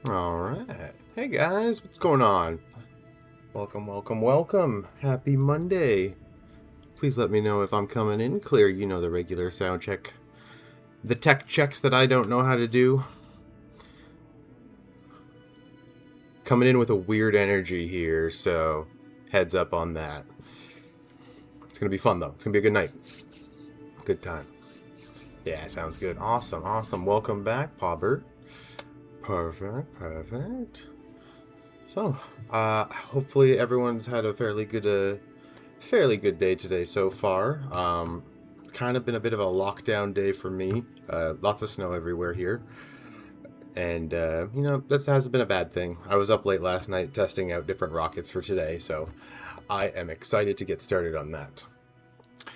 All right. Hey guys, what's going on? Welcome. Happy Monday. Please let me know if I'm coming in clear. You know the regular sound check. The tech checks that I don't know how to do. Coming in with a weird energy here, so heads up on that. It's going to be fun though. It's going to be a good night. Good time. Yeah, sounds good. Awesome. Welcome back, Paubert. Perfect. So, hopefully everyone's had a fairly good day today so far. It's kind of been a bit of a lockdown day for me. Lots of snow everywhere here. And, that hasn't been a bad thing. I was up late last night testing out different rockets for today, so I am excited to get started on that.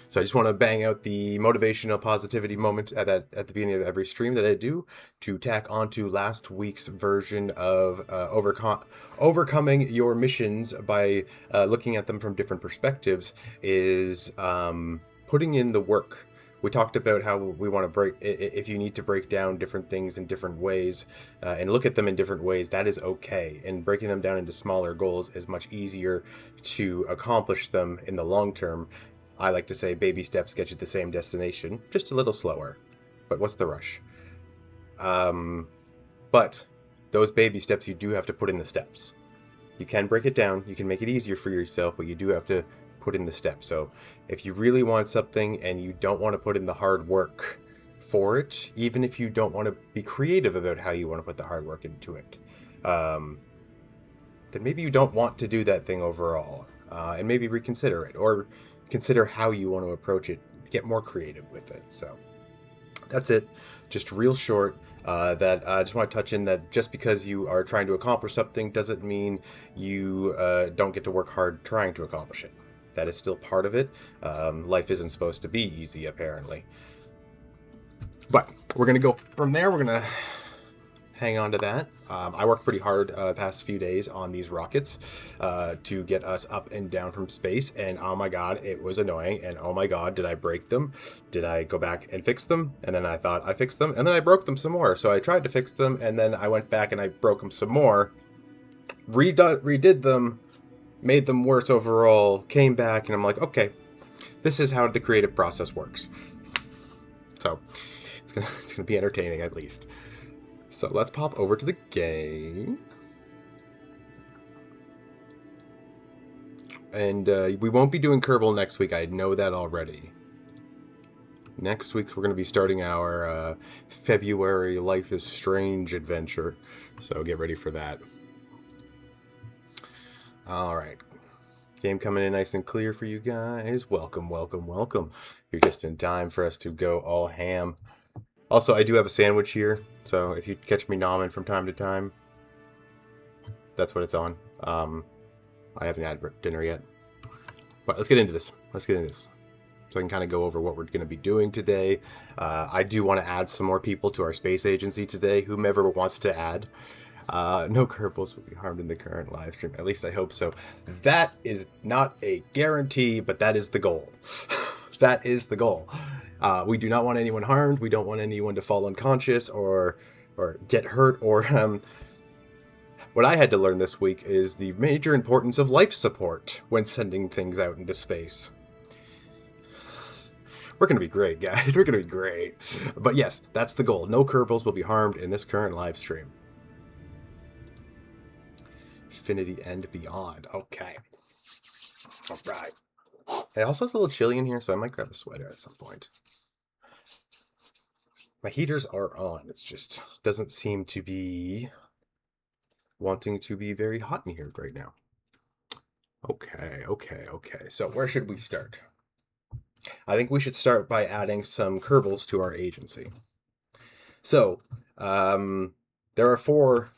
So I just want to bang out the motivational positivity moment at the beginning of every stream that I do to tack onto last week's version of overcoming your missions by looking at them from different perspectives is putting in the work. We talked about how we want to if you need to break down different things in different ways and look at them in different ways, that is okay. And breaking them down into smaller goals is much easier to accomplish them in the long term. I like to say baby steps get you the same destination, just a little slower. But what's the rush? But those baby steps, you do have to put in the steps. You can break it down, you can make it easier for yourself, but you do have to put in the steps. So if you really want something and you don't want to put in the hard work for it, even if you don't want to be creative about how you want to put the hard work into it, then maybe you don't want to do that thing overall, and maybe reconsider it, or consider how you want to approach it, get more creative with it. So that's it, just real short. That I just want to touch in that just because you are trying to accomplish something doesn't mean you don't get to work hard trying to accomplish it. That is still part of it. Life isn't supposed to be easy, apparently. But we're going to go from there. We're going to hang on to that. I worked pretty hard the past few days on these rockets to get us up and down from space, and oh my god, it was annoying, and oh my god, did I break them? Did I go back and fix them? And then I thought I fixed them, and then I broke them some more. So I tried to fix them, and then I went back and I broke them some more, redid them, made them worse overall, came back, and I'm like, okay, this is how the creative process works. So it's gonna be entertaining, at least. So let's pop over to the game. And we won't be doing Kerbal next week. I know that already. Next week, we're going to be starting our February Life is Strange adventure. So get ready for that. All right. Game coming in nice and clear for you guys. Welcome. You're just in time for us to go all ham. Also, I do have a sandwich here, so if you catch me nomming from time to time, that's what it's on. I haven't had dinner yet. But let's get into this. So I can kind of go over what we're going to be doing today. I do want to add some more people to our space agency today, whomever wants to add. No Kerbals will be harmed in the current live stream. At least I hope so. That is not a guarantee, but that is the goal. That is the goal. We do not want anyone harmed. We don't want anyone to fall unconscious or get hurt. Or what I had to learn this week is the major importance of life support when sending things out into space. We're going to be great, guys. We're going to be great. But yes, that's the goal. No Kerbals will be harmed in this current live stream. Infinity and beyond. Okay. All right. It also is a little chilly in here, so I might grab a sweater at some point. My heaters are on. It just doesn't seem to be wanting to be very hot in here right now. Okay. So where should we start? I think we should start by adding some Kerbals to our agency. So there are 4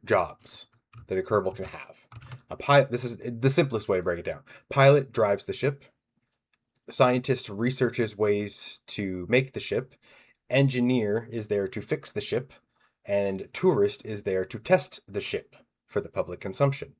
jobs that a Kerbal can have. A pilot. This is the simplest way to break it down. Pilot drives the ship. Scientist researches ways to make the ship. Engineer is there to fix the ship, and tourist is there to test the ship for the public consumption.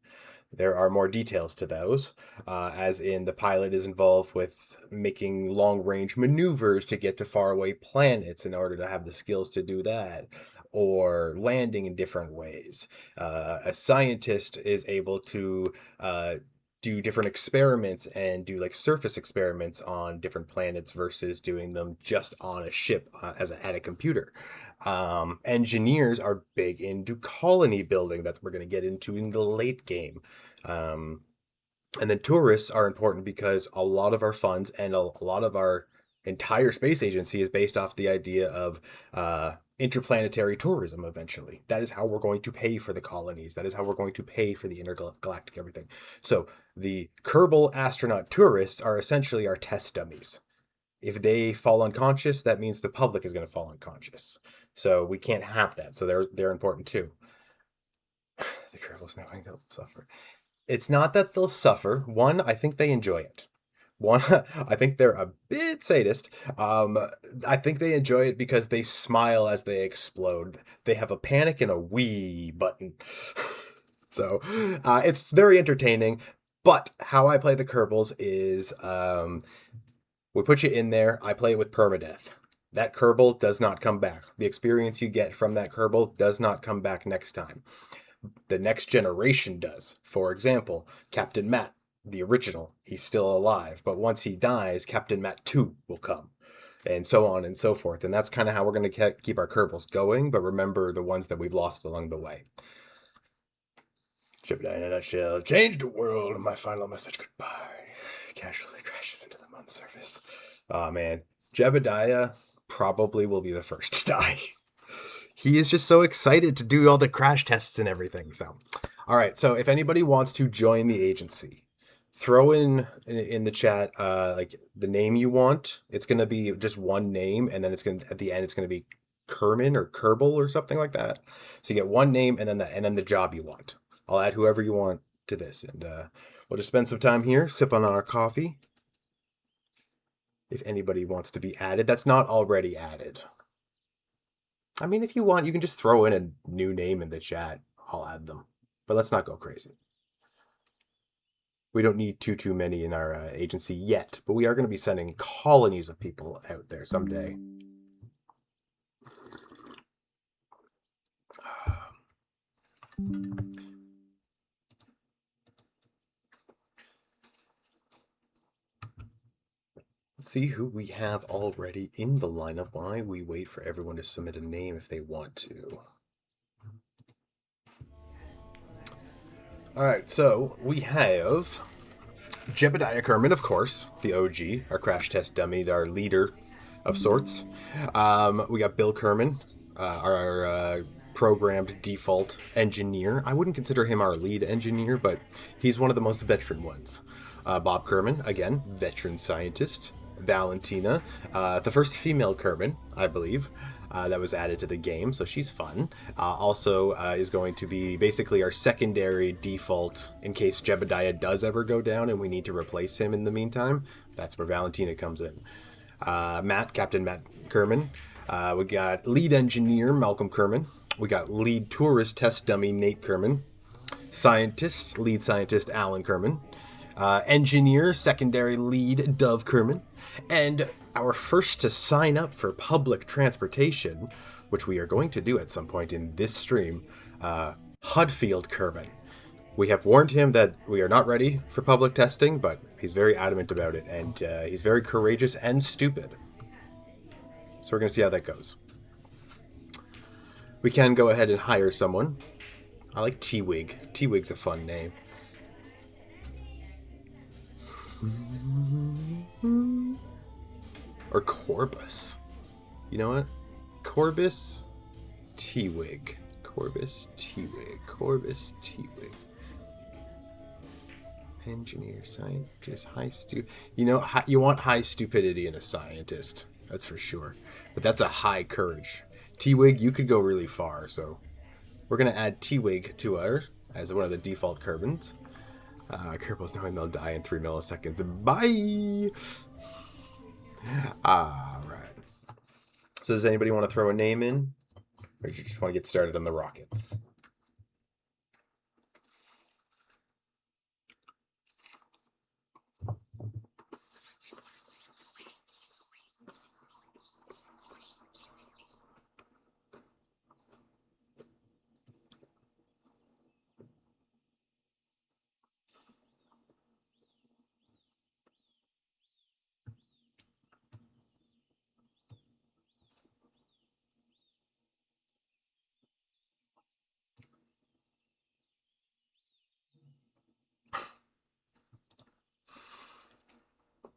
There are more details to those, as in the pilot is involved with making long-range maneuvers to get to faraway planets in order to have the skills to do that, or landing in different ways. A scientist is able to do different experiments and do like surface experiments on different planets versus doing them just on a ship at a computer. Engineers are big into colony building that we're going to get into in the late game. Um, and then tourists are important because a lot of our funds and a lot of our entire space agency is based off the idea of interplanetary tourism eventually. That is how we're going to pay for the colonies. That is how we're going to pay for the intergalactic everything. So the Kerbal astronaut tourists are essentially our test dummies. If they fall unconscious, that means the public is going to fall unconscious. So we can't have that. So they're important too. The Kerbals knowing they'll suffer. It's not that they'll suffer. One, I think they enjoy it. One, I think they're a bit sadist. I think they enjoy it because they smile as they explode. They have a panic and a wee button. So it's very entertaining. But how I play the Kerbals is we put you in there. I play it with permadeath. That Kerbal does not come back. The experience you get from that Kerbal does not come back next time. The next generation does. For example, Captain Matt, the original, he's still alive. But once he dies, Captain Matt 2 will come. And so on and so forth. And that's kind of how we're going to keep our Kerbals going. But remember the ones that we've lost along the way. Jebediah in a nutshell. Change the world. My final message. Goodbye. Casually crashes into the moon's surface. Oh, man. Jebediah probably will be the first to die. He is just so excited to do all the crash tests and everything. So, all right. So if anybody wants to join the agency, throw in the chat like the name you want. It's going to be just one name, and then it's going to at the end it's going to be Kerman or Kerbal or something like that. So you get one name and then the job you want. I'll add whoever you want to this, and we'll just spend some time here, sip on our coffee. If anybody wants to be added, that's not already added. I mean, if you want, you can just throw in a new name in the chat. I'll add them. But let's not go crazy. We don't need too many in our agency yet, but we are going to be sending colonies of people out there someday. Let's see who we have already in the lineup while we wait for everyone to submit a name if they want to. All right, so we have Jebediah Kerman, of course, the OG, our crash test dummy, our leader of sorts. We got Bill Kerman, our programmed default engineer. I wouldn't consider him our lead engineer, but he's one of the most veteran ones. Bob Kerman, again, veteran scientist. Valentina, the first female Kerman, I believe, that was added to the game, so she's fun. Also is going to be basically our secondary default in case Jebediah does ever go down and we need to replace him in the meantime. That's where Valentina comes in. Captain Matt Kerman. We got lead engineer Malcolm Kerman. We got lead tourist test dummy Nate Kerman. Lead scientist Alan Kerman. Engineer, secondary lead Dove Kerman. And our first to sign up for public transportation, which we are going to do at some point in this stream, Hudfield Kerman. We have warned him that we are not ready for public testing, but he's very adamant about it, and he's very courageous and stupid. So we're going to see how that goes. We can go ahead and hire someone. I like T-Wig. T-Wig's a fun name. Or Corbus. You know what? Corbus T-Wig. Corbus T-Wig. Corbus T-Wig. Engineer, scientist, you want high stupidity in a scientist. That's for sure. But that's a high courage. T-Wig, you could go really far, so we're going to add T-Wig to our as one of the default Kerbals. Kerbal's knowing they'll die in 3 milliseconds. Bye! Alright. So does anybody want to throw a name in? Or do you just want to get started on the rockets?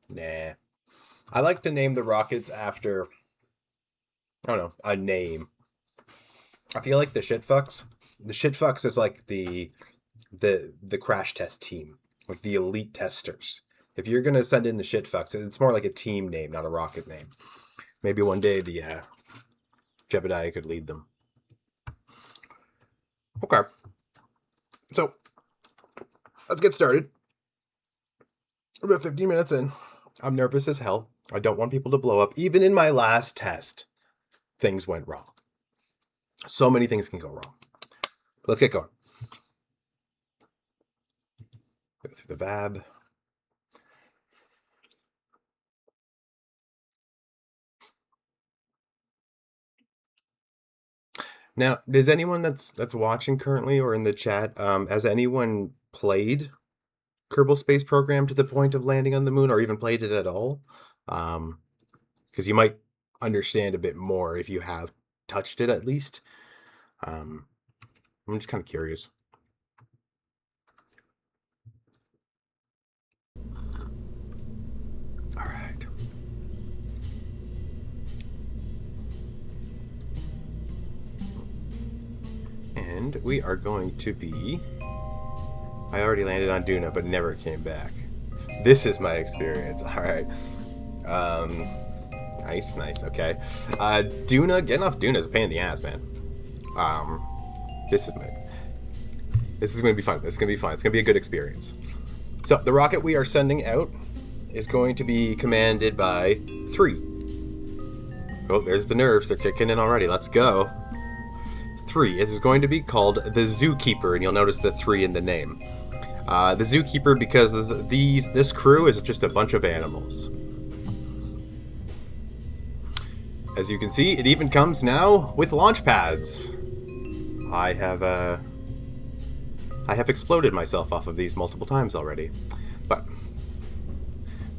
Nah. I like to name the rockets after, I don't know, a name. I feel like the shitfucks is like the crash test team, like the elite testers. If you're gonna send in the shitfucks, it's more like a team name, not a rocket name. Maybe one day the Jebediah could lead them. Okay, so let's get started. We're about 15 minutes in. I'm nervous as hell. I don't want people to blow up. Even in my last test, things went wrong. So many things can go wrong. Let's get going. Go through the VAB. Now, does anyone that's watching currently or in the chat, has anyone played Kerbal Space Program to the point of landing on the moon, or even played it at all? Because you might understand a bit more if you have touched it at least. I'm just kind of curious. All right. And we are going to be... I already landed on Duna, but never came back. This is my experience. All right. Nice. Okay. Duna, getting off Duna is a pain in the ass, man. This is going to be fun. This is going to be fun. It's going to be a good experience. So the rocket we are sending out is going to be commanded by 3. Oh, there's the nerves. They're kicking in already. Let's go. 3. It is going to be called the Zookeeper, and you'll notice the 3 in the name. The Zookeeper because this crew is just a bunch of animals. As you can see, it even comes now with launch pads. I have exploded myself off of these multiple times already, but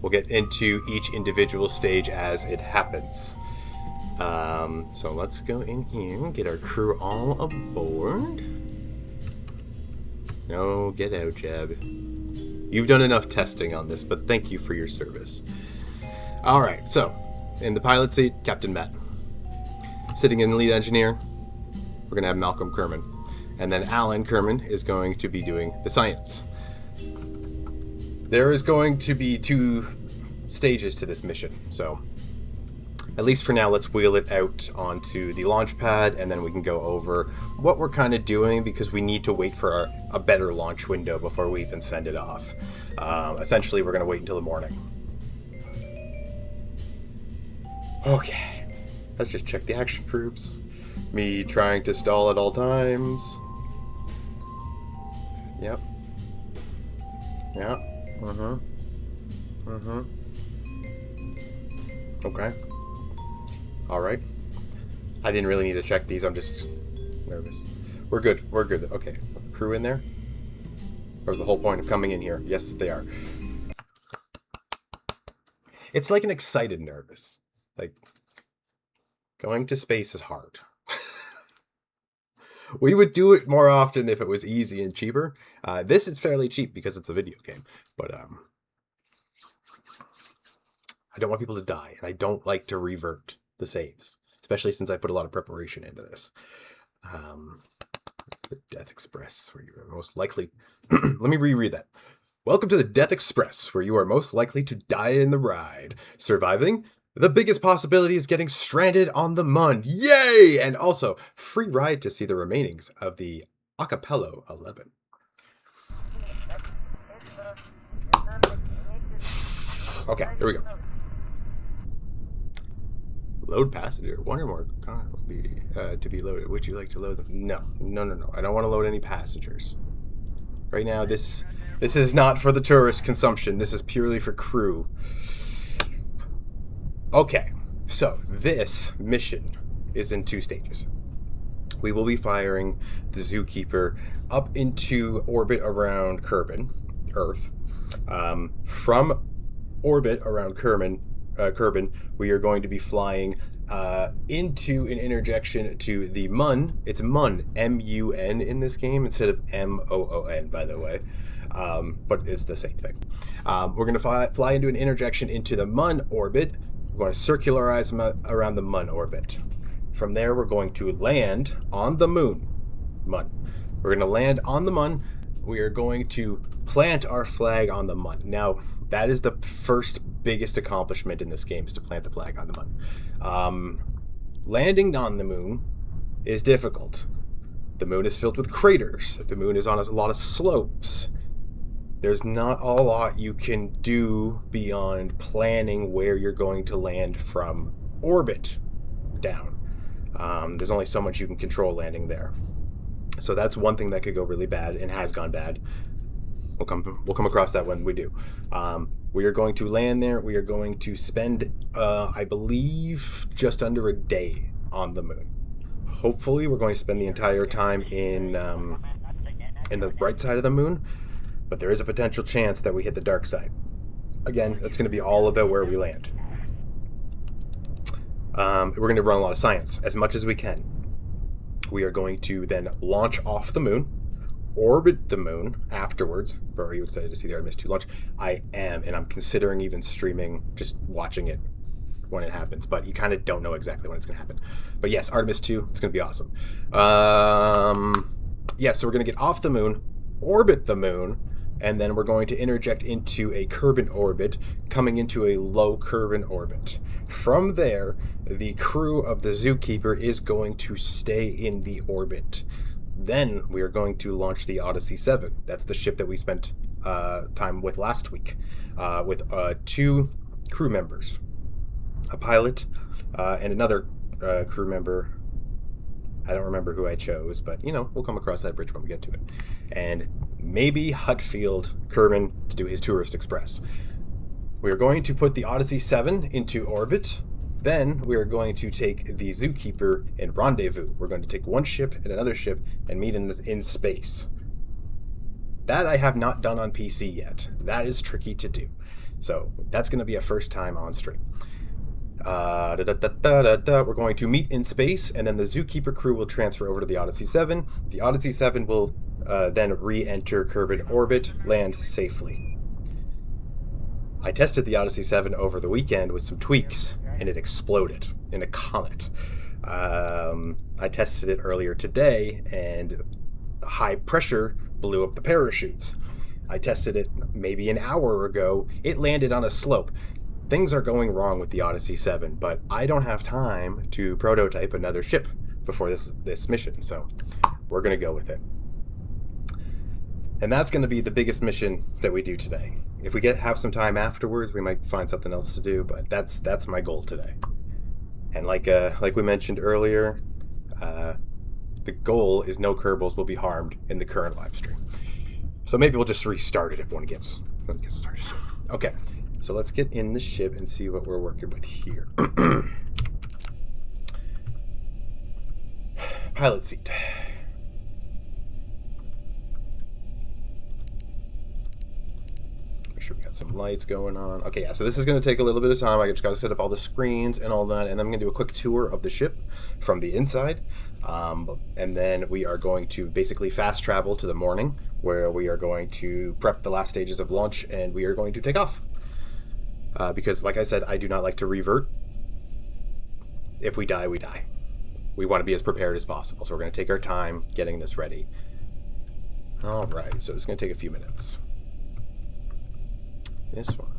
we'll get into each individual stage as it happens. So let's go in here and get our crew all aboard. No, get out, Jeb. You've done enough testing on this, but thank you for your service. All right, so in the pilot seat, Captain Matt. Sitting in the lead engineer, we're going to have Malcolm Kerman. And then Alan Kerman is going to be doing the science. There is going to be 2 stages to this mission, so at least for now, let's wheel it out onto the launch pad, and then we can go over what we're kind of doing, because we need to wait for a better launch window before we even send it off. Essentially, we're going to wait until the morning. Okay, let's just check the action groups. Me trying to stall at all times. Yep. Yeah. Okay. All right. I didn't really need to check these. I'm just nervous. We're good. Okay. Crew in there? That was the whole point of coming in here. Yes, they are. It's like an excited nervous. Like, going to space is hard. We would do it more often if it was easy and cheaper. This is fairly cheap because it's a video game. But I don't want people to die, and I don't like to revert the saves, especially since I put a lot of preparation into this. The Death Express, where you are most likely... Let me reread that. Welcome to the Death Express, where you are most likely to die in the ride. Surviving? The biggest possibility is getting stranded on the Mun. Yay! And also, free ride to see the remainings of the Acapello 11. Okay, here we go. Load passenger. 1 or more will be to be loaded. Would you like to load them? No. I don't want to load any passengers. Right now, this is not for the tourist consumption. This is purely for crew. Okay, so this mission is in 2 stages. We will be firing the Zookeeper up into orbit around Kerbal, Earth. From orbit around Kerbal, Kerbin, we are going to be flying into an interjection to the Mun. It's Mun, M-U-N in this game instead of M-O-O-N, by the way. But it's the same thing. We're going to fly into an interjection into the Mun orbit. We're going to circularize around the Mun orbit. From there, we're going to land on the Mun. We're going to land on the Mun. We are going to plant our flag on the Mun. Now, that is the first biggest accomplishment in this game, is to plant the flag on the Mun. Landing on the Moon is difficult. The Moon is filled with craters. The Moon is on a lot of slopes. There's not a lot you can do beyond planning where you're going to land from orbit down. There's only so much you can control landing there. So that's one thing that could go really bad and has gone bad. We'll come across that when we do. We are going to land there. We are going to spend, I believe, just under a day on the Moon. Hopefully, we're going to spend the entire time in the bright side of the Moon, but there is a potential chance that we hit the dark side. Again, it's going to be all about where we land. We're going to run a lot of science, as much as we can. We are going to then launch off the Moon, orbit the Moon afterwards. Bro, are you excited to see the Artemis 2 launch? I am, and I'm considering even streaming, just watching it when it happens, but you kind of don't know exactly when it's going to happen. But yes, Artemis 2, it's going to be awesome. So we're going to get off the Moon, orbit the Moon, and then we're going to interject into a Kerbin orbit, coming into a low Kerbin orbit. From there, the crew of the Zookeeper is going to stay in the orbit. Then we are going to launch the Odyssey 7. That's the ship that we spent time with last week, with 2 crew members, a pilot and another crew member. I don't remember who I chose, but, we'll come across that bridge when we get to it. And maybe Hutfield Kerbin to do his Tourist Express. We are going to put the Odyssey 7 into orbit. Then we are going to take the Zookeeper and rendezvous. We're going to take one ship and another ship and meet in space. That I have not done on PC yet. That is tricky to do. So that's going to be a first time on stream. We're going to meet in space, and then the Zookeeper crew will transfer over to the Odyssey 7. The Odyssey 7 will then re-enter Kerbin orbit, land safely. I tested the Odyssey 7 over the weekend with some tweaks, and it exploded in a comet. I tested it earlier today, and high pressure blew up the parachutes. I tested it maybe an hour ago. It landed on a slope. Things are going wrong with the Odyssey 7, but I don't have time to prototype another ship before this mission, so we're going to go with it. And that's going to be the biggest mission that we do today. If we have some time afterwards, we might find something else to do, but that's my goal today. And like we mentioned earlier, the goal is no Kerbals will be harmed in the current live stream. So maybe we'll just restart it if one gets started. Okay. So let's get in the ship and see what we're working with here. Pilot seat. Make sure we got some lights going on. Okay, yeah, so this is going to take a little bit of time. I just got to set up all the screens and all that, and then I'm going to do a quick tour of the ship from the inside. And then we are going to basically fast travel to the morning, where we are going to prep the last stages of launch, and we are going to take off. Because, like I said, I do not like to revert. If we die, we die. We want to be as prepared as possible, so we're going to take our time getting this ready. All right, so it's going to take a few minutes. This one.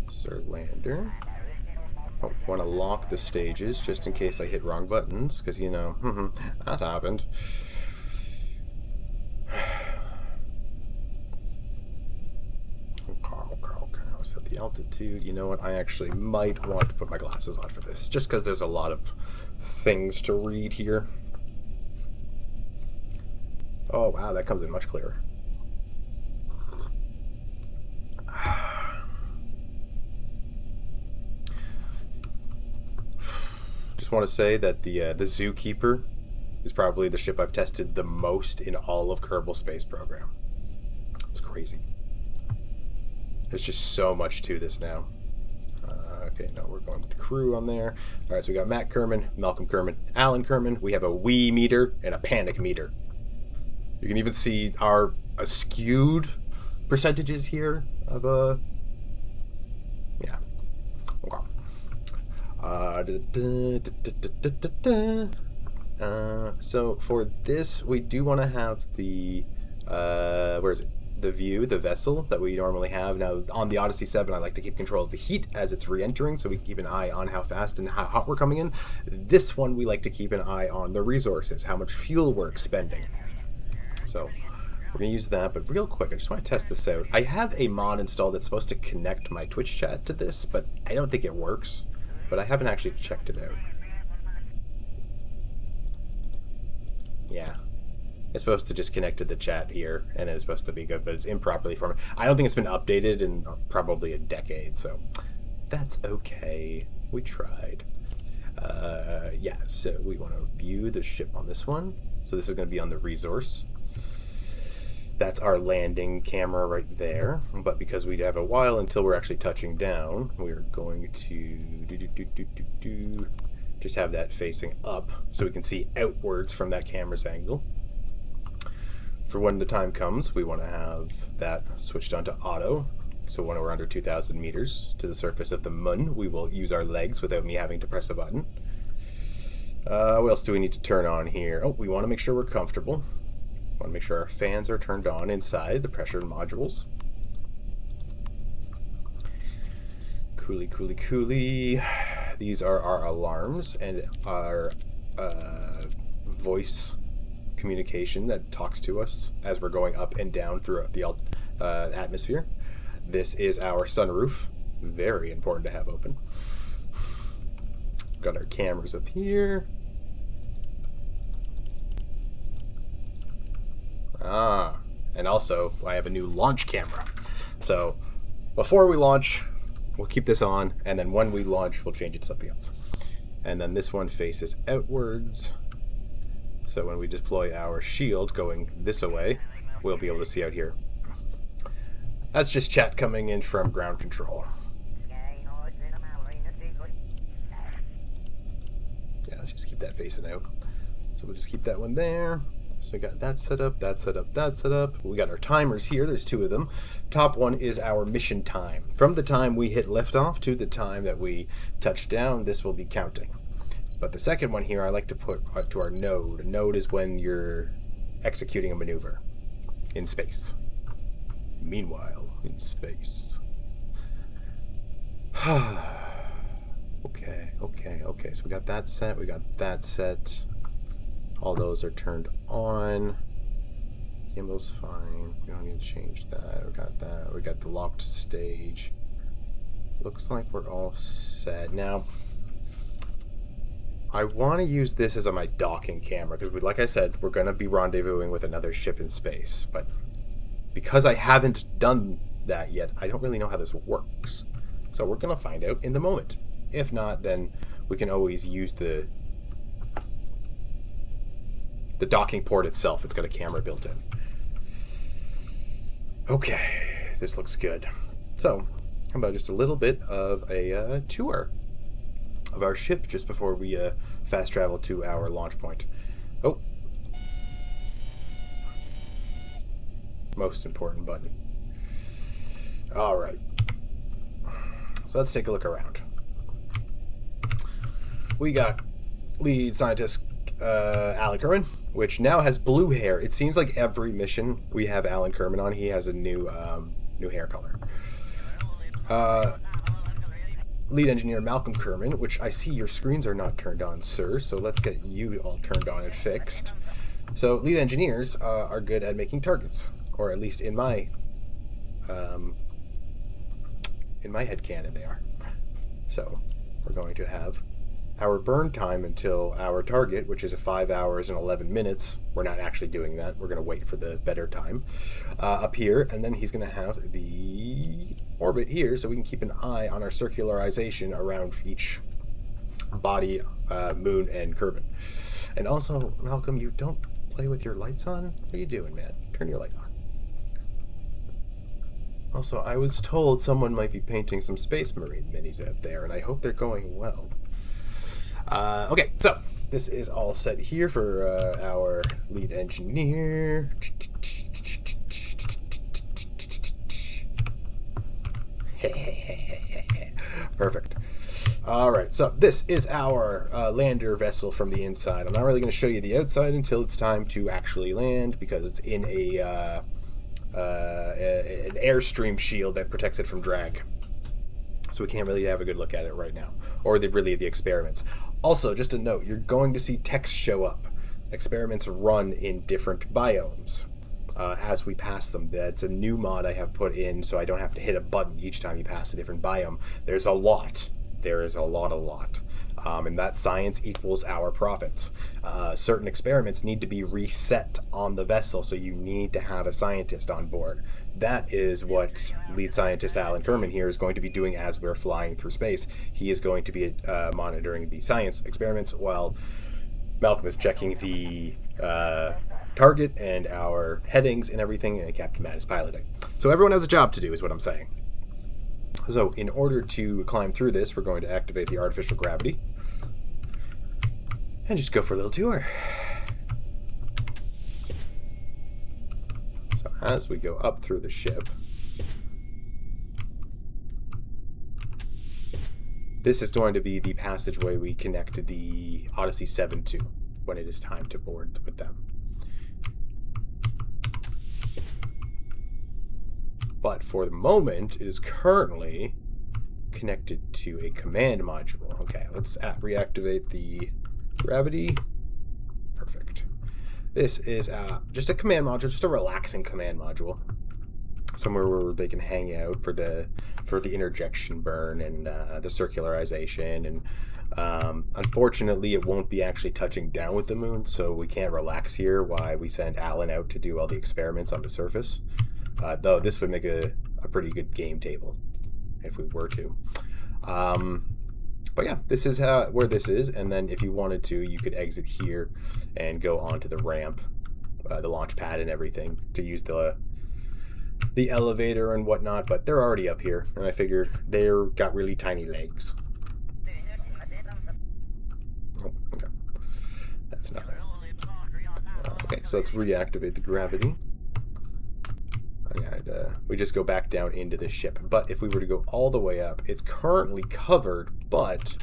This is our lander. I want to lock the stages just in case I hit wrong buttons, because, that's happened. Okay. Set the altitude. You know what? I actually might want to put my glasses on for this, just because there's a lot of things to read here. Oh, wow, that comes in much clearer. Just want to say that the Zookeeper is probably the ship I've tested the most in all of Kerbal Space Program. crazy. There's just so much to this now. Okay, no, we're going with the crew on there. All right, so we got Matt Kerman, Malcolm Kerman, Alan Kerman. We have a we meter and a panic meter. You can even see our skewed percentages here of yeah. Okay. So for this, we do want to have the where is it? The view, the vessel that we normally have. Now on the Odyssey 7, I like to keep control of the heat as it's re-entering, so we can keep an eye on how fast and how hot we're coming in. This one, we like to keep an eye on the resources, how much fuel we're expending. So we're going to use that, but real quick, I just want to test this out. I have a mod installed that's supposed to connect my Twitch chat to this, but I don't think it works. But I haven't actually checked it out. Yeah. It's supposed to just connect to the chat here, and then it's supposed to be good, but it's improperly formatted. I don't think it's been updated in probably a decade, so that's okay. We tried. Yeah, so we want to view the ship on this one. So this is going to be on the resource. That's our landing camera right there. But because we have a while until we're actually touching down, we're going to just have that facing up so we can see outwards from that camera's angle. For when the time comes, we want to have that switched on to auto. So when we're under 2,000 meters to the surface of the moon, we will use our legs without me having to press a button. What else do we need to turn on here? Oh, we want to make sure we're comfortable. We want to make sure our fans are turned on inside the pressure modules. Coolie, coolie, coolie. These are our alarms and our voice communication that talks to us as we're going up and down throughout the atmosphere. This is our sunroof. Very important to have open. Got our cameras up here. And also I have a new launch camera. So before we launch, we'll keep this on, and then when we launch, we'll change it to something else. And then this one faces outwards. So when we deploy our shield going this way, we'll be able to see out here. That's just chat coming in from ground control. Yeah, let's just keep that facing out. So we'll just keep that one there. So we got that set up, that set up, that set up. We got our timers here. There's two of them. Top one is our mission time. From the time we hit liftoff to the time that we touch down, this will be counting. But the second one here, I like to put to our node. A node is when you're executing a maneuver in space. Meanwhile, in space. Okay. So we got that set. We got that set. All those are turned on. Gimbal's fine. We don't need to change that. We got that. We got the locked stage. Looks like we're all set. Now, I want to use this as my docking camera because, like I said, we're going to be rendezvousing with another ship in space. But because I haven't done that yet, I don't really know how this works. So we're going to find out in the moment. If not, then we can always use the docking port itself. It's got a camera built in. Okay, this looks good. So, how about just a little bit of a tour of our ship just before we fast travel to our launch point. Oh. Most important button. All right. So let's take a look around. We got lead scientist Alan Kerman, which now has blue hair. It seems like every mission we have Alan Kerman on, he has a new hair color. Lead engineer Malcolm Kerman, which I see your screens are not turned on, sir, so let's get you all turned on and fixed. So lead engineers are good at making targets, or at least in my headcanon they are. So we're going to have our burn time until our target, which is 5 hours and 11 minutes. We're not actually doing that. We're going to wait for the better time up here, and then he's going to have the orbit here so we can keep an eye on our circularization around each body, moon, and Kerbal. And also, Malcolm, you don't play with your lights on? What are you doing, man? Turn your light on. Also, I was told someone might be painting some Space Marine minis out there, and I hope they're going well. Okay, so this is all set here for our lead engineer. Perfect. Alright, so this is our lander vessel from the inside. I'm not really going to show you the outside until it's time to actually land, because it's in an airstream shield that protects it from drag. So we can't really have a good look at it right now, or the experiments. Also, just a note, you're going to see text show up. Experiments run in different biomes as we pass them. That's a new mod I have put in, so I don't have to hit a button each time you pass a different biome. There's a lot. There is a lot. And that science equals our profits. Certain experiments need to be reset on the vessel, so you need to have a scientist on board. That is what lead scientist Alan Kerman here is going to be doing as we're flying through space. He is going to be monitoring the science experiments while Malcolm is checking the target and our headings and everything, and Captain Matt is piloting. So everyone has a job to do, is what I'm saying. So in order to climb through this, we're going to activate the artificial gravity and just go for a little tour. So as we go up through the ship, this is going to be the passageway we connect the Odyssey 7 to when it is time to board with them. But for the moment, it is currently connected to a command module. Okay, let's reactivate the gravity. Perfect. This is just a command module, just a relaxing command module. Somewhere where they can hang out for the interjection burn and the circularization. And unfortunately, it won't be actually touching down with the moon, so we can't relax here while we send Alan out to do all the experiments on the surface. Though this would make a pretty good game table if we were to. But yeah, this is where this is, and then if you wanted to, you could exit here and go onto the ramp, the launch pad and everything to use the elevator and whatnot, but they're already up here, and I figure they've got really tiny legs. Oh, okay. That's not it. Okay, so let's reactivate the gravity. We just go back down into the ship. But if we were to go all the way up, it's currently covered, but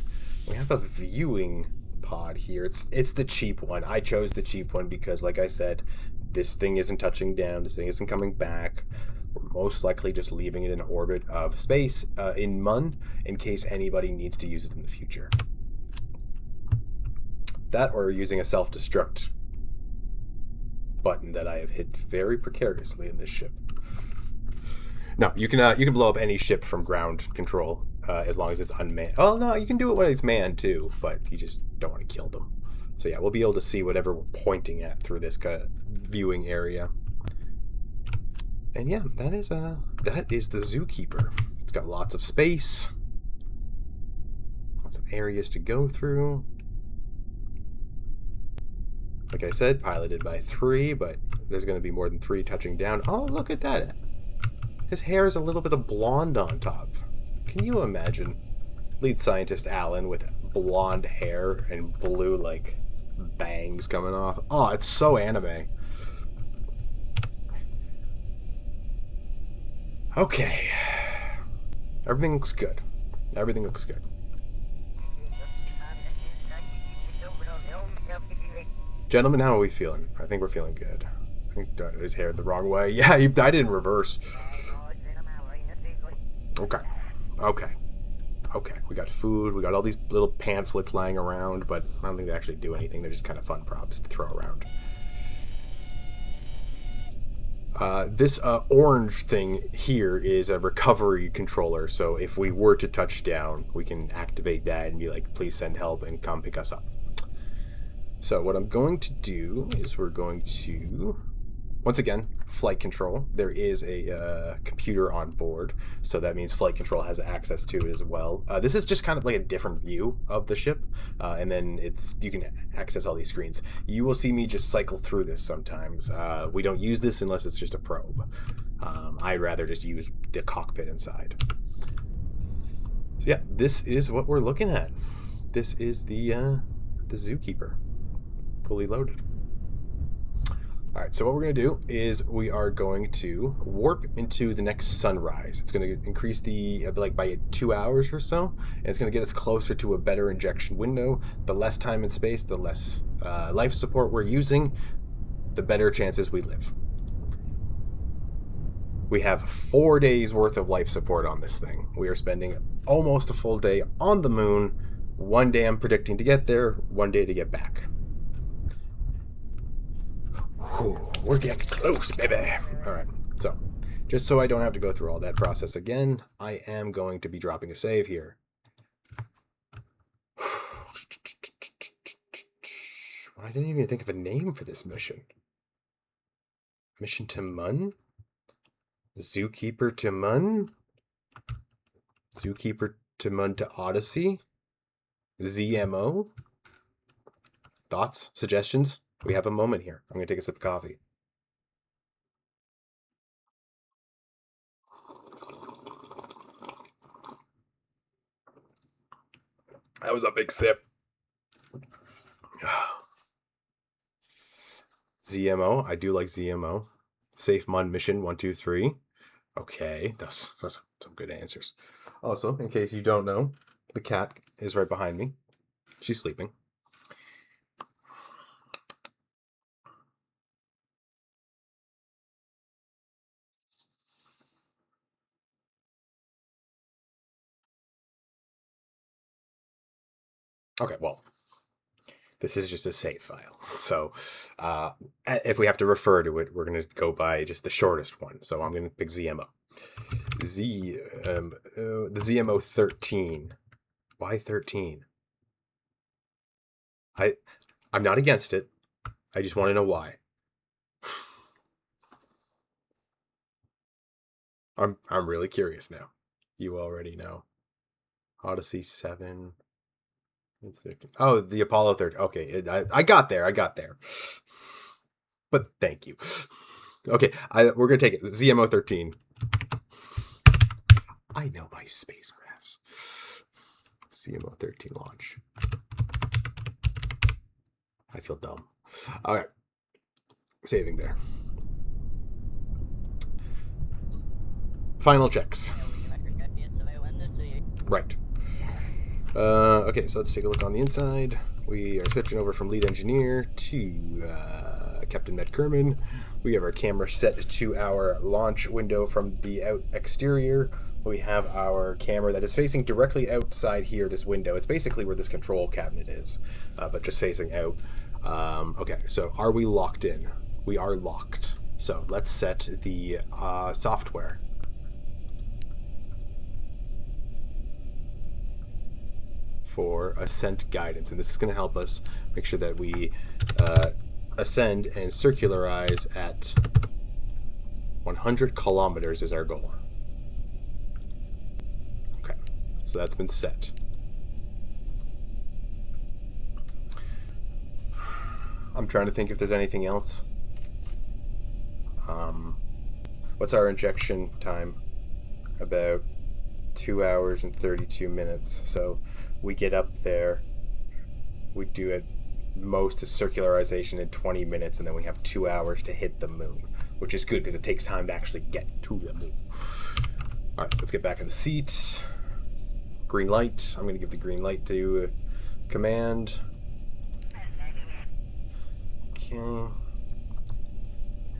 we have a viewing pod here. It's the cheap one. I chose the cheap one because, like I said, this thing isn't touching down. This thing isn't coming back. We're most likely just leaving it in orbit of space in MUN in case anybody needs to use it in the future. That or using a self-destruct button that I have hit very precariously in this ship. No, you can blow up any ship from ground control as long as it's unmanned. Oh no, you can do it when it's manned too, but you just don't want to kill them. So yeah, we'll be able to see whatever we're pointing at through this viewing area. And yeah, that is the Zookeeper. It's got lots of space, lots of areas to go through. Like I said, piloted by 3, but there's going to be more than 3 touching down. Oh, look at that. His hair is a little bit of blonde on top. Can you imagine lead scientist Alan with blonde hair and blue, like, bangs coming off? Oh, it's so anime. Okay. Everything looks good. Everything looks good. Gentlemen, how are we feeling? I think we're feeling good. I think his hair the wrong way. Yeah, he dyed it in reverse. Okay. We got food. We got all these little pamphlets lying around, but I don't think they actually do anything. They're just kind of fun props to throw around. This orange thing here is a recovery controller, so if we were to touch down, we can activate that and be like, please send help and come pick us up. So what I'm going to do is we're going to Once again, flight control. There is a computer on board, so that means flight control has access to it as well. This is just kind of like a different view of the ship, and then you can access all these screens. You will see me just cycle through this sometimes. We don't use this unless it's just a probe. I'd rather just use the cockpit inside. So yeah, this is what we're looking at. This is the Zookeeper, fully loaded. All right, so what we're going to do is we are going to warp into the next sunrise. It's going to increase by 2 hours or so, and it's going to get us closer to a better injection window. The less time and space, the less life support we're using, the better chances we live. We have 4 days worth of life support on this thing. We are spending almost a full day on the moon. 1 day I'm predicting to get there, 1 day to get back. Whew, we're getting close, baby. All right, so just so I don't have to go through all that process again, I am going to be dropping a save here. I didn't even think of a name for this mission. Mission to Mun? Zookeeper to Mun? Zookeeper to Mun to Odyssey? ZMO? Thoughts? Suggestions? We have a moment here. I'm going to take a sip of coffee. That was a big sip. ZMO. I do like ZMO. Safe Mun mission 1, 2, 3. Okay, that's some good answers. Also, in case you don't know, the cat is right behind me. She's sleeping. Okay, well, this is just a save file. So if we have to refer to it, we're going to go by just the shortest one. So I'm going to pick ZMO. The ZMO 13. Why 13? I'm not against it. I just want to know why. I'm really curious now. You already know. Odyssey 7. Oh, the Apollo 13. Okay, I got there. But thank you. Okay, we're going to take it. ZMO 13. I know my spacecrafts. ZMO 13 launch. I feel dumb. All right. Saving there. Final checks. Right. Okay, so let's take a look on the inside. We are switching over from lead engineer to Captain Matt Kerman. We have our camera set to our launch window from the exterior. We have our camera that is facing directly outside here, this window. It's basically where this control cabinet is, but just facing out. Okay, so are we locked in? We are locked. So let's set the software. For ascent guidance, and this is going to help us make sure that we ascend and circularize at 100 kilometers is our goal. Okay, so that's been set. I'm trying to think if there's anything else. What's our injection time? About 2 hours and 32 minutes. So we get up there, we do at most a circularization in 20 minutes, and then we have 2 hours to hit the moon, which is good because it takes time to actually get to the moon. All right, let's get back in the seat. Green light. I'm going to give the green light to command. Okay.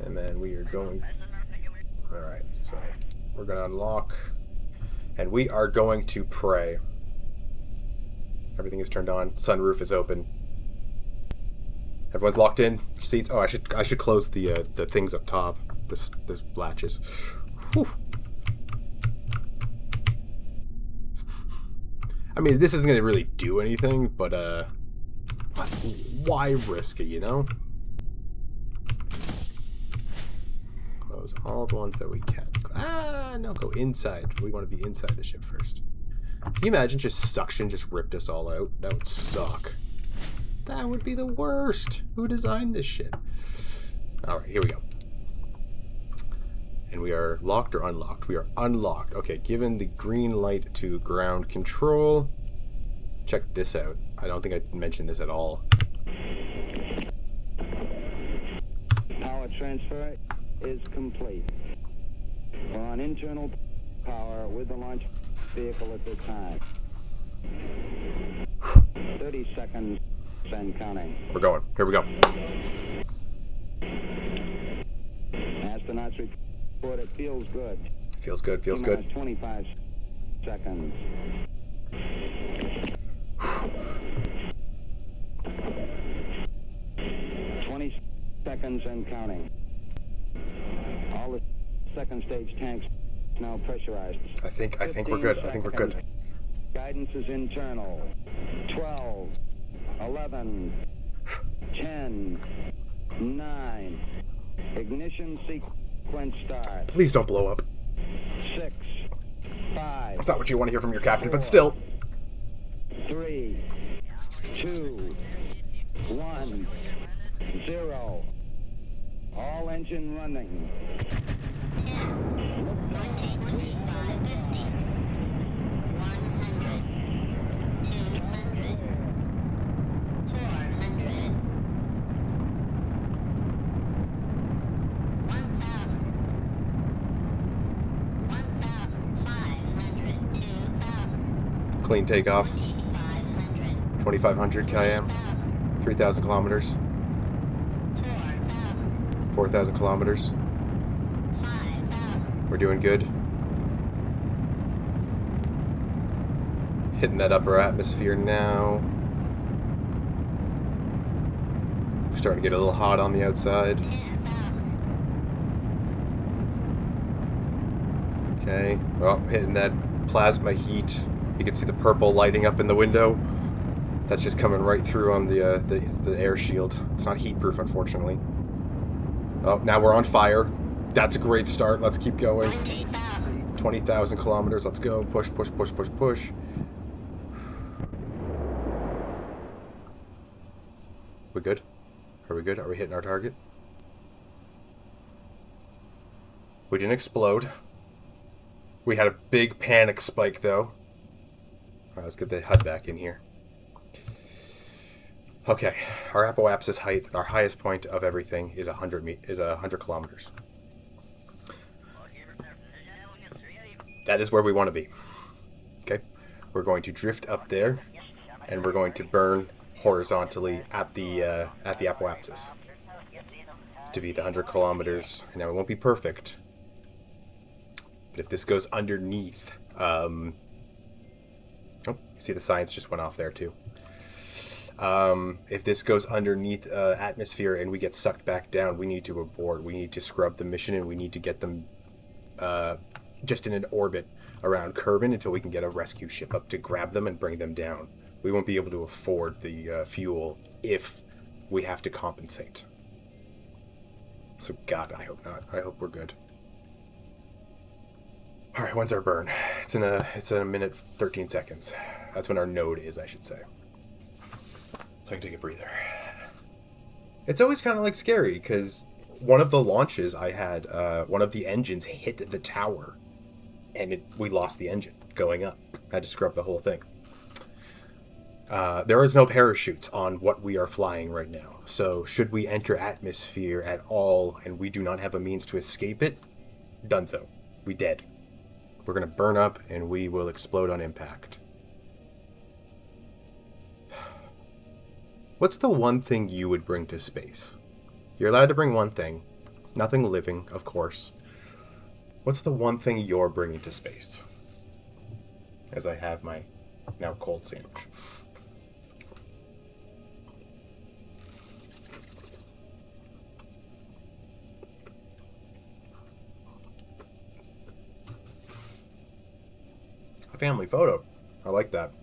And then we are going... All right, so we're going to unlock. And we are going to pray. Everything is turned on. Sunroof is open. Everyone's locked in. Seats. Oh, I should close the things up top. This latches. Whew. I mean, this isn't going to really do anything, but why risk it, you know? close all the ones that we can. No, go inside. We want to be inside the ship first. Can you imagine just suction just ripped us all out? That would suck. That would be the worst. Who designed this shit? Alright, here we go. And we are locked or unlocked? We are unlocked. Okay, given the green light to ground control. Check this out. I don't think I mentioned this at all. Power transfer is complete. We're on internal power with the launch vehicle at this time. 30 seconds and counting. We're going. Here we go. Astronauts report it feels good. Feels good, feels good. 25 seconds. Seconds and counting. All the second stage tanks now pressurized. I think we're good. I think we're good. Guidance is internal. 12, 11, 10, 9. Ignition sequence start. Please don't blow up. 6, 5. That's not what you want to hear from your captain, but still. 3, 2, 1, 0. All engine running. 10, 20, 25, 50, 100, 200, 400, 1,000, 1,500, 2,000. Clean takeoff. 2,500. 2,500 km. 3,000 kilometers. 4,000 kilometers. 5,000. We're doing good. Hitting that upper atmosphere now. We're starting to get a little hot on the outside. 10,000. Okay. Well, hitting that plasma heat. You can see the purple lighting up in the window. That's just coming right through on the air shield. It's not heat proof, unfortunately. Oh, now we're on fire. That's a great start. Let's keep going. 20,000. 20,000 kilometers. Let's go. Push, push, push, push, push. We good? Are we good? Are we hitting our target? We didn't explode. We had a big panic spike, though. Alright, let's get the HUD back in here. Okay, our apoapsis height, our highest point of everything, is 100 kilometers. That is where we want to be. Okay, we're going to drift up there, and we're going to burn horizontally at the apoapsis to be the 100 kilometers. Now it won't be perfect, but if this goes underneath, oh, you see the science just went off there too. If this goes underneath atmosphere and we get sucked back down, we need to abort. We need to scrub the mission, and we need to get them just in an orbit around Kerbal until we can get a rescue ship up to grab them and bring them down. We won't be able to afford the fuel if we have to compensate. So God, I hope not. I hope we're good. All right, when's our burn? It's in a minute 13 seconds. That's when our node is, I should say. So I can take a breather. It's always kind of like scary because one of the launches I had, one of the engines hit the tower, and we lost the engine going up. I had to scrub the whole thing. There is no parachutes on what we are flying right now. So should we enter atmosphere at all and we do not have a means to escape it, done so. We dead. We're going to burn up and we will explode on impact. What's the one thing you would bring to space? You're allowed to bring one thing. Nothing living, of course. What's the one thing you're bringing to space? As I have my now cold sandwich. A family photo. I like that.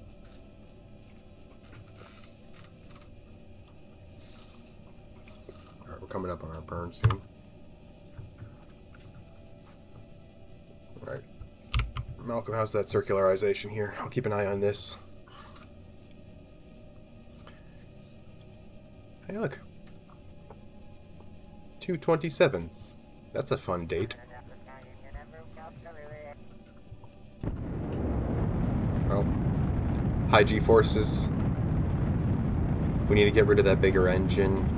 Alright, we're coming up on our burn soon. Malcolm, how's that circularization here? I'll keep an eye on this. Hey, look. 2/27. That's a fun date. Oh. High G-forces. We need to get rid of that bigger engine.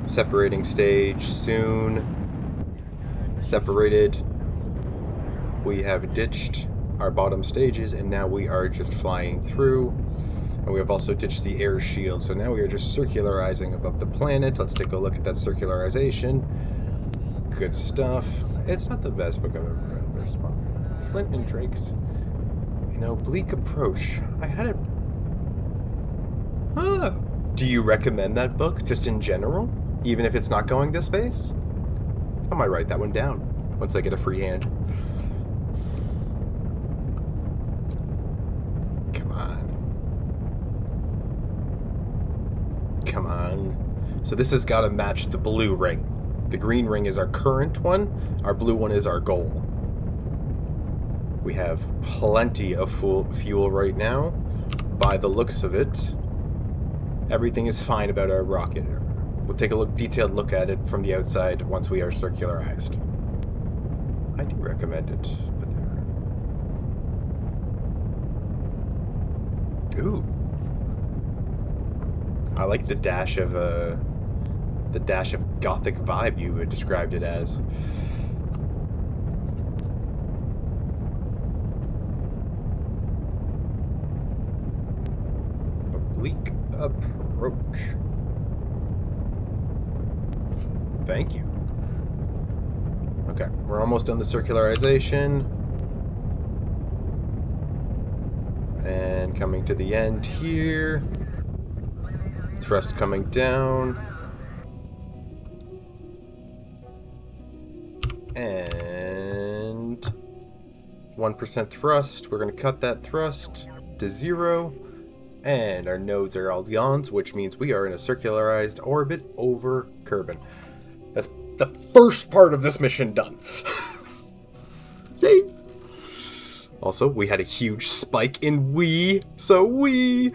Separating stage soon. Separated. We have ditched our bottom stages, and now we are just flying through. And we have also ditched the air shield, so now we are just circularizing above the planet. Let's take a look at that circularization. Good stuff. It's not the best book I've ever read. This one. Flint and Drake's, you know, bleak approach. I had it. Huh. Do you recommend that book, just in general? Even if it's not going to space? I might write that one down once I get a free hand. Come on. Come on. So this has got to match the blue ring. The green ring is our current one. Our blue one is our goal. We have plenty of fuel right now. By the looks of it, everything is fine about our rocket. We'll take a detailed look at it from the outside once we are circularized. I do recommend it, but there. Ooh, I like the dash of gothic vibe you described it as. Oblique approach. Thank you. Okay, we're almost done the circularization. And coming to the end here. Thrust coming down. And 1% thrust. We're going to cut that thrust to 0. And our nodes are all yawns, which means we are in a circularized orbit over Kerbal. That's the first part of this mission done. Yay! Also, we had a huge spike in Wii, so Wii!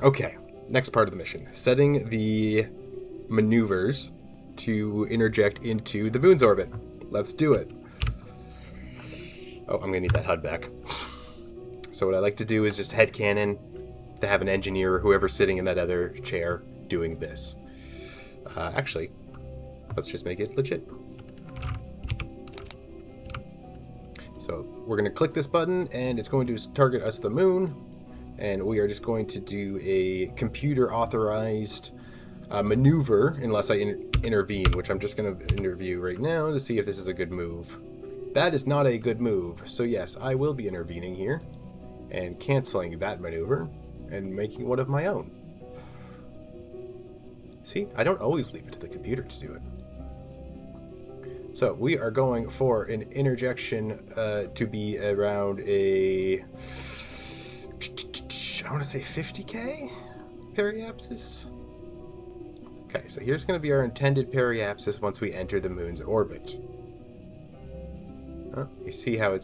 Okay, next part of the mission. Setting the maneuvers to interject into the moon's orbit. Let's do it. Oh, I'm gonna need that HUD back. So what I like to do is just headcanon to have an engineer or whoever's sitting in that other chair doing this. Actually, let's just make it legit. So we're going to click this button and it's going to target us the moon. And we are just going to do a computer authorized maneuver unless I intervene, which I'm just going to interview right now to see if this is a good move. That is not a good move. So yes, I will be intervening here and canceling that maneuver and making one of my own. See, I don't always leave it to the computer to do it. So we are going for an interjection to be around a, I want to say 50k periapsis. Okay, so here's going to be our intended periapsis once we enter the moon's orbit. You see how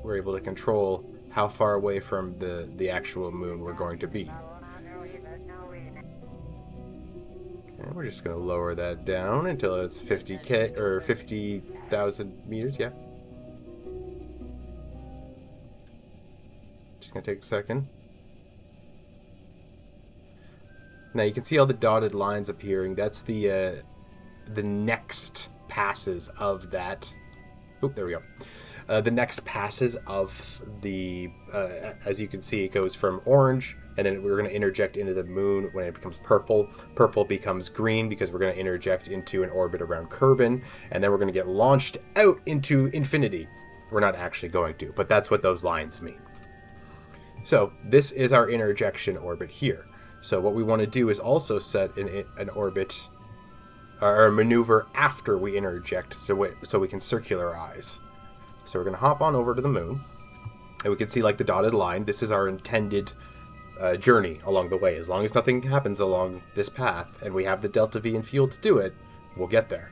we're able to control how far away from the actual moon we're going to be. And we're just going to lower that down until it's 50k or 50,000 meters. Yeah. Just going to take a second. Now you can see all the dotted lines appearing. That's the next passes of that. Oop, there we go. The next passes of the, as you can see, it goes from orange, and then we're going to interject into the moon when it becomes purple. Purple becomes green because we're going to interject into an orbit around Kerbal, and then we're going to get launched out into infinity. We're not actually going to, but that's what those lines mean. So this is our interjection orbit here. So what we want to do is also set an orbit or a maneuver after we interject so we can circularize. So we're going to hop on over to the moon, and we can see like the dotted line. This is our intended journey along the way. As long as nothing happens along this path and we have the delta V and fuel to do it, we'll get there.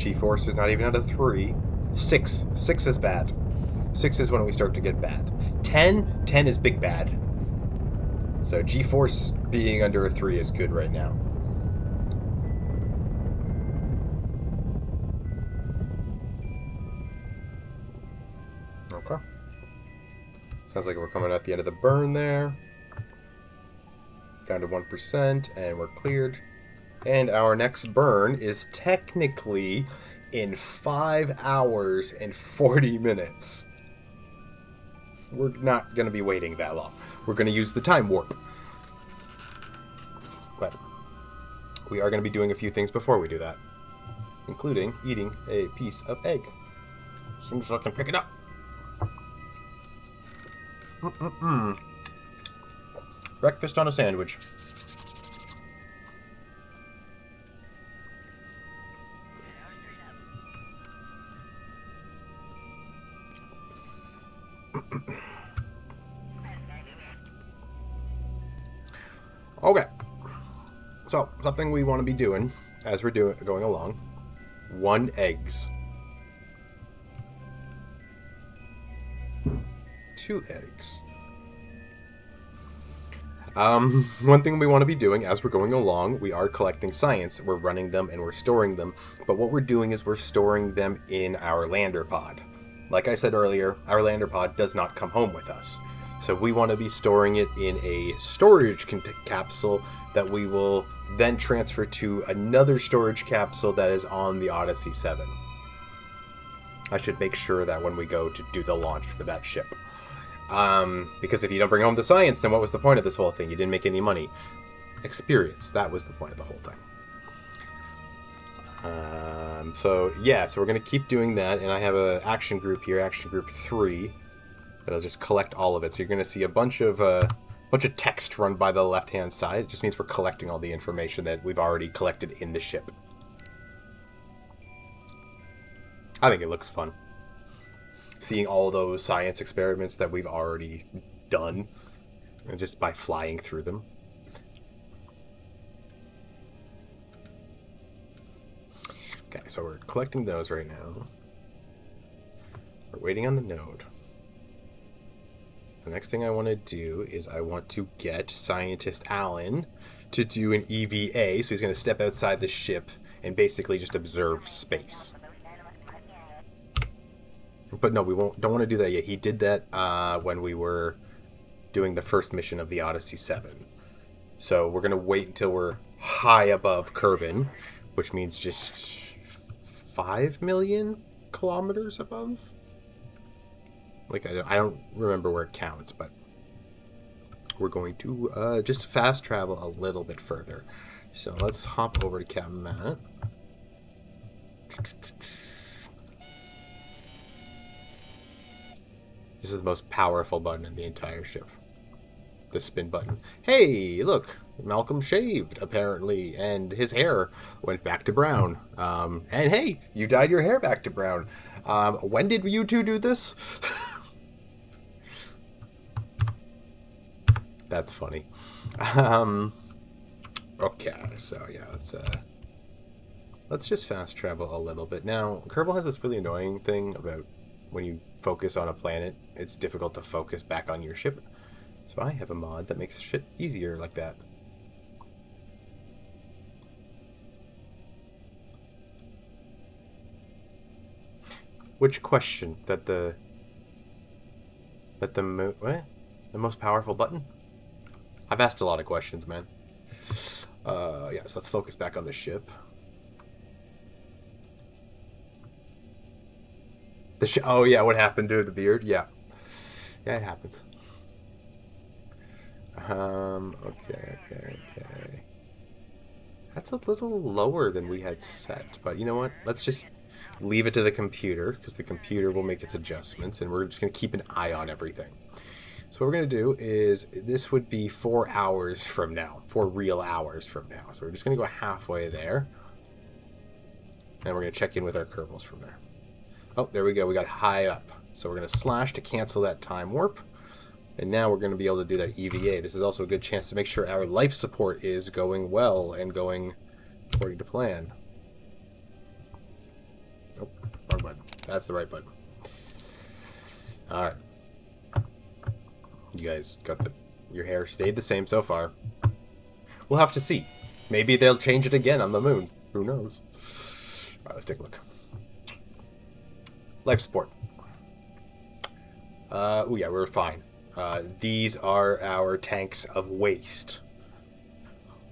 G-force is not even at a 3. 6. 6 is bad. 6 is when we start to get bad. 10? 10 is big bad. So G-force being under a 3 is good right now. Okay. Sounds like we're coming at the end of the burn there. Down to 1%, and we're cleared. And our next burn is technically in 5 hours and 40 minutes. We're not going to be waiting that long. We're going to use the time warp. But we are going to be doing a few things before we do that, including eating a piece of egg. As soon as I can pick it up. Breakfast on a sandwich. Okay. So, something we want to be doing as we're going along. 1 eggs. 2 eggs. One thing we want to be doing as we're going along, we are collecting science. We're running them and we're storing them. But what we're doing is we're storing them in our lander pod. Like I said earlier, our lander pod does not come home with us. So we want to be storing it in a storage capsule that we will then transfer to another storage capsule that is on the Odyssey 7. I should make sure that when we go to do the launch for that ship. Because if you don't bring home the science, then what was the point of this whole thing? You didn't make any money. Experience. That was the point of the whole thing. So we're going to keep doing that, and I have an action group here, action group 3, that'll just collect all of it. So you're going to see a bunch of text run by the left-hand side. It just means we're collecting all the information that we've already collected in the ship. I think it looks fun. Seeing all those science experiments that we've already done, and just by flying through them. Okay, so we're collecting those right now. We're waiting on the node. The next thing I want to do is I want to get Scientist Alan to do an EVA, so he's going to step outside the ship and basically just observe space. But no, don't want to do that yet. He did that when we were doing the first mission of the Odyssey 7. So we're going to wait until we're high above Kerbal, which means just 5 million kilometers above? Like, I don't remember where it counts, but we're going to just fast travel a little bit further. So let's hop over to Captain Matt. This is the most powerful button in the entire ship. The spin button. Hey, look! Malcolm shaved, apparently, and his hair went back to brown. And hey, you dyed your hair back to brown. When did you two do this? That's funny. Okay, so yeah, let's just fast travel a little bit. Now, Kerbal has this really annoying thing about when you focus on a planet, it's difficult to focus back on your ship. So I have a mod that makes shit easier like that. Which question? That the most powerful button? I've asked a lot of questions, man. Yeah, so let's focus back on the ship. Oh yeah, what happened to the beard? Yeah. Yeah, it happens. Okay. That's a little lower than we had set, but you know what? Let's just leave it to the computer, because the computer will make its adjustments, and we're just going to keep an eye on everything. So what we're going to do is, this would be 4 hours from now, 4 real hours from now. So we're just going to go halfway there, and we're going to check in with our Kerbals from there. Oh, there we go. We got high up. So we're going to slash to cancel that time warp. And now we're going to be able to do that EVA. This is also a good chance to make sure our life support is going well and going according to plan. Wrong button. That's the right button. Alright. You guys got your hair stayed the same so far. We'll have to see. Maybe they'll change it again on the moon. Who knows? Alright, let's take a look. Life support. Oh yeah, we're fine. These are our tanks of waste.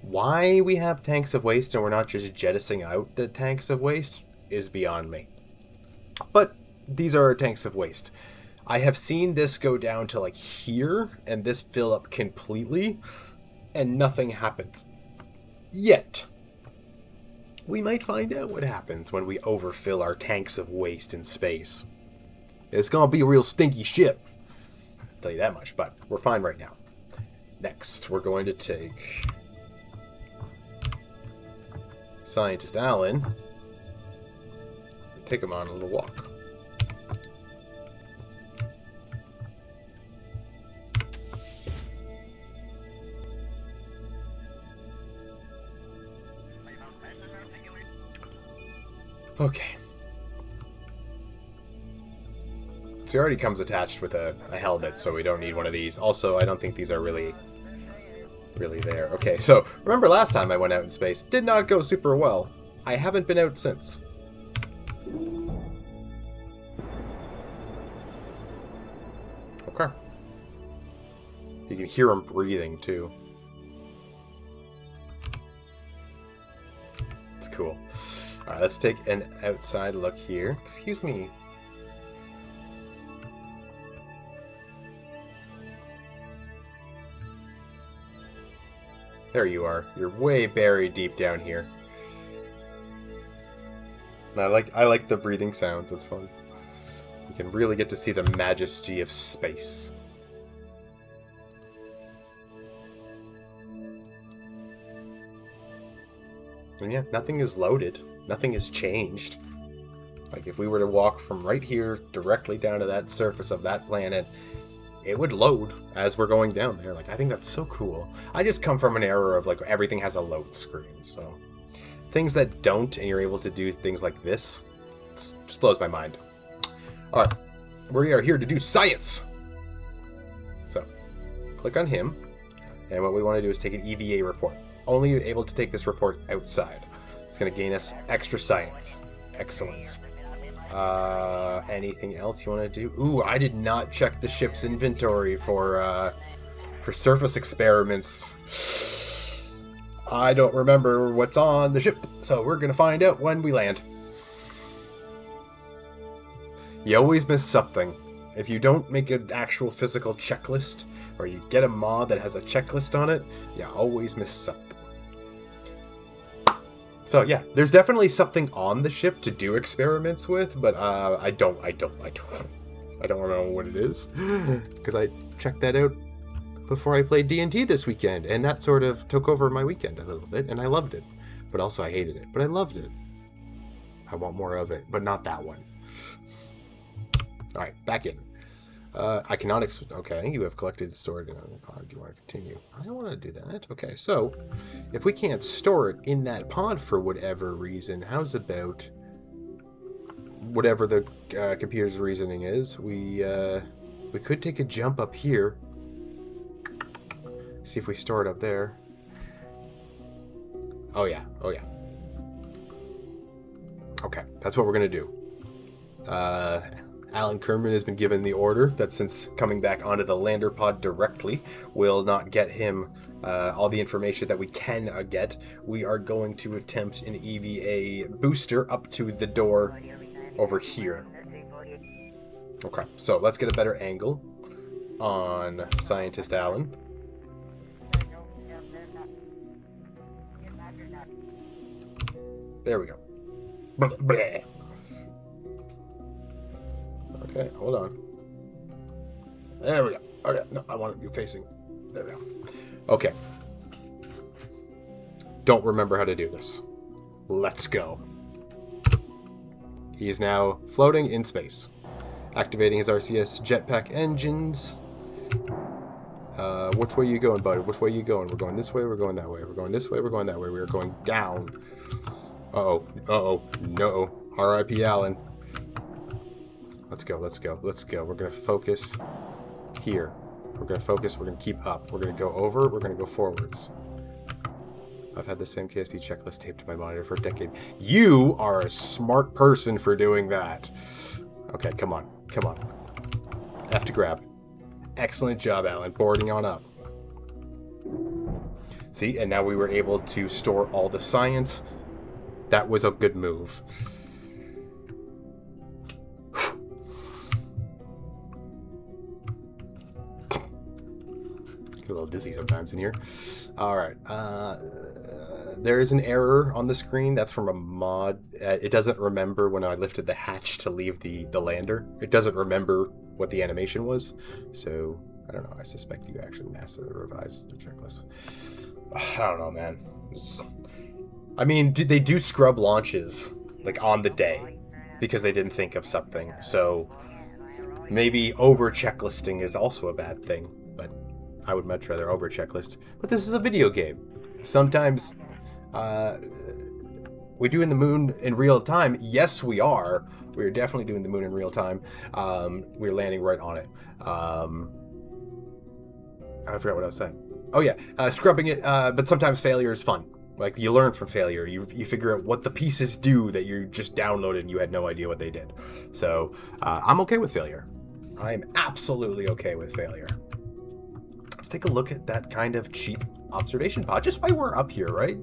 Why we have tanks of waste and we're not just jettisoning out the tanks of waste is beyond me. But these are our tanks of waste. I have seen this go down to like here and this fill up completely and nothing happens. Yet. We might find out what happens when we overfill our tanks of waste in space. It's gonna be a real stinky ship. I'll tell you that much, but we're fine right now. Next, we're going to take Scientist Alan and take him on a little walk. Okay. So he already comes attached with a helmet, so we don't need one of these. Also, I don't think these are really there. Okay, so remember last time I went out in space? Did not go super well. I haven't been out since. Okay. You can hear him breathing, too. It's cool. Alright, let's take an outside look here. Excuse me. There you are. You're way buried deep down here. And I like the breathing sounds. It's fun. You can really get to see the majesty of space. And yeah, nothing is loaded. Nothing has changed. Like, if we were to walk from right here directly down to that surface of that planet, it would load as we're going down there. Like, I think that's so cool. I just come from an era of, like, everything has a load screen, so... Things that don't, and you're able to do things like this, just blows my mind. Alright, we are here to do science! So, click on him, and what we want to do is take an EVA report. Only able to take this report outside. It's going to gain us extra science. Excellence. Anything else you want to do? Ooh, I did not check the ship's inventory for surface experiments. I don't remember what's on the ship, so we're going to find out when we land. You always miss something. If you don't make an actual physical checklist, or you get a mod that has a checklist on it, you always miss something. So yeah, there's definitely something on the ship to do experiments with, but I don't remember what it is, because I checked that out before I played D&D this weekend, and that sort of took over my weekend a little bit, and I loved it. But also I hated it, but I loved it. I want more of it, but not that one. Alright, back in. I cannot... Okay, you have collected stored in a pod. Do you want to continue? I don't want to do that. Okay, so if we can't store it in that pod for whatever reason, how's about whatever the computer's reasoning is? We could take a jump up here. See if we store it up there. Oh yeah, oh yeah. Okay, that's what we're gonna do. Alan Kerman has been given the order that since coming back onto the lander pod directly will not get him all the information that we can get. We are going to attempt an EVA booster up to the door over here. Okay, so let's get a better angle on Scientist Alan. There we go. Bleh. Okay, hold on. There we go. Okay, no, I want you facing. There we go. Okay. Don't remember how to do this. Let's go. He is now floating in space. Activating his RCS jetpack engines. Which way you going, bud? Which way you going? We're going this way, we're going that way. We're going this way, we're going that way. We're going down. Uh-oh. Uh-oh. No. R.I.P. Alan. Let's go, let's go, let's go. We're going to focus here. We're going to focus. We're going to keep up. We're going to go over. We're going to go forwards. I've had the same KSP checklist taped to my monitor for a decade. You are a smart person for doing that. Okay, come on. Come on. Have to grab. Excellent job, Alan. Boarding on up. See, and now we were able to store all the science. That was a good move. Get a little dizzy sometimes in here. All right. There is an error on the screen. That's from a mod. It doesn't remember when I lifted the hatch to leave the lander. It doesn't remember what the animation was. So, I don't know. I suspect you actually NASA revises the checklist. I don't know, man. I mean, they do scrub launches, like, on the day, because they didn't think of something. So, maybe over-checklisting is also a bad thing, but I would much rather over-checklist. But this is a video game. Sometimes, we're doing the moon in real time. Yes, we are. We're definitely doing the moon in real time. We're landing right on it. I forgot what I was saying. Oh yeah, scrubbing it, but sometimes failure is fun. Like, you learn from failure. You figure out what the pieces do that you just downloaded and you had no idea what they did. So, I'm okay with failure. I am absolutely okay with failure. Let's take a look at that kind of cheap observation pod, just while we're up here, right?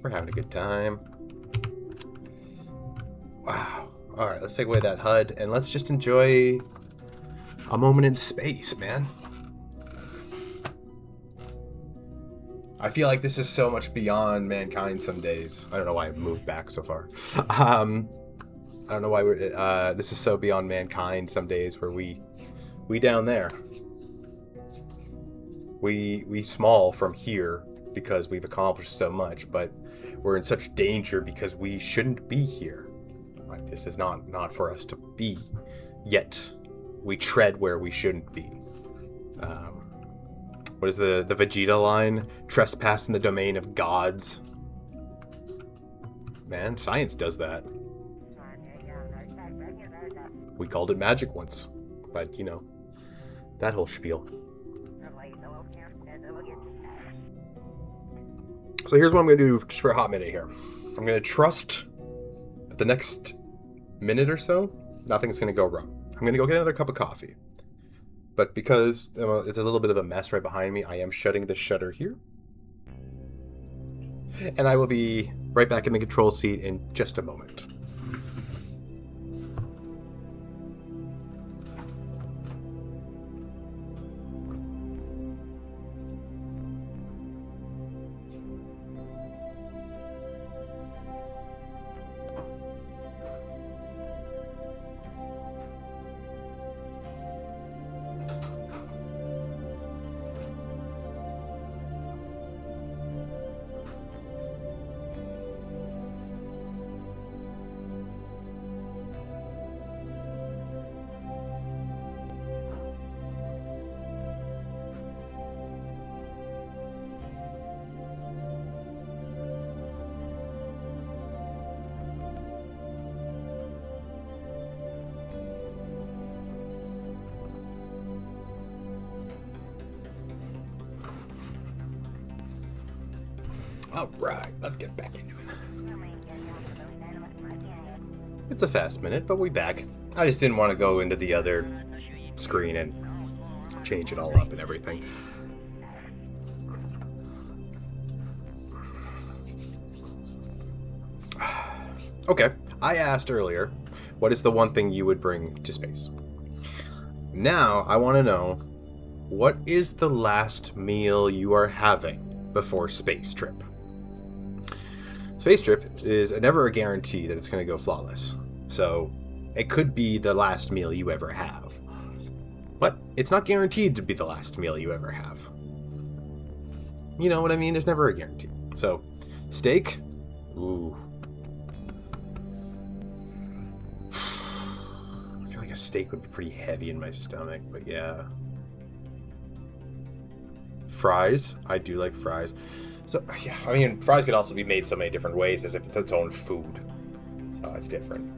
We're having a good time. Wow. All right, let's take away that HUD and let's just enjoy a moment in space, man. I feel like this is so much beyond mankind some days. I don't know why I moved back so far. I don't know why this is so beyond mankind some days where we down there. We small from here because we've accomplished so much, but we're in such danger because we shouldn't be here. Like, this is not for us to be. Yet we tread where we shouldn't be. What is the Vegeta line? Trespass in the domain of gods. Man, science does that. We called it magic once. But, you know, that whole spiel. So here's what I'm going to do just for a hot minute here. I'm going to trust that the next minute or so, nothing's going to go wrong. I'm going to go get another cup of coffee. But because it's a little bit of a mess right behind me, I am shutting the shutter here. And I will be right back in the control seat in just a moment. Alright, let's get back into it. It's a fast minute, but we back. I just didn't want to go into the other screen and change it all up and everything. Okay, I asked earlier, what is the one thing you would bring to space? Now, I want to know, what is the last meal you are having before space trip? Space trip is never a guarantee that it's going to go flawless. So it could be the last meal you ever have. But it's not guaranteed to be the last meal you ever have. You know what I mean? There's never a guarantee. So, steak? Ooh. I feel like a steak would be pretty heavy in my stomach, but yeah. Fries? I do like fries. So, yeah, I mean, fries could also be made so many different ways as if it's its own food. So it's different.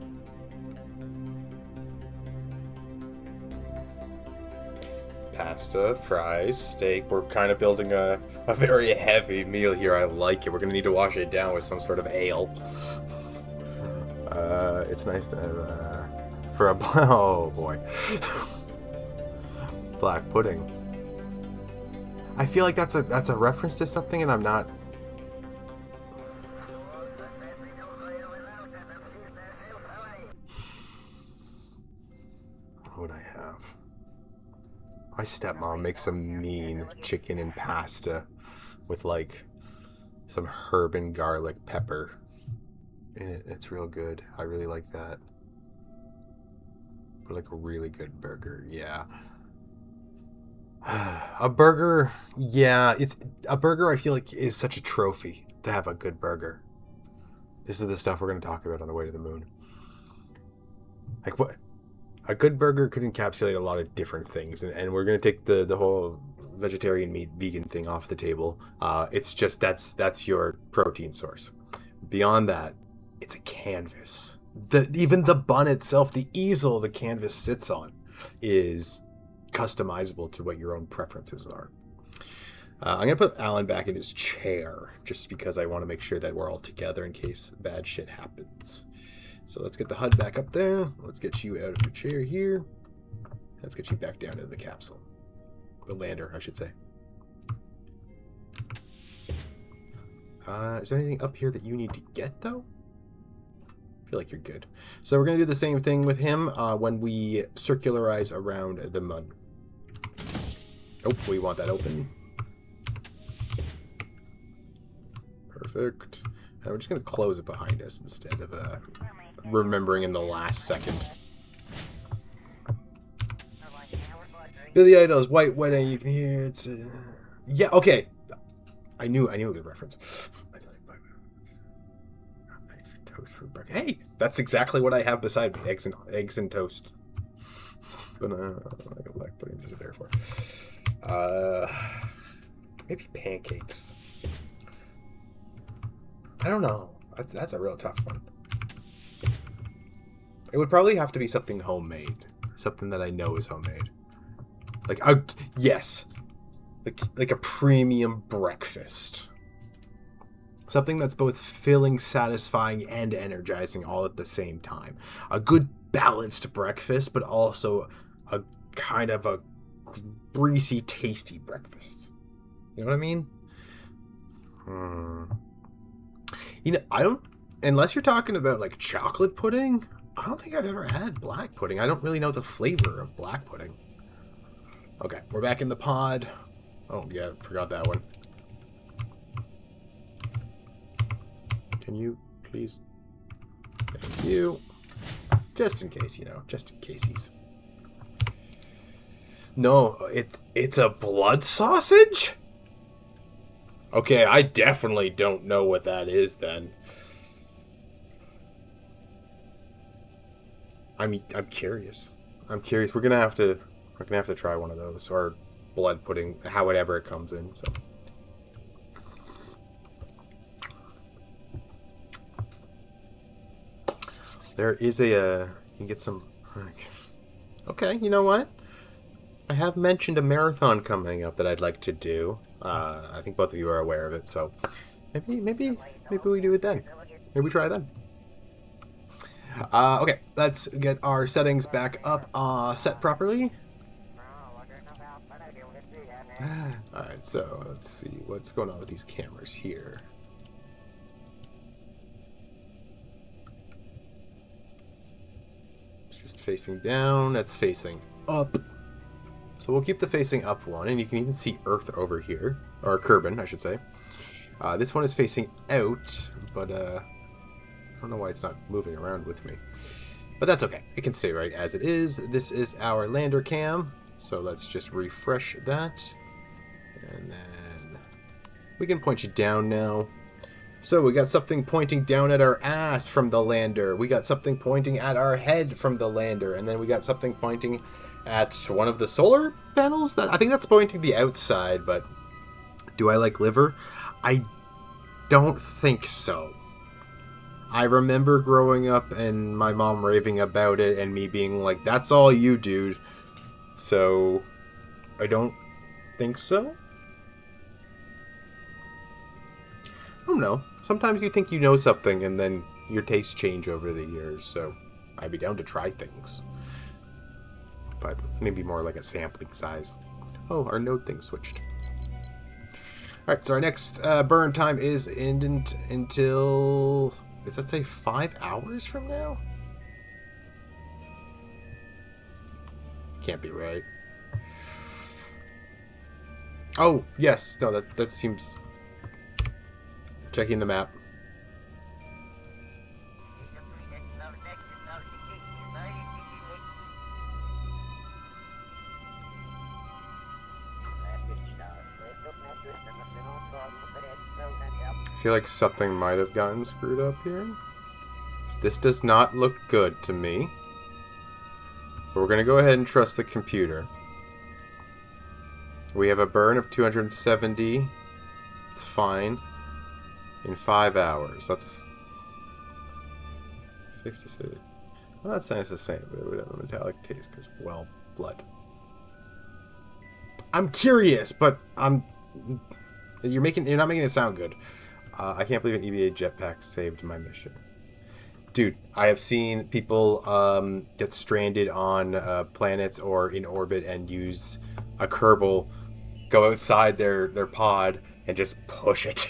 pasta, fries, steak. We're kind of building a very heavy meal here. I like it. We're going to need to wash it down with some sort of ale. It's nice to have, for a, oh boy. Black pudding. I feel like that's a reference to something, and I'm not. What would I have? My stepmom makes some mean chicken and pasta with like some herb and garlic pepper in it. It's real good. I really like that. But like a really good burger, yeah. A burger, yeah. It's a burger. I feel like is such a trophy to have a good burger. This is the stuff we're going to talk about on the way to the moon. Like what? A good burger could encapsulate a lot of different things, and we're going to take the whole vegetarian meat, vegan thing off the table. It's just that's your protein source. Beyond that, it's a canvas. Even the bun itself, the easel the canvas sits on, is customizable to what your own preferences are. I'm going to put Alan back in his chair just because I want to make sure that we're all together in case bad shit happens. So let's get the HUD back up there. Let's get you out of your chair here. Let's get you back down into the capsule. The lander, I should say. Is there anything up here that you need to get, though? I feel like you're good. So we're going to do the same thing with him when we circularize around the moon. Oh, we want that open. Perfect. And we're just going to close it behind us instead of remembering in the last second. Billy Idol's White Wedding, you can hear it's yeah, okay. I knew it was a reference. Eggs and toast for breakfast. Hey, that's exactly what I have beside me. Eggs and toast. But like a black pudding is there for. Maybe pancakes. I don't know. That's a real tough one. It would probably have to be something homemade. Something that I know is homemade. Yes. Like a premium breakfast. Something that's both filling, satisfying, and energizing all at the same time. A good balanced breakfast, but also a kind of a greasy, tasty breakfast. You know what I mean? You know, I don't... Unless you're talking about, like, chocolate pudding, I don't think I've ever had black pudding. I don't really know the flavor of black pudding. Okay, we're back in the pod. Oh, yeah, forgot that one. Can you, please? Thank you. Just in case, you know, just in caseies. No, it's a blood sausage? Okay, I definitely don't know what that is then. I'm curious. I'm curious. We're gonna have to try one of those, or blood pudding, however it comes in. So. There is you can get some. Okay, you know what? I have mentioned a marathon coming up that I'd like to do. I think both of you are aware of it, so maybe we do it then. Maybe we try then. Okay, let's get our settings back up, set properly. Alright, so let's see what's going on with these cameras here. It's just facing down, that's facing up. So we'll keep the facing up one, and you can even see Earth over here, or Kerbal, I should say. This one is facing out, but I don't know why it's not moving around with me. But that's okay. It can stay right as it is. This is our lander cam, so let's just refresh that. And then we can point you down now. So we got something pointing down at our ass from the lander. We got something pointing at our head from the lander. And then we got something pointing at one of the solar panels. I think that's pointing the outside, but do I like liver? I don't think so. I remember growing up and my mom raving about it and me being like, that's all you, dude. So I don't think so. I don't know. Sometimes you think you know something and then your tastes change over the years, so I'd be down to try things. But maybe more like a sampling size. Oh, our node thing switched. Alright, so our next burn time is until... Does that say 5 hours from now? Can't be right. Oh, yes. No, that seems... Checking the map. I feel like something might have gotten screwed up here. This does not look good to me. But we're going to go ahead and trust the computer. We have a burn of 270. It's fine. In 5 hours. That's safe to say. Well, that sounds the same, but it would have a metallic taste because, well, blood. I'm curious, but you're not making it sound good. I can't believe an EVA jetpack saved my mission. Dude, I have seen people get stranded on planets or in orbit and use a Kerbal, go outside their pod and just push it.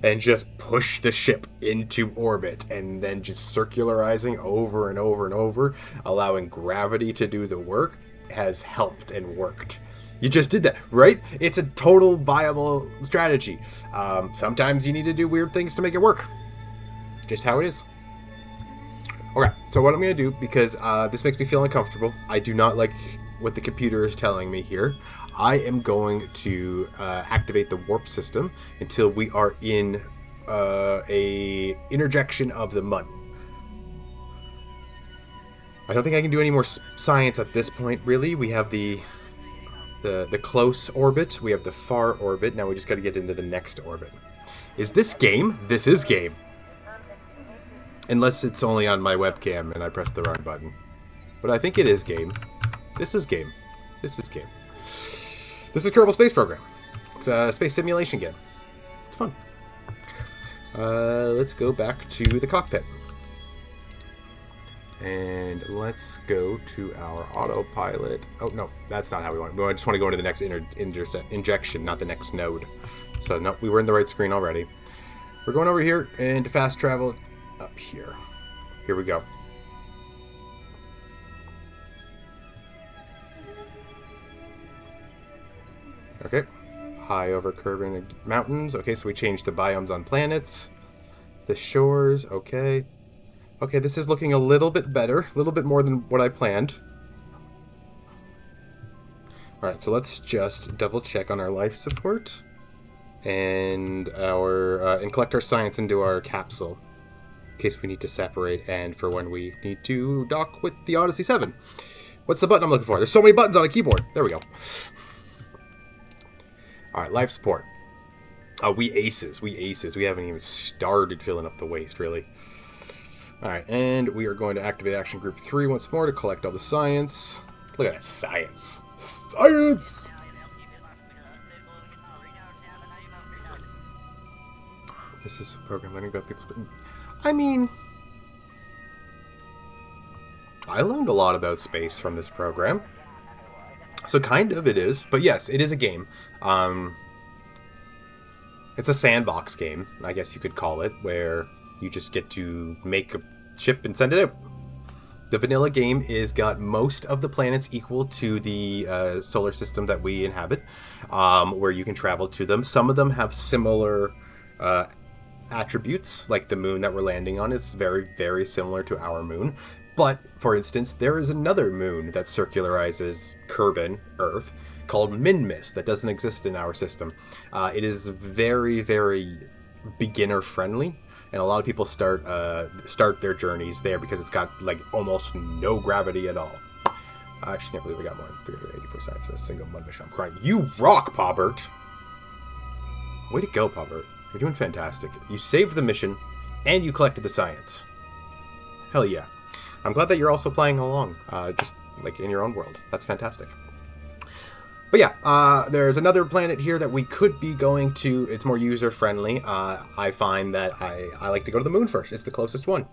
And just push the ship into orbit and then just circularizing over and over and over, allowing gravity to do the work, has helped and worked. You just did that, right? It's a total viable strategy. Sometimes you need to do weird things to make it work. Just how it is. Okay, so what I'm going to do, because this makes me feel uncomfortable, I do not like what the computer is telling me here. I am going to activate the warp system until we are in a interjection of the mud. I don't think I can do any more science at this point, really. We have the close orbit. We have the far orbit. Now we just got to get into the next orbit. Is this game? This is game. Unless it's only on my webcam and I pressed the wrong button. But I think it is game. This is game. This is game. This is Kerbal Space Program. It's a space simulation game. It's fun. Let's go back to the cockpit. And let's go to our autopilot. Oh, no, that's not how we want it. I just want to go into the next injection, not the next node. So, no, we were in the right screen already. We're going over here and to fast travel up here. Here we go. Okay, high over Kerbal mountains. Okay, so we changed the biomes on planets. The shores, okay. Okay, this is looking a little bit better. A little bit more than what I planned. Alright, so let's just double check on our life support. And and collect our science into our capsule. In case we need to separate and for when we need to dock with the Odyssey 7. What's the button I'm looking for? There's so many buttons on a keyboard. There we go. Alright, life support. We aces. We haven't even started filling up the waste, really. Alright, and we are going to activate Action Group 3 once more to collect all the science. Look at that science. Science! This is a program learning about people's... I mean... I learned a lot about space from this program. So kind of it is, but yes, it is a game. It's a sandbox game, I guess you could call it, where you just get to make a ship and send it out. The vanilla game is got most of the planets equal to the solar system that we inhabit, where you can travel to them. Some of them have similar attributes, like the moon that we're landing on is very, very similar to our moon. But, for instance, there is another moon that circularizes Kerbal, Earth, called Minmus, that doesn't exist in our system. It is very, very beginner-friendly, and a lot of people start their journeys there because it's got, like, almost no gravity at all. I actually can't believe I got more than 384 science in a single mud mission. I'm crying. You rock, Paubert! Way to go, Paubert. You're doing fantastic. You saved the mission, and you collected the science. Hell yeah. I'm glad that you're also playing along, just like in your own world. That's fantastic. But yeah, there's another planet here that we could be going to. It's more user-friendly. I find that I like to go to the moon first. It's the closest one.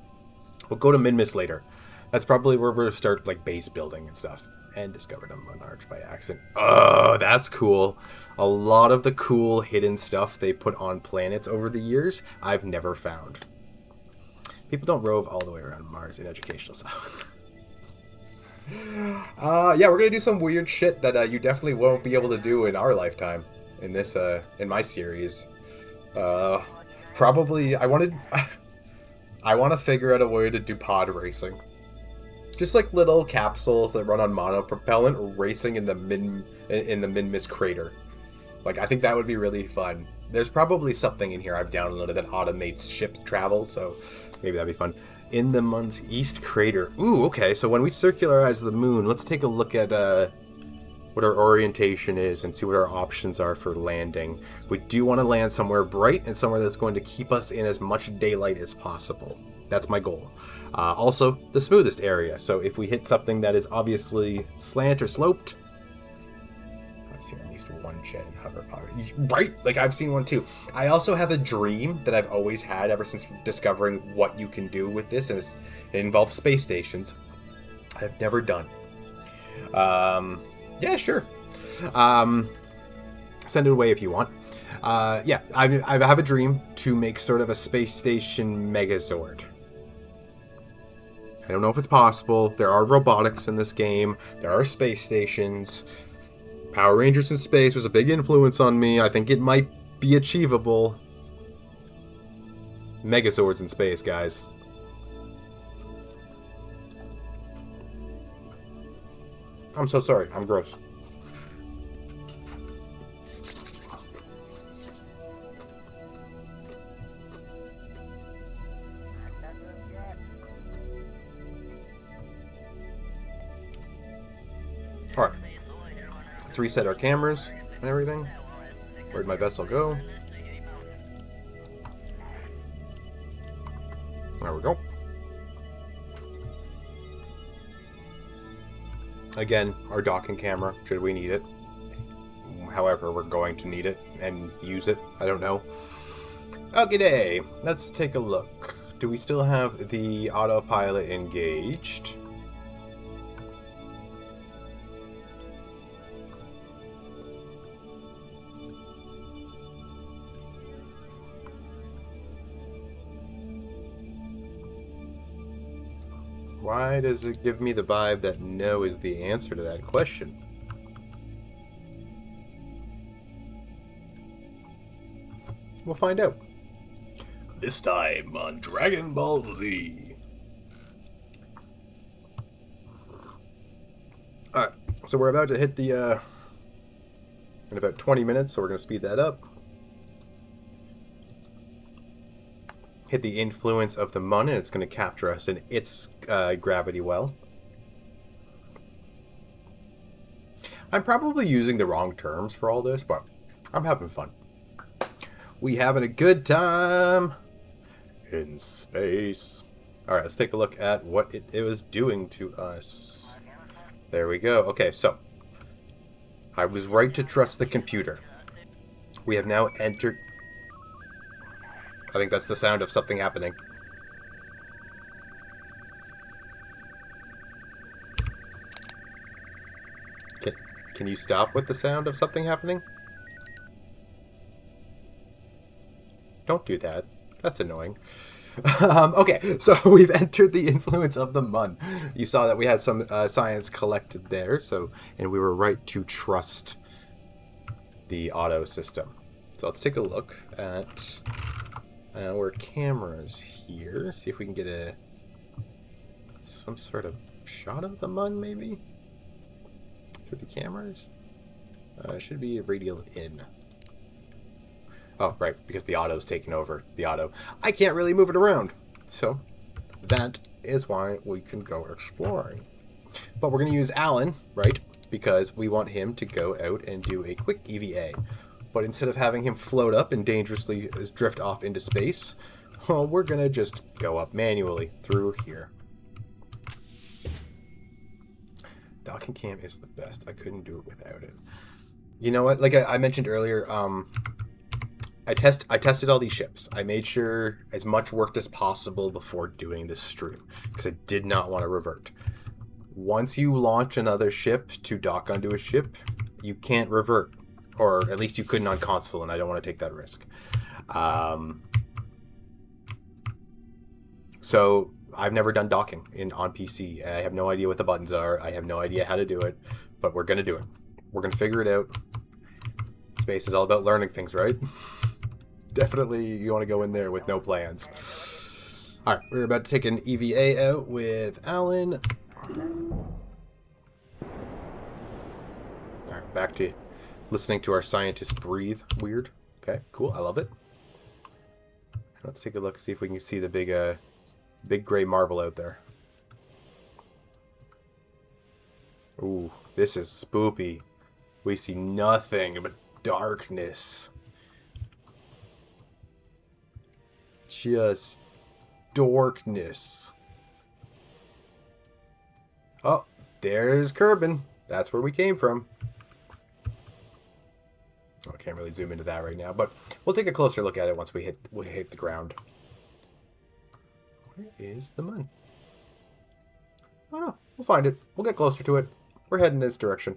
We'll go to Minmus later. That's probably where we'll start like base building and stuff. And discovered a monarch by accident. Oh, that's cool. A lot of the cool hidden stuff they put on planets over the years, I've never found. People don't rove all the way around Mars in educational stuff. Yeah, we're gonna do some weird shit that you definitely won't be able to do in our lifetime. In this, in my series. Probably, I want to figure out a way to do pod racing. Just like little capsules that run on monopropellant racing in the Minmus crater. Like, I think that would be really fun. There's probably something in here I've downloaded that automates ship travel, so maybe that'd be fun. In the Moon's East Crater. Ooh, okay, so when we circularize the moon, let's take a look at what our orientation is and see what our options are for landing. We do want to land somewhere bright and somewhere that's going to keep us in as much daylight as possible. That's my goal. Also, the smoothest area. So if we hit something that is obviously slant or sloped, I've seen at least one jet in hover pod. Right? Like, I've seen one too. I also have a dream that I've always had ever since discovering what you can do with this, and it involves space stations. I've never done. Yeah, sure. Send it away if you want. Yeah, I have a dream to make sort of a space station Megazord. I don't know if it's possible. There are robotics in this game. There are space stations. Power Rangers in space was a big influence on me. I think it might be achievable. Megazords in space, guys. I'm so sorry. I'm gross. Alright. Let's reset our cameras and everything. Where'd my vessel go? There we go. Again, our docking camera, should we need it. However, we're going to need it and use it. I don't know. Okay, let's take a look. Do we still have the autopilot engaged? Why does it give me the vibe that no is the answer to that question? We'll find out. This time on Dragon Ball Z. Alright, so we're about to hit the, in about 20 minutes, so we're going to speed that up. Hit the influence of the Mun, and it's going to capture us in its gravity well. I'm probably using the wrong terms for all this, but I'm having fun. We having a good time in space. Alright, let's take a look at what it was doing to us. There we go. Okay, so I was right to trust the computer. We have now entered... I think that's the sound of something happening. Can you stop with the sound of something happening? Don't do that. That's annoying. Okay, so we've entered the influence of the Mun. You saw that we had some science collected there, and we were right to trust the auto system. So let's take a look at our cameras here. See if we can get some sort of shot of the Mun, maybe? Through the cameras? Should be a radial in. Oh, right, because the auto's taking over the auto. I can't really move it around. So, that is why we can go exploring. But we're going to use Alan, right? Because we want him to go out and do a quick EVA. But instead of having him float up and dangerously drift off into space, well, we're going to just go up manually through here. Docking cam is the best. I couldn't do it without it. You know what? Like I mentioned earlier, I tested all these ships. I made sure as much worked as possible before doing this stream because I did not want to revert. Once you launch another ship to dock onto a ship, you can't revert, or at least you couldn't on console, and I don't want to take that risk. So I've never done docking on PC. I have no idea what the buttons are. I have no idea how to do it, but we're gonna do it. We're gonna figure it out. Space is all about learning things, right? Definitely you want to go in there with no plans. Alright, we're about to take an EVA out with Alan. Alright, back to listening to our scientists breathe. Weird. Okay, cool. I love it. Let's take a look, see if we can see the big gray marble out there. Ooh, this is spoopy. We see nothing but darkness. Just dorkness. Oh, there's Kerbal. That's where we came from. Oh, I can't really zoom into that right now, but we'll take a closer look at it once we hit the ground. Where is the moon? I don't know. We'll find it. We'll get closer to it. We're heading this direction.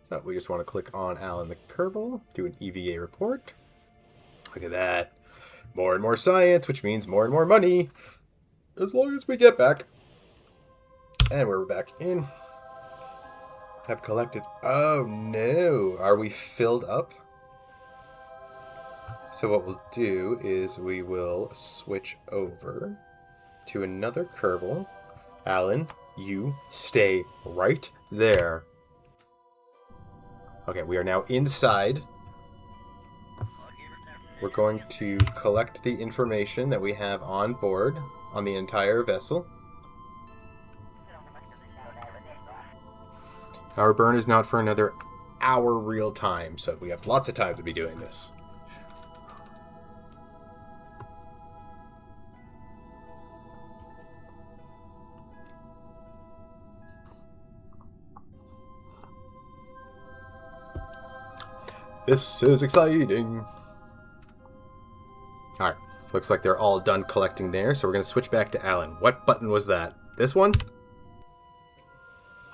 So we just want to click on Alan the Kerbal, do an EVA report. Look at that. More and more science, which means more and more money. As long as we get back. And we're back in. Have collected. Oh no. Are we filled up? So what we'll do is we will switch over to another Kerbal. Alan, you stay right there. Okay, we are now inside. We're going to collect the information that we have on board on the entire vessel. Our burn is not for another hour real time, so we have lots of time to be doing this. This is exciting. Alright, looks like they're all done collecting there, so we're going to switch back to Alan. What button was that? This one?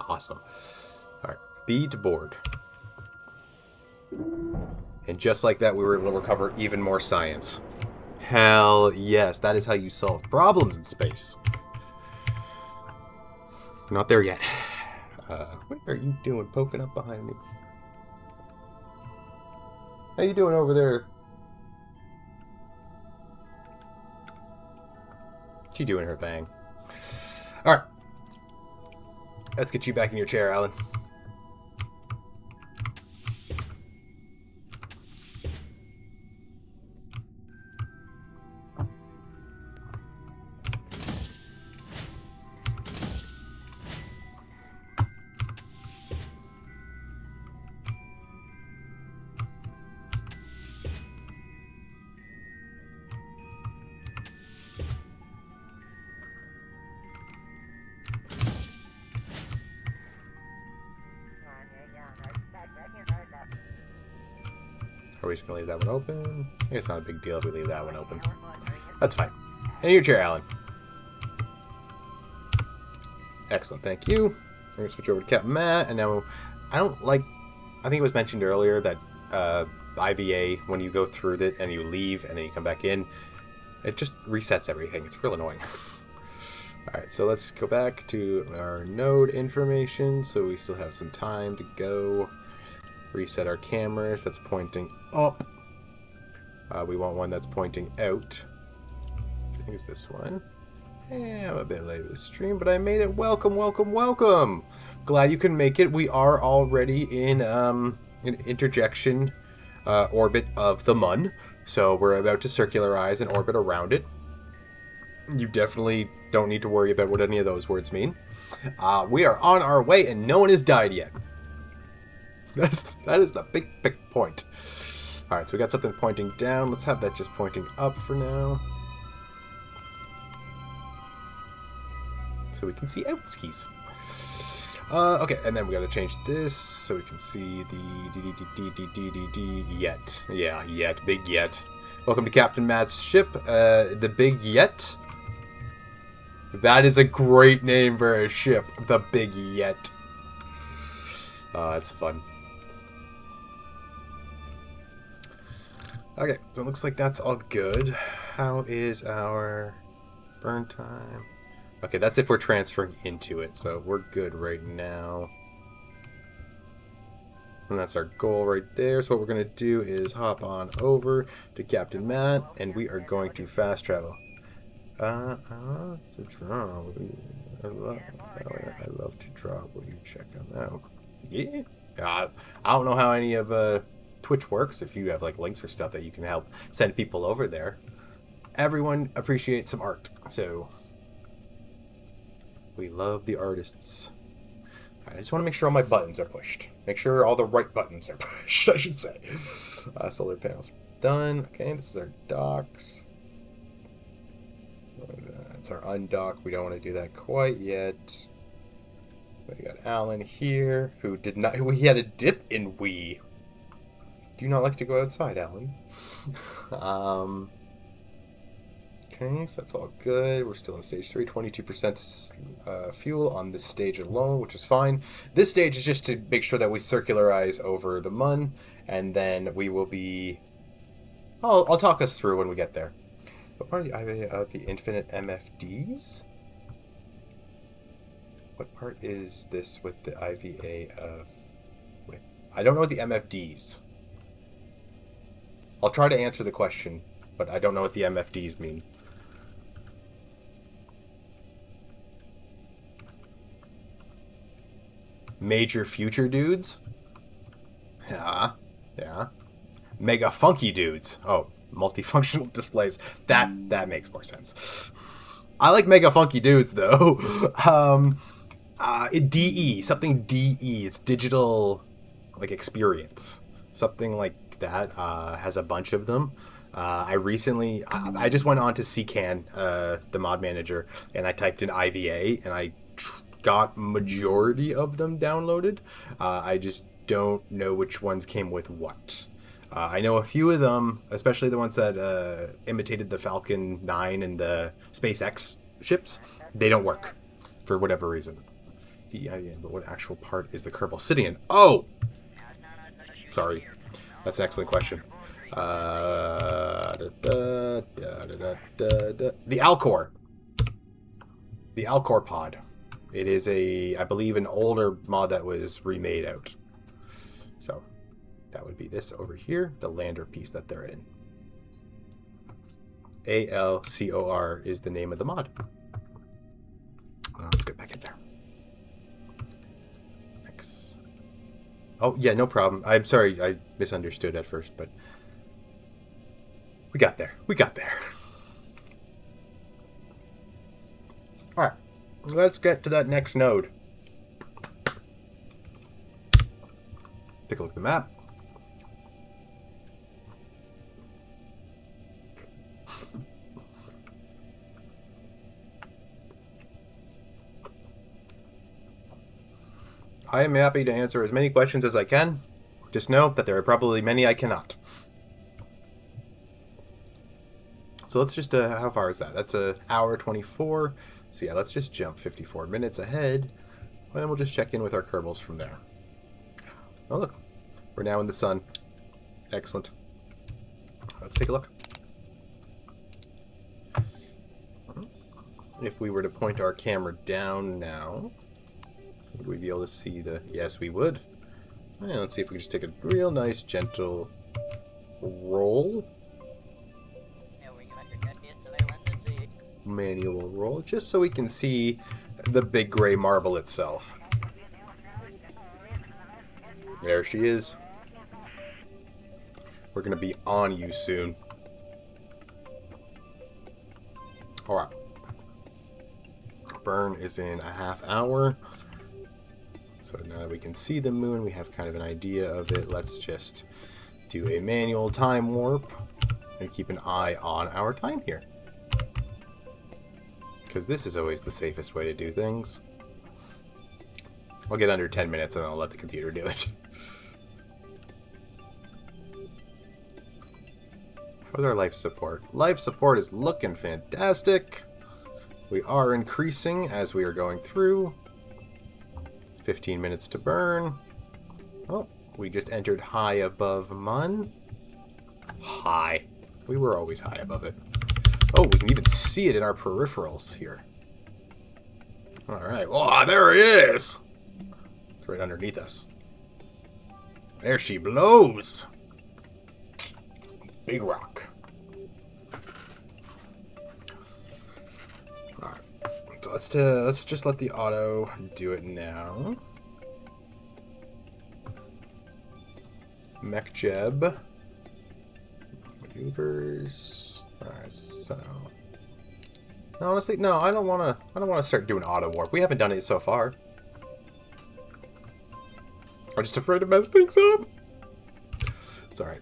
Awesome. Alright, B to board. And just like that, we were able to recover even more science. Hell yes, that is how you solve problems in space. We're not there yet. What are you doing poking up behind me? How you doing over there? She doing her thing. Alright. Let's get you back in your chair, Alan. Are we just going to leave that one open? I think it's not a big deal if we leave that one open. That's fine. In your chair, Alan. Excellent, thank you. I'm going to switch over to Captain Matt, and now I don't like... I think it was mentioned earlier that IVA, when you go through it and you leave and then you come back in, it just resets everything. It's real annoying. Alright, so let's go back to our node information, so we still have some time to go. Reset our cameras. That's pointing up. We want one that's pointing out. I think it's this one. Yeah, I'm a bit late to the stream, but I made it. Welcome, welcome, welcome. Glad you can make it. We are already in an interjection orbit of the Mun, so we're about to circularize and orbit around it. You definitely don't need to worry about what any of those words mean. We are on our way, and no one has died yet. That is the big point. Alright, so we got something pointing down. Let's have that just pointing up for now. So we can see outskis. Okay, and then we gotta change this so we can see the Yet. Yeah, Yet, Big Yet. Welcome to Captain Matt's ship, the Big Yet. That is a great name for a ship, the Big Yet. It's fun. Okay, so it looks like that's all good. How is our burn time? Okay, that's if we're transferring into it, so we're good right now. And that's our goal right there. So what we're going to do is hop on over to Captain Matt, and we are going to fast travel. I love to draw. I love to draw. Will you check on that? Yeah. I don't know how any of Twitch works, if you have like links or stuff that you can help send people over there. Everyone appreciates some art, so we love the artists. All right, I just want to make sure all my buttons are pushed. Make sure all the right buttons are pushed, I should say. Solar panels done. Okay, this is our docks. That's our undock. We don't want to do that quite yet. We got Alan here, who did not. He had a dip in Wii. Do you not like to go outside, Alan? Okay, so that's all good. We're still in stage 3, 22% fuel on this stage alone, which is fine. This stage is just to make sure that we circularize over the Mun, and then we will be... I'll talk us through when we get there. What part of the IVA of the infinite MFDs? What part is this with the IVA of... Wait, I don't know what the MFDs. I'll try to answer the question, but I don't know what the MFDs mean. Major future dudes? Yeah. Mega funky dudes. Oh, multifunctional displays. That makes more sense. I like mega funky dudes though. DE, something DE. It's digital, like, experience. Something like that. Has a bunch of them. I just went on to CCAN, the mod manager, and I typed in IVA, and I got majority of them downloaded. I just don't know which ones came with what. I know a few of them, especially the ones that imitated the Falcon 9 and the SpaceX ships. They don't work for whatever reason. But what actual part is the Kerbal sitting in? Oh! Sorry. That's an excellent question. The Alcor. The Alcor pod. It is I believe, an older mod that was remade out. So, that would be this over here, the lander piece that they're in. ALCOR is the name of the mod. Let's get back in there. Thanks. Oh, yeah, no problem. I'm sorry, I misunderstood at first, but we got there. All right. Let's get to that next node. Take a look at the map. I am happy to answer as many questions as I can. Just know that there are probably many I cannot. So let's just, how far is that? That's an hour 24. So yeah, let's just jump 54 minutes ahead, and we'll just check in with our Kerbals from there. Oh look, we're now in the sun. Excellent. Let's take a look. If we were to point our camera down now, would we be able to see the... Yes, we would. And let's see if we can just take a real nice, gentle roll. Manual roll, just so we can see the big gray marble itself. There she is. We're gonna be on you soon. Alright. Burn is in a half hour. So now that we can see the moon, we have kind of an idea of it. Let's just do a manual time warp and keep an eye on our time here. Because this is always the safest way to do things. I'll get under 10 minutes and I'll let the computer do it. How's our life support? Life support is looking fantastic. We are increasing as we are going through. 15 minutes to burn. Oh, we just entered high above Mun. High. We were always high above it. Oh, we can even see it in our peripherals here. Alright. Oh, there it is! It's right underneath us. There she blows! Big rock. Alright. So let's just let the auto do it now. Mech Jeb. Maneuvers. Alright, so honestly, no, I don't wanna start doing auto warp. We haven't done it so far. I'm just afraid to mess things up. It's alright.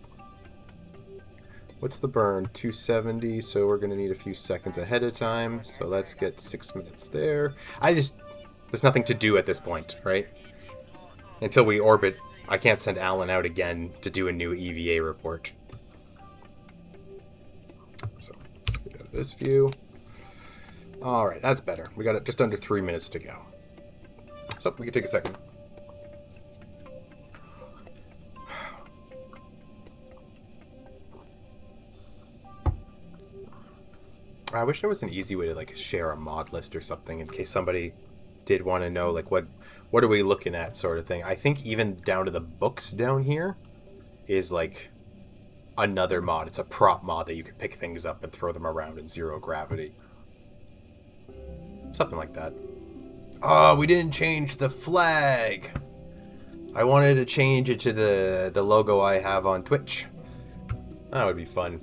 What's the burn? 270, so we're gonna need a few seconds ahead of time. So let's get 6 minutes there. There's nothing to do at this point, right? Until we orbit, I can't send Alan out again to do a new EVA report. So let's get out of this view. Alright, that's better. We got it just under 3 minutes to go. So we can take a second. I wish there was an easy way to like share a mod list or something in case somebody did want to know like what are we looking at sort of thing. I think even down to the books down here is like another mod. It's a prop mod that you can pick things up and throw them around in zero gravity. Something like that. Oh, we didn't change the flag. I wanted to change it to the logo I have on Twitch. That would be fun.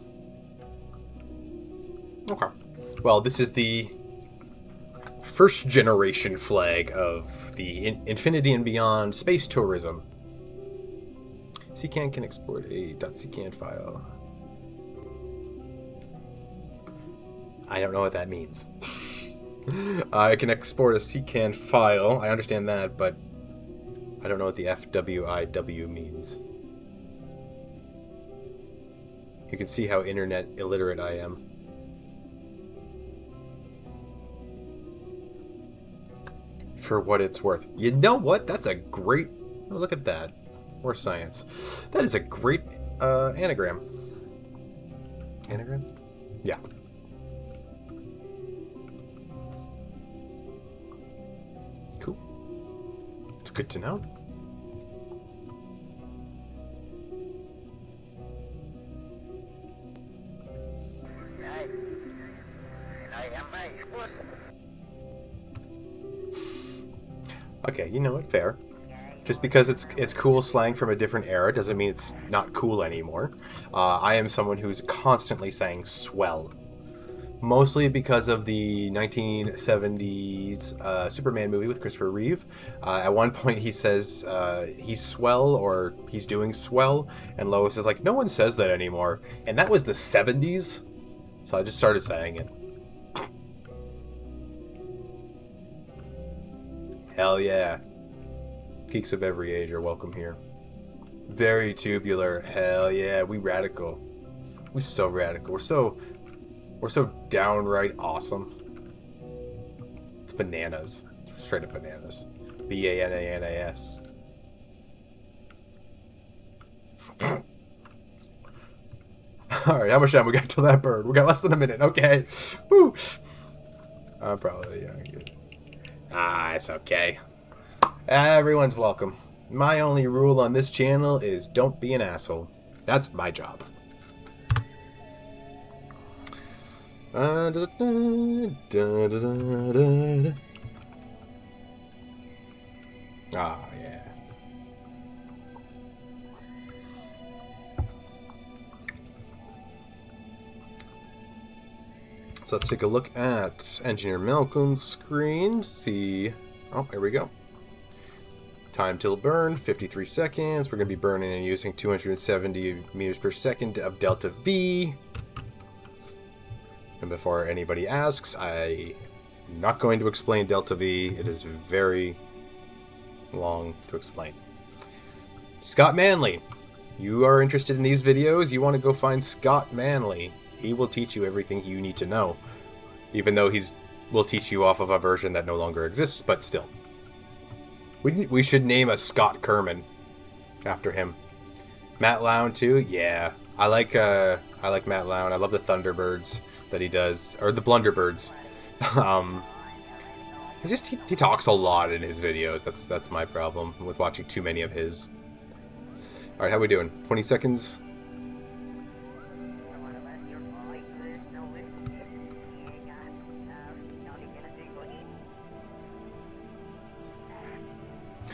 Okay. Well, this is the first generation flag of the Infinity and Beyond space tourism. CCAN can export a .ccan file. I don't know what that means. I can export a CCAN file. I understand that, but I don't know what the FWIW means. You can see how internet illiterate I am. For what it's worth. You know what? That's a great... Oh, look at that. More science. That is a great anagram. Anagram? Yeah. Cool. It's good to know. Okay, you know what? Fair. Just because it's cool slang from a different era doesn't mean it's not cool anymore. I am someone who's constantly saying swell. Mostly because of the 1970s Superman movie with Christopher Reeve. At one point he says he's swell or he's doing swell, and Lois is like, no one says that anymore. And that was the 70s, so I just started saying it. Hell yeah. Geeks of every age are welcome here. Very tubular. Hell yeah. We radical. We so radical. We're so downright awesome. It's bananas. Straight up bananas. B-A-N-A-N-A-S. Alright, how much time we got till that bird? We got less than a minute. Okay. Woo. I'm probably good. It's okay. Everyone's welcome. My only rule on this channel is don't be an asshole. That's my job. Ah, yeah. So let's take a look at Engineer Malcolm's screen. See. Oh, here we go. Time till burn, 53 seconds. We're going to be burning and using 270 meters per second of delta V. And before anybody asks, I'm not going to explain delta V. It is very long to explain. Scott Manley. You are interested in these videos, you want to go find Scott Manley. He will teach you everything you need to know. Even though will teach you off of a version that no longer exists, but still. We should name a Scott Kerman after him. Matt Lown too? Yeah. I like Matt Lown. I love the Thunderbirds that he does. Or the Blunderbirds. He talks a lot in his videos. That's my problem with watching too many of his. Alright, how we doing? 20 seconds?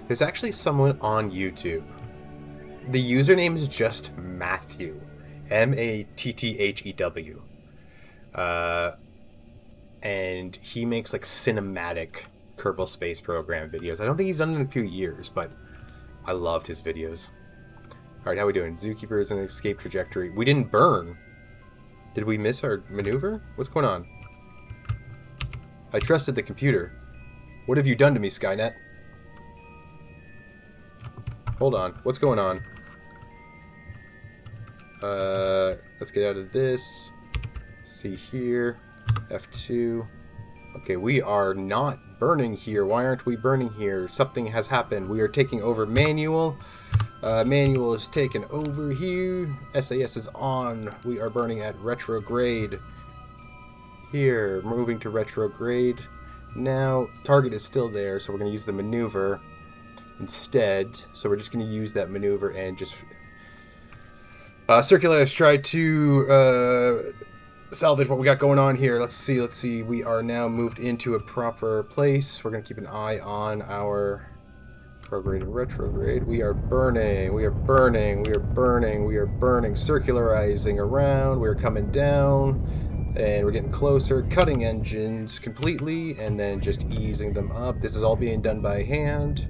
There's actually someone on YouTube. The username is just Matthew. Mathew. And he makes like cinematic Kerbal Space Program videos. I don't think he's done it in a few years, but I loved his videos. Alright, how we doing? Zookeeper is an escape trajectory. We didn't burn. Did we miss our maneuver? What's going on? I trusted the computer. What have you done to me, Skynet? Hold on. What's going on? Let's get out of this. See here. F2. Okay, we are not burning here. Why aren't we burning here? Something has happened. We are taking over manual. Manual is taken over here. SAS is on. We are burning at retrograde. Here, moving to retrograde. Now, target is still there, so we're going to use the maneuver instead. So we're just going to use that maneuver and just... Circular has tried to salvage what we got going on here. Let's see. We are now moved into a proper place. We're going to keep an eye on our prograde and retrograde. We are burning. Circularizing around. We're coming down. And we're getting closer. Cutting engines completely. And then just easing them up. This is all being done by hand.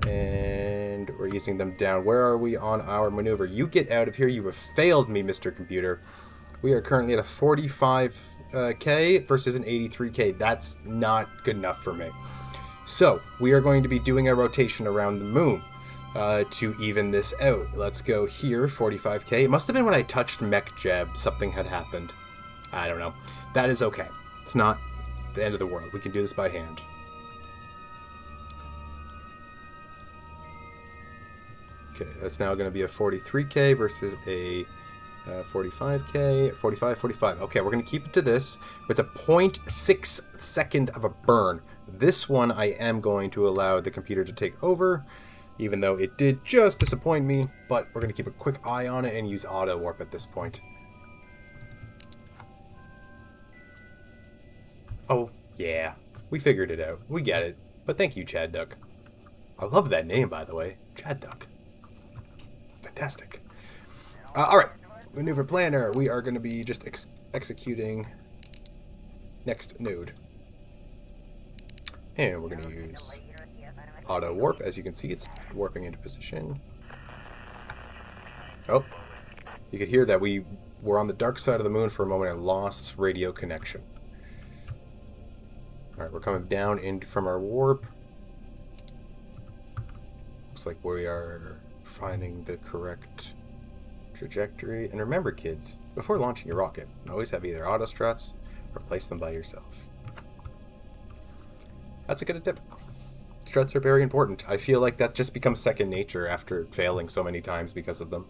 And we're easing them down. Where are we on our maneuver? You get out of here. You have failed me, Mr. Computer. We are currently at a 45K versus an 83K. That's not good enough for me. So, we are going to be doing a rotation around the moon to even this out. Let's go here, 45K. It must have been when I touched Mech Jeb, something had happened. I don't know. That is okay. It's not the end of the world. We can do this by hand. Okay, that's now going to be a 43K versus a 45K, 45. Okay, we're going to keep it to this. It's a 0.6 second of a burn. This one I am going to allow the computer to take over, even though it did just disappoint me, but we're going to keep a quick eye on it and use auto warp at this point. Oh, yeah. We figured it out. We get it. But thank you, Chad Duck. I love that name, by the way. Chad Duck. Fantastic. Alright. Maneuver planner. We are going to be just executing next node. And we're going to use auto warp. As you can see, it's warping into position. Oh. You could hear that we were on the dark side of the moon for a moment and lost radio connection. Alright, we're coming down in from our warp. Looks like we are finding the correct trajectory. And remember, kids, before launching your rocket, always have either auto struts or place them by yourself. That's a good tip. Struts are very important. I feel like that just becomes second nature after failing so many times because of them.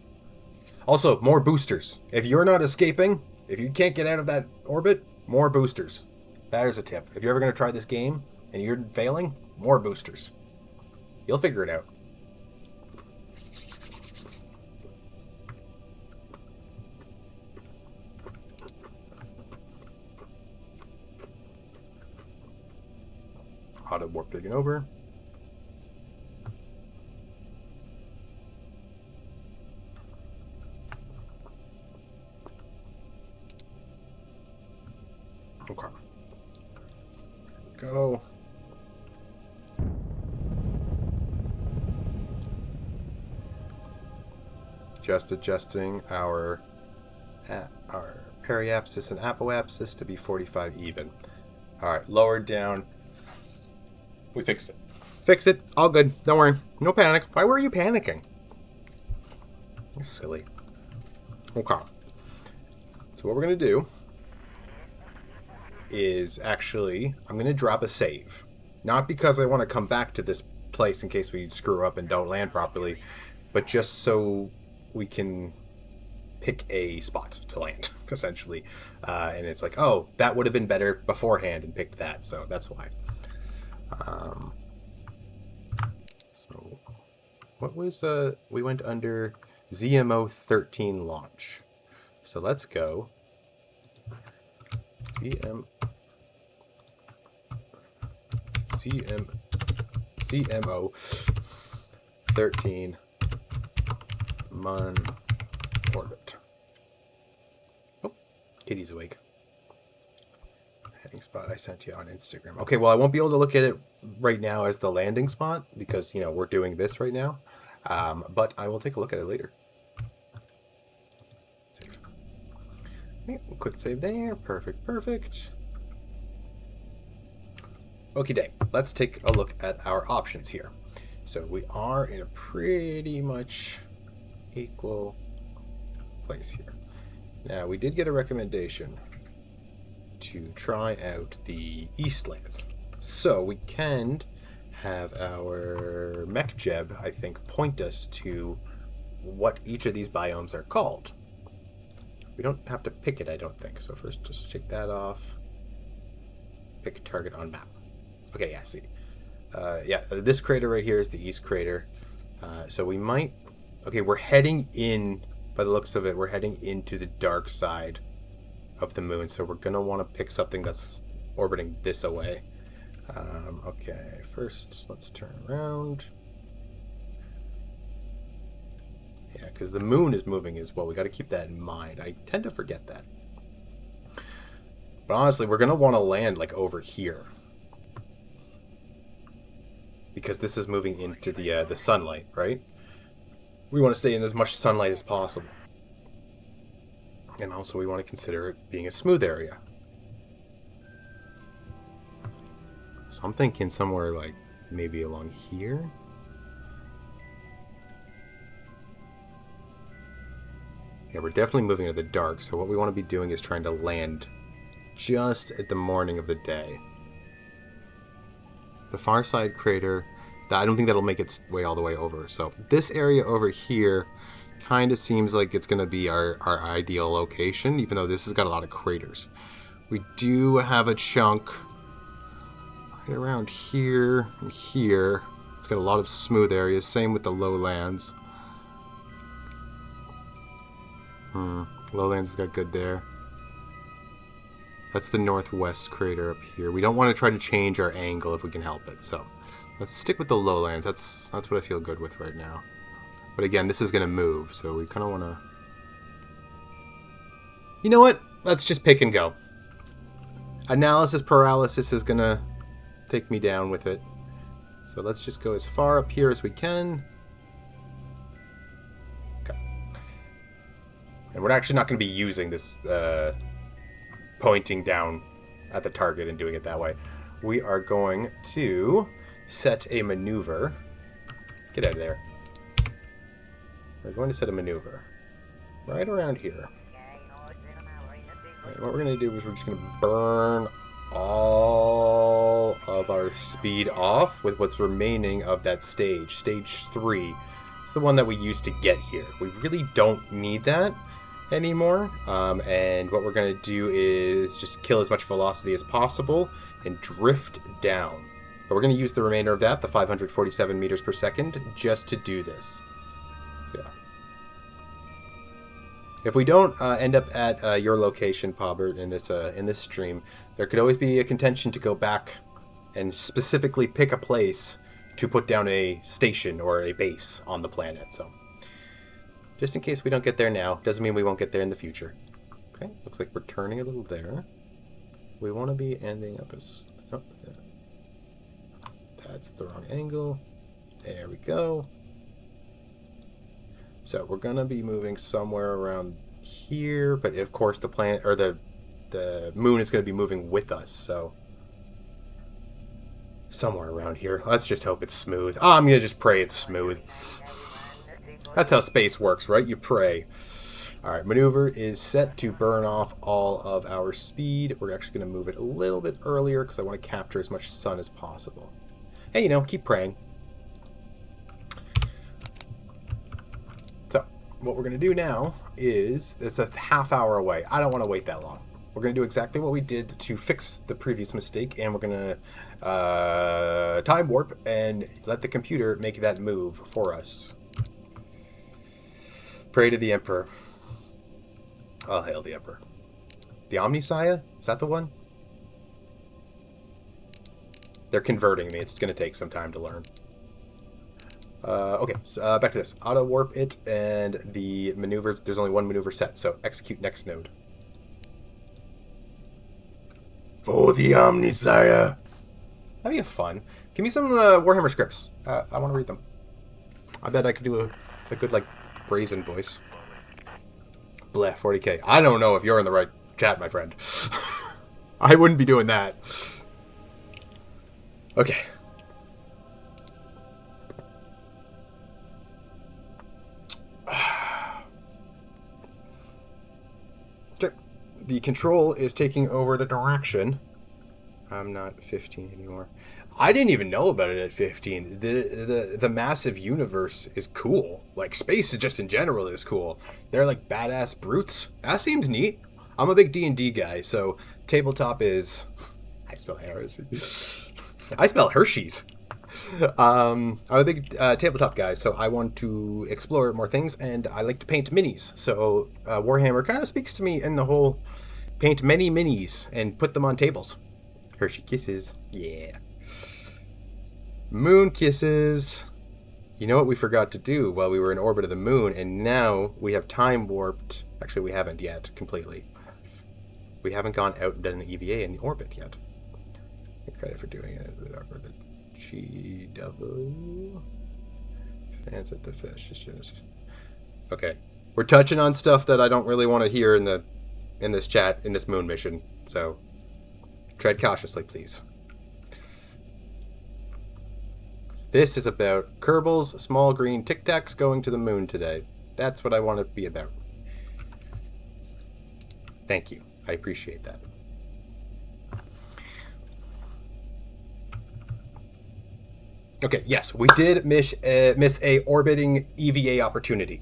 Also, more boosters. If you're not escaping, if you can't get out of that orbit, more boosters. That is a tip. If you're ever going to try this game and you're failing, more boosters. You'll figure it out. Auto warp taken over. Okay. Go. Just adjusting our periapsis and apoapsis to be 45 even. All right, lower down. We fixed it. Fix it. All good. Don't worry. No panic. Why were you panicking? You're silly. Okay. So what we're going to do is actually, I'm going to drop a save. Not because I want to come back to this place in case we screw up and don't land properly, but just so we can pick a spot to land, essentially. And it's like, oh, that would have been better beforehand and picked that, so that's why. So what was, we went under ZMO 13 launch. So let's go ZMO 13 Mun orbit. Oh, Kitty's awake. Heading spot I sent you on Instagram. Okay, well, I won't be able to look at it right now as the landing spot because, you know, we're doing this right now. But I will take a look at it later. Save. Okay, quick save there. Perfect, perfect. Okie doke. Let's take a look at our options here. So we are in a pretty much equal place here. Now, we did get a recommendation to try out the Eastlands. So we can have our mech jeb, I think, point us to what each of these biomes are called. We don't have to pick it, I don't think. So first, just take that off. Pick a target on map. Okay, yeah, see. Yeah, this crater right here is the East Crater. So we might... Okay, we're heading in, by the looks of it, we're heading into the dark side of the moon. So we're going to want to pick something that's orbiting this away. Okay, first, let's turn around. Yeah, because the moon is moving as well. We got to keep that in mind. I tend to forget that. But honestly, we're going to want to land, like, over here. Because this is moving into the sunlight, right? We want to stay in as much sunlight as possible. And also we want to consider it being a smooth area. So I'm thinking somewhere like maybe along here. Yeah, we're definitely moving into the dark, so what we want to be doing is trying to land just at the morning of the day. The far side crater, I don't think that'll make its way all the way over. So this area over here kind of seems like it's going to be our ideal location, even though this has got a lot of craters. We do have a chunk right around here and here. It's got a lot of smooth areas. Same with the lowlands. Lowlands has got good there. That's the northwest crater up here. We don't want to try to change our angle if we can help it. So let's stick with the lowlands. That's what I feel good with right now. But again, this is going to move, so we kind of want to... You know what? Let's just pick and go. Analysis paralysis is going to take me down with it. So let's just go as far up here as we can. Okay. And we're actually not going to be using this pointing down at the target and doing it that way. We are going to set a maneuver. Get out of there. We're going to set a maneuver right around here. And what we're going to do is we're just going to burn all of our speed off with what's remaining of that stage. Stage 3. It's the one that we used to get here. We really don't need that anymore. And what we're going to do is just kill as much velocity as possible and drift down. But we're going to use the remainder of that, the 547 meters per second, just to do this. So, yeah. If we don't end up at your location, Pobert, in this stream, there could always be a contention to go back and specifically pick a place to put down a station or a base on the planet. So, just in case we don't get there now, doesn't mean we won't get there in the future. Okay, looks like we're turning a little there. We want to be ending up as... Oh, yeah. That's the wrong angle. There we go. So we're gonna be moving somewhere around here, but of course the planet or the moon is gonna be moving with us. So Somewhere around here. Let's just hope it's smooth. I'm gonna just pray it's smooth. That's how space works, right? You pray. Alright, maneuver is set to burn off all of our speed. We're actually going to move it a little bit earlier because I want to capture as much sun as possible. Hey, you know, keep praying. So, what we're going to do now is, it's a half hour away. I don't want to wait that long. We're going to do exactly what we did to fix the previous mistake, and we're going to time warp and let the computer make that move for us. Pray to the Emperor. Oh, hail the Emperor. The Omnisaya? Is that the one? They're converting me. It's going to take some time to learn. Okay, so back to this. Auto warp it, and the maneuvers, there's only one maneuver set, so execute next node. For the Omnisaya. That'd be fun. Give me some Warhammer scripts. I want to read them. I bet I could do a good, like, brazen voice. Bleh, 40k. I don't know if you're in the right chat, my friend. I wouldn't be doing that. Okay. Okay. The control is taking over the direction. I'm not 15 anymore. I didn't even know about it at 15. The massive universe is cool. Like, space just in general is cool. They're like badass brutes. That seems neat. I'm a big D&D guy, so tabletop is... I spell Harris. I spell Hershey's. I'm a big tabletop guy, so I want to explore more things, and I like to paint minis. So Warhammer kind of speaks to me in the whole paint many minis and put them on tables. Hershey Kisses. Yeah. Moon kisses. You know what we forgot to do while we were in orbit of the moon, and now we have time warped. Actually, we haven't yet completely. We haven't gone out and done an EVA in the orbit yet. Get credit for doing it. The GW. Fans at the fish. Okay, we're touching on stuff that I don't really want to hear in this chat in this moon mission. So tread cautiously, please. This is about Kerbal's small green Tic Tacs going to the moon today. That's what I want to be about. Thank you. I appreciate that. Okay, yes, we did miss a orbiting EVA opportunity.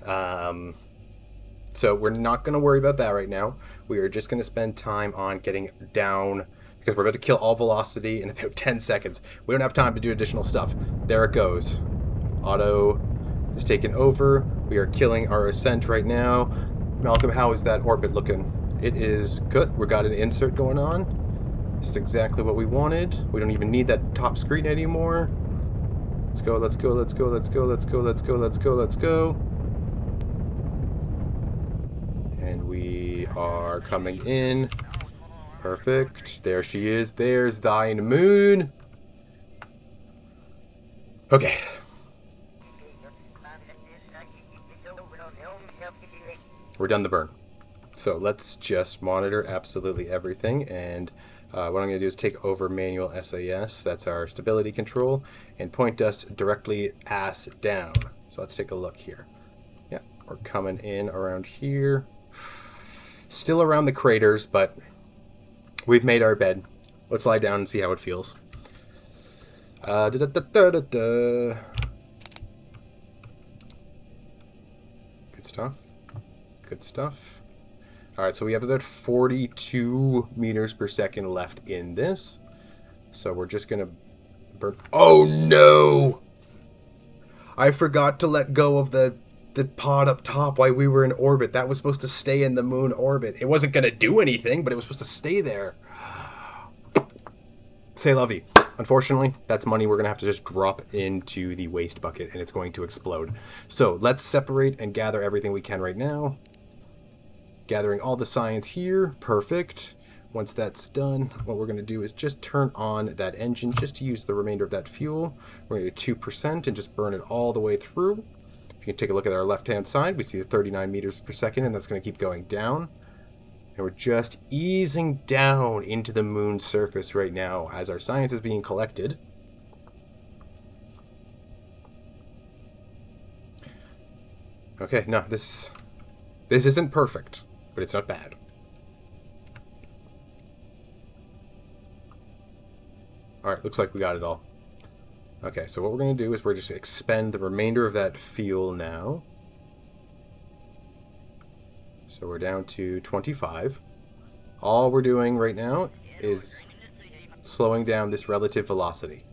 So we're not going to worry about that right now. We are just going to spend time on getting down, because we're about to kill all velocity in about 10 seconds. We don't have time to do additional stuff. There it goes. Auto is taken over. We are killing our ascent right now. Malcolm, how is that orbit looking? It is good. We got an insert going on. This is exactly what we wanted. We don't even need that top screen anymore. Let's go, let's go, let's go, let's go, let's go, let's go, let's go, let's go. And we are coming in. Perfect. There she is. There's thine moon. Okay. We're done the burn. So let's just monitor absolutely everything. And what I'm going to do is take over manual SAS. That's our stability control. And point us directly ass down. So let's take a look here. Yeah, we're coming in around here. Still around the craters, but we've made our bed. Let's lie down and see how it feels. Good stuff. Good stuff. Alright, so we have about 42 meters per second left in this. So we're just going to burn... Oh, no! I forgot to let go of the pod up top while we were in orbit. That was supposed to stay in the moon orbit. It wasn't going to do anything, but it was supposed to stay there. C'est la vie. Unfortunately, that's money we're going to have to just drop into the waste bucket, and it's going to explode. So let's separate and gather everything we can right now. Gathering all the science here. Perfect. Once that's done, what we're going to do is just turn on that engine just to use the remainder of that fuel. We're going to do 2% and just burn it all the way through. If you can take a look at our left-hand side, we see the 39 meters per second, and that's going to keep going down. And And we're just easing down into the moon's surface right now as our science is being collected. Okay, no, this isn't perfect, but it's not bad. Alright, looks like we got it all. Okay, so what we're going to do is we're just going to expend the remainder of that fuel now. So we're down to 25. All we're doing right now is slowing down this relative velocity.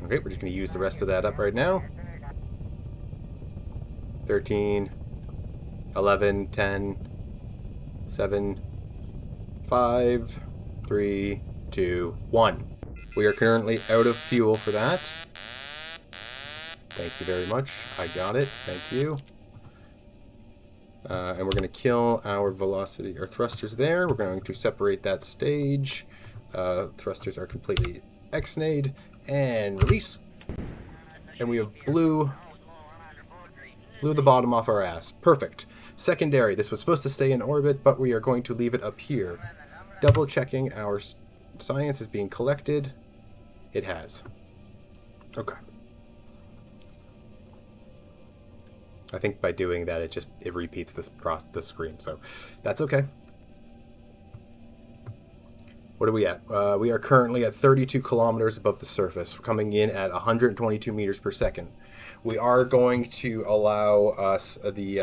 Okay, we're just going to use the rest of that up right now. 13, 11, 10, 7, 5, 3, 2, 1. We are currently out of fuel for that. Thank you very much. I got it. Thank you. And we're going to kill our velocity, our thrusters there. We're going to separate that stage. Thrusters are completely X-nayed. And release. And we have blew the bottom off our ass. Perfect. Secondary. This was supposed to stay in orbit, but we are going to leave it up here. Double checking our science is being collected. It has. Okay. I think by doing that, it repeats the screen, so that's okay. What are we at? We are currently at 32 kilometers above the surface. We're coming in at 122 meters per second. We are going to allow us the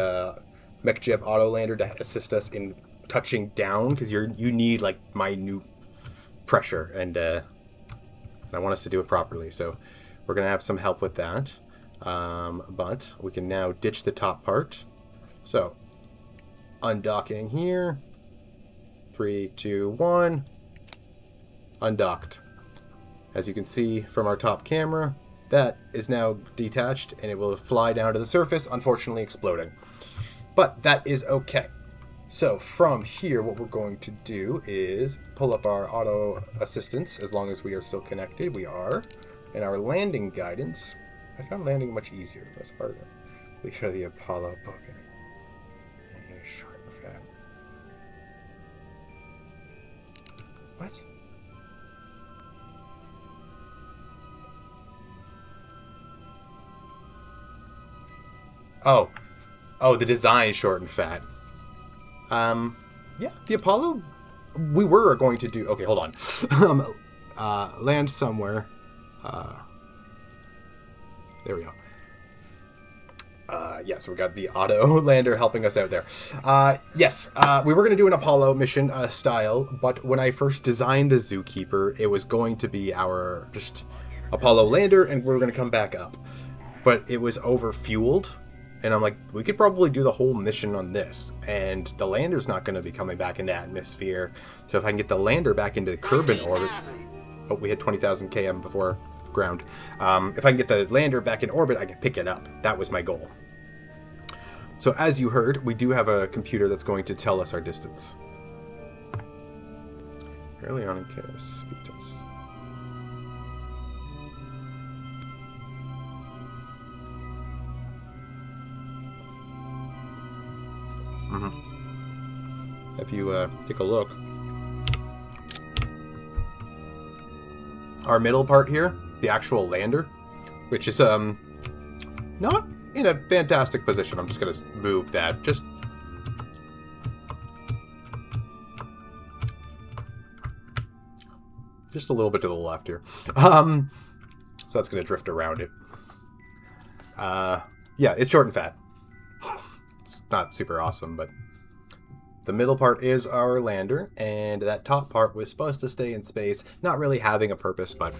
MechJeb Autolander to assist us in touching down, because you need like minute pressure, and I want us to do it properly. So we're gonna have some help with that. But we can now ditch the top part. So undocking here. 3, 2, 1. Undocked. As you can see from our top camera, that is now detached and it will fly down to the surface, unfortunately exploding. But that is okay. So from here, what we're going to do is pull up our auto assistance, as long as we are still connected. We are. And our landing guidance. I found landing much easier. That's harder. We try the Apollo booking. Short of that. What? Oh, the design short and fat. Yeah, the Apollo, we were going to do, okay, hold on. Land somewhere. There we go. Yeah, so we got the auto lander helping us out there. Yes, we were going to do an Apollo mission style, but when I first designed the Zookeeper, it was going to be our just Apollo lander, and we were going to come back up. But it was over-fueled. And I'm like, we could probably do the whole mission on this. And the lander's not going to be coming back into atmosphere. So if I can get the lander back into Kerbal orbit... Oh, we had 20,000 km before ground. If I can get the lander back in orbit, I can pick it up. That was my goal. So as you heard, we do have a computer that's going to tell us our distance. Early on in chaos, speed test. If you take a look, our middle part here, the actual lander, which is not in a fantastic position. I'm just gonna move that just a little bit to the left here. So that's gonna drift around it. Yeah, it's short and fat. It's not super awesome, but the middle part is our lander, and that top part was supposed to stay in space, not really having a purpose, but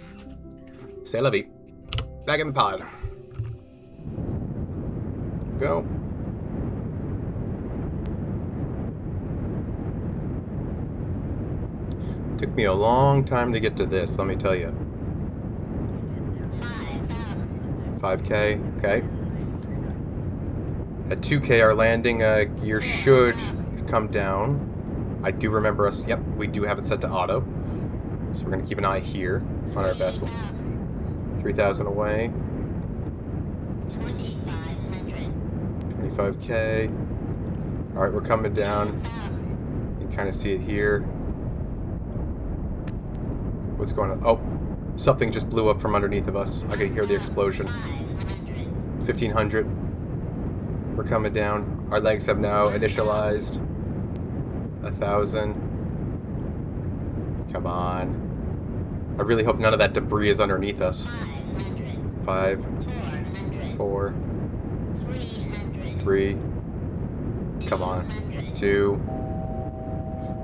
c'est la vie. Back in the pod. Go. Took me a long time to get to this, let me tell you. 5K, okay. At 2K, our landing gear should come down. I do remember us. Yep, we do have it set to auto. So we're going to keep an eye here on our vessel. 3,000 away. 2,500. 25K. Alright, we're coming down. You can kind of see it here. What's going on? Oh, something just blew up from underneath of us. I can hear the explosion. 1500. We're coming down. Our legs have now initialized. 1000. Come on. I really hope none of that debris is underneath us. 5, 4, 3. Come on. 2.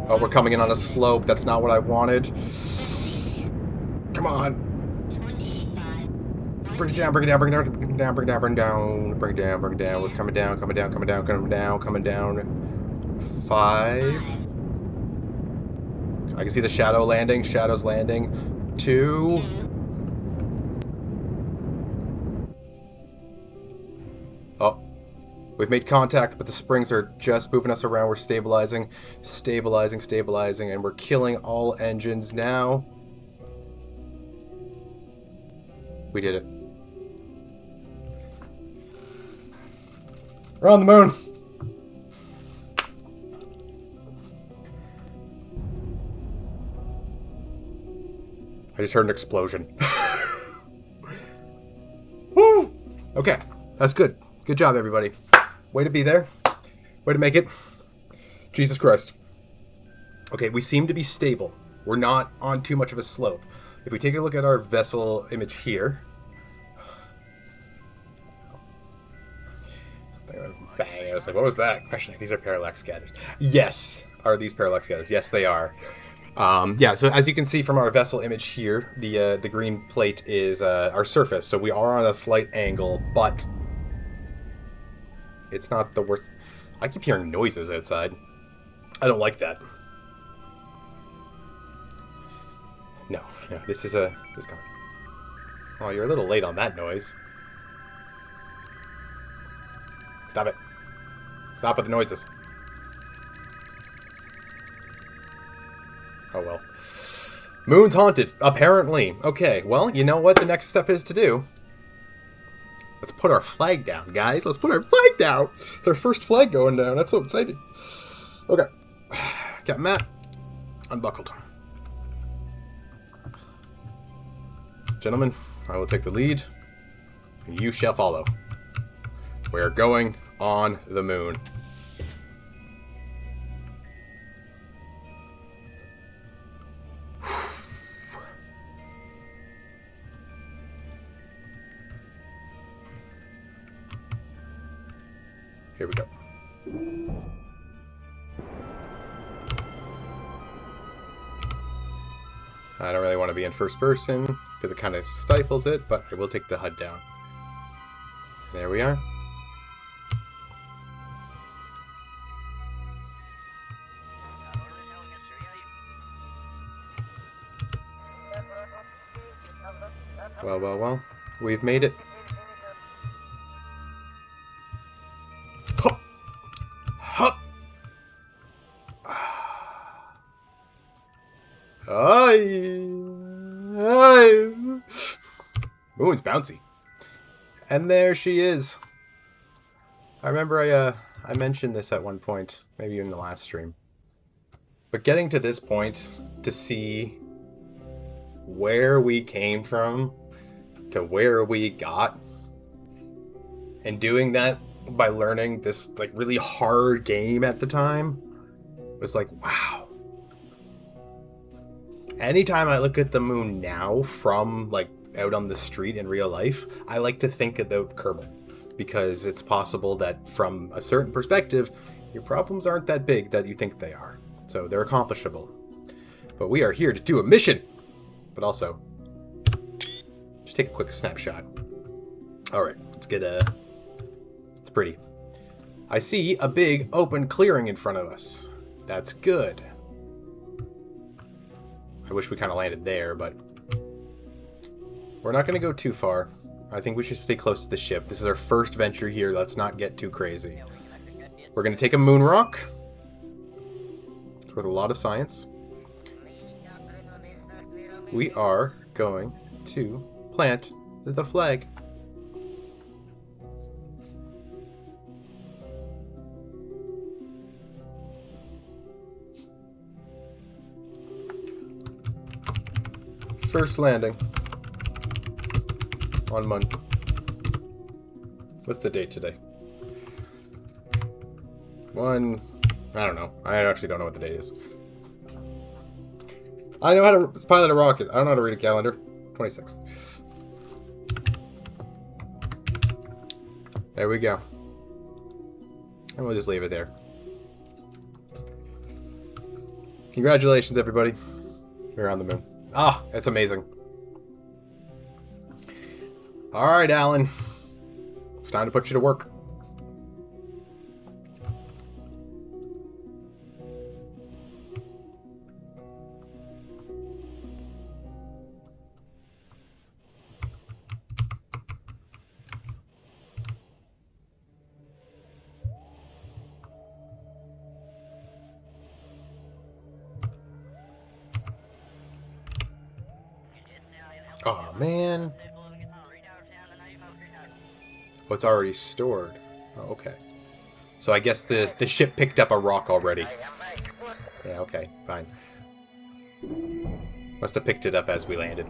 Oh, we're coming in on a slope. That's not what I wanted. Come on. Bring it down, bring it down, bring it down, bring it down, bring it down, bring it down, bring it down, bring it down. We're coming down, coming down, coming down, coming down, coming down. 5. I can see the shadow landing. Shadows landing. 2. Oh. We've made contact, but the springs are just moving us around. We're stabilizing, stabilizing, stabilizing, and we're killing all engines now. We did it. We're on the moon. I just heard an explosion. Woo! Okay, that's good. Good job, everybody. Way to be there. Way to make it. Jesus Christ. Okay, we seem to be stable. We're not on too much of a slope. If we take a look at our vessel image here. Bang, I was like, what was that? Question, these are parallax scatters. Yes. Are these parallax scatters? Yes, they are. Yeah, so as you can see from our vessel image here, the green plate is our surface. So we are on a slight angle, but it's not the worst. I keep hearing noises outside. I don't like that. No, this is coming. Oh, you're a little late on that noise. Stop it. Stop with the noises. Oh well. Moon's haunted, apparently. Okay, well, you know what the next step is to do? Let's put our flag down, guys. Let's put our flag down. It's our first flag going down. That's so exciting. Okay. Got Matt unbuckled. Gentlemen, I will take the lead, and you shall follow. We are going on the moon. Here we go. I don't really want to be in first person because it kind of stifles it, but I will take the HUD down. There we are. Well, well, well. We've made it. Hup! Hup! Moon's bouncy. And there she is. I remember I mentioned this at one point, maybe in the last stream. But getting to this point to see where we came from to where we got, and doing that by learning this like really hard game at the time was like, wow. Anytime I look at the moon now from like out on the street in real life, I like to think about Kerbal, because it's possible that from a certain perspective, your problems aren't that big that you think they are. So they're accomplishable. But we are here to do a mission, but also just take a quick snapshot. All right, let's get it's pretty. I see a big open clearing in front of us. That's good. I wish we kind of landed there, but we're not going to go too far. I think we should stay close to the ship. This is our first venture here. Let's not get too crazy. We're going to take a moon rock. It's with a lot of science. We are going to plant the flag. first landing on Monday. What's the date today? I don't know. I actually don't know what the date is. I know how to pilot a rocket. I don't know how to read a calendar. 26th. There we go. And we'll just leave it there. Congratulations, everybody. We're on the moon. Ah, that's amazing. Alright, Alan. It's time to put you to work. Oh, man. Oh, it's already stored. Oh, okay. So I guess the ship picked up a rock already. Yeah, okay, fine. Must have picked it up as we landed.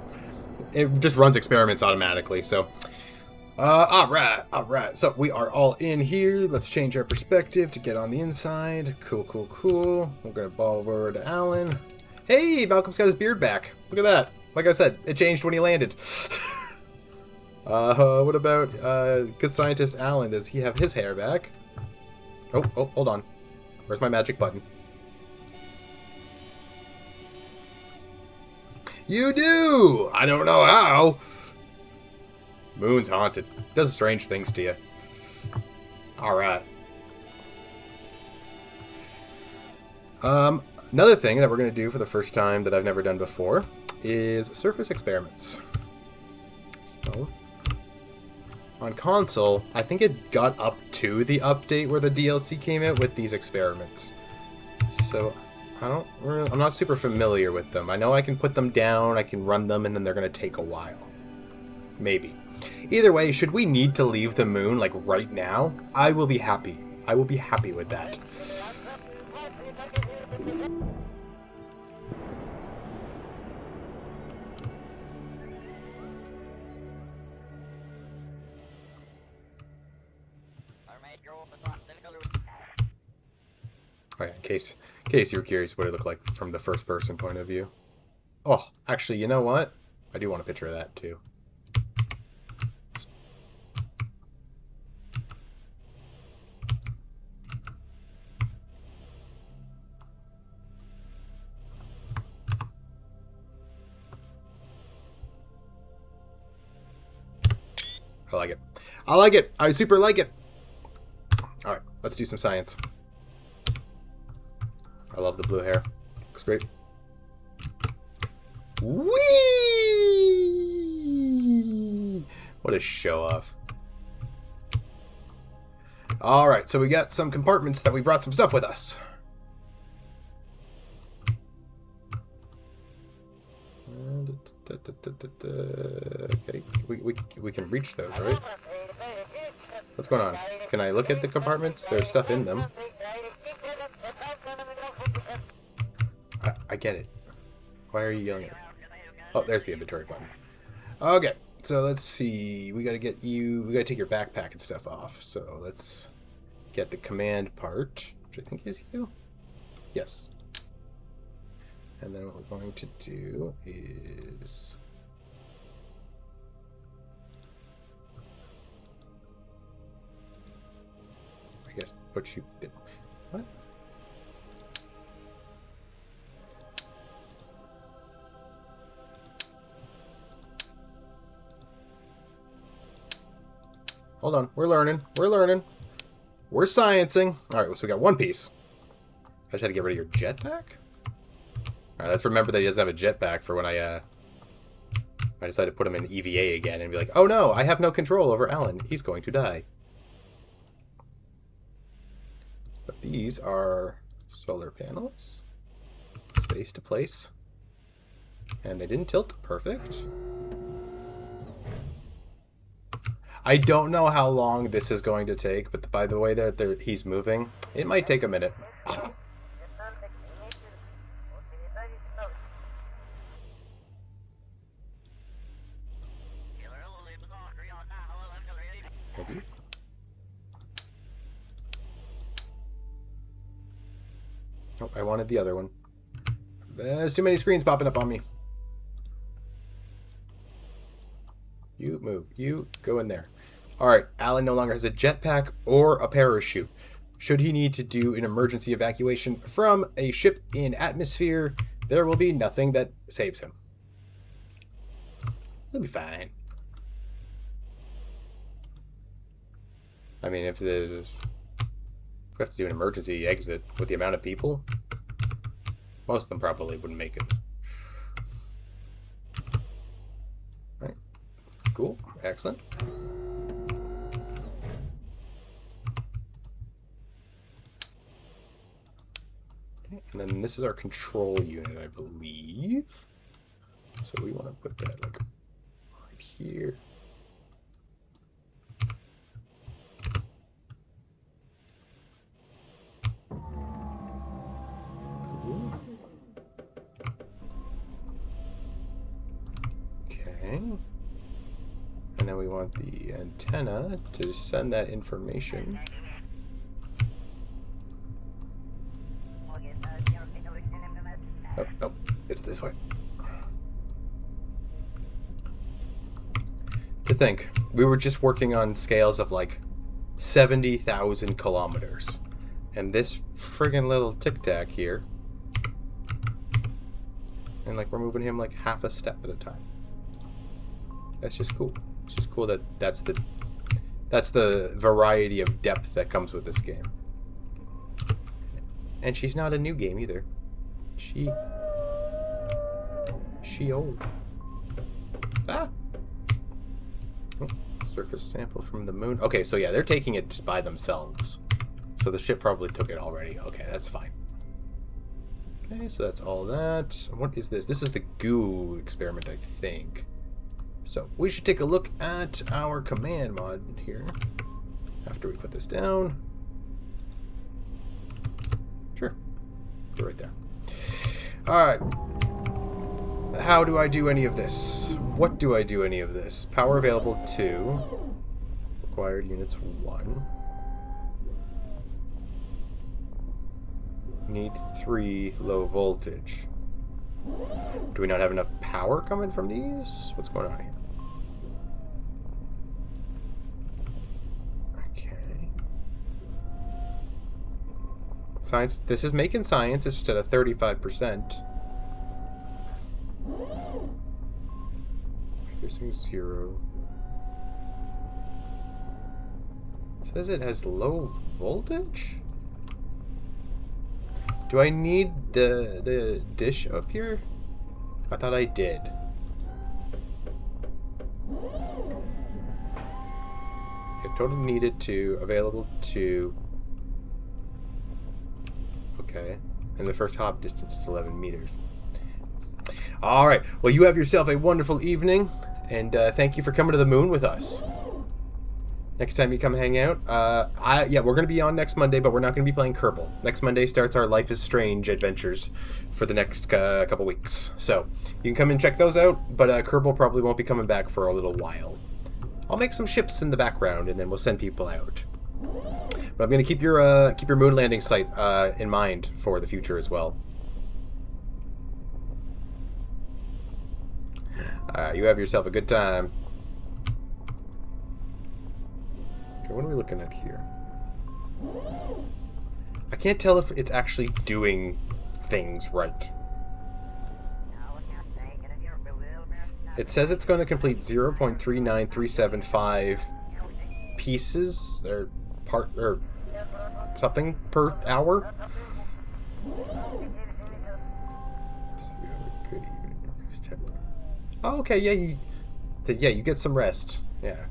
It just runs experiments automatically, so... alright. So we are all in here. Let's change our perspective to get on the inside. Cool. We're gonna ball over to Alan. Hey, Malcolm's got his beard back. Look at that. Like I said, it changed when he landed. What about good scientist Alan? Does he have his hair back? Oh, hold on. Where's my magic button? You do! I don't know how. Moon's haunted. Does strange things to you. Alright. Another thing that we're going to do for the first time that I've never done before is surface experiments. So, on console, I think it got up to the update where the DLC came out with these experiments. So, I'm not super familiar with them. I know I can put them down, I can run them, and then they're going to take a while. Maybe. Either way, should we need to leave the moon, like, right now, I will be happy. I will be happy with that. Alright, in case you were curious what it looked like from the first person point of view. Oh, actually, you know what? I do want a picture of that too. I like it. I like it. I super like it. Alright, let's do some science. I love the blue hair. Looks great. Whee! What a show off. Alright, so we got some compartments that we brought some stuff with us. Okay, we can reach those, right? What's going on? Can I look at the compartments? There's stuff in them. I get it. Why are you yelling at me? Oh, there's the inventory button. Okay, so let's see. We gotta take your backpack and stuff off. So let's get the command part, which I think is you. Yes. And then what we're going to do is... I guess put you... What? Hold on. We're learning. We're sciencing. Alright, so we got one piece. I just had to get rid of your jetpack? Alright, let's remember that he doesn't have a jetpack for when I decide to put him in EVA again and be like, oh no, I have no control over Alan. He's going to die. But these are solar panels. Space to place. And they didn't tilt. Perfect. I don't know how long this is going to take, but by the way that he's moving, it might take a minute. Oh, I wanted the other one. There's too many screens popping up on me. You move. You go in there. Alright, Alan no longer has a jetpack or a parachute. Should he need to do an emergency evacuation from a ship in atmosphere, there will be nothing that saves him. He'll be fine. I mean, if we have to do an emergency exit with the amount of people, most of them probably wouldn't make it. Alright. Cool. Excellent. Okay. And then this is our control unit, I believe. So we want to put that like right here. Cool. Okay. And then we want the antenna to send that information. Oh, no, it's this way. To think, we were just working on scales of like 70,000 kilometers. And this friggin' little tic-tac here. And like we're moving him like half a step at a time. That's just cool. It's just cool that that's the variety of depth that comes with this game. And she's not a new game either. She old. Ah! Oh, surface sample from the moon. Okay, so yeah, they're taking it just by themselves. So the ship probably took it already. Okay, that's fine. Okay, so that's all that. What is this? This is the goo experiment, I think. So we should take a look at our command mod here. After we put this down. Sure. Go right there. Alright. How do I do any of this? What do I do any of this? Power available 2. Required units 1. Need 3 low voltage. Do we not have enough power coming from these? What's going on here? Okay. Science. This is making science. It's just at a 35%. Piercing 0. Says it has low voltage? Do I need the dish up here? I thought I did. Okay, total needed 2, available 2. Okay, and the first hop distance is 11 meters. Alright, well you have yourself a wonderful evening, and thank you for coming to the moon with us. Next time you come hang out, yeah, we're going to be on next Monday, but we're not going to be playing Kerbal. Next Monday starts our Life is Strange adventures for the next couple weeks. So, you can come and check those out, but Kerbal probably won't be coming back for a little while. I'll make some ships in the background, and then we'll send people out. But I'm going to keep your moon landing site in mind for the future as well. You have yourself a good time. Okay, what are we looking at here? I can't tell if it's actually doing things right. It says it's going to complete 0.39375 pieces or part or something per hour. Good evening. Oh, okay, yeah, you get some rest. Yeah.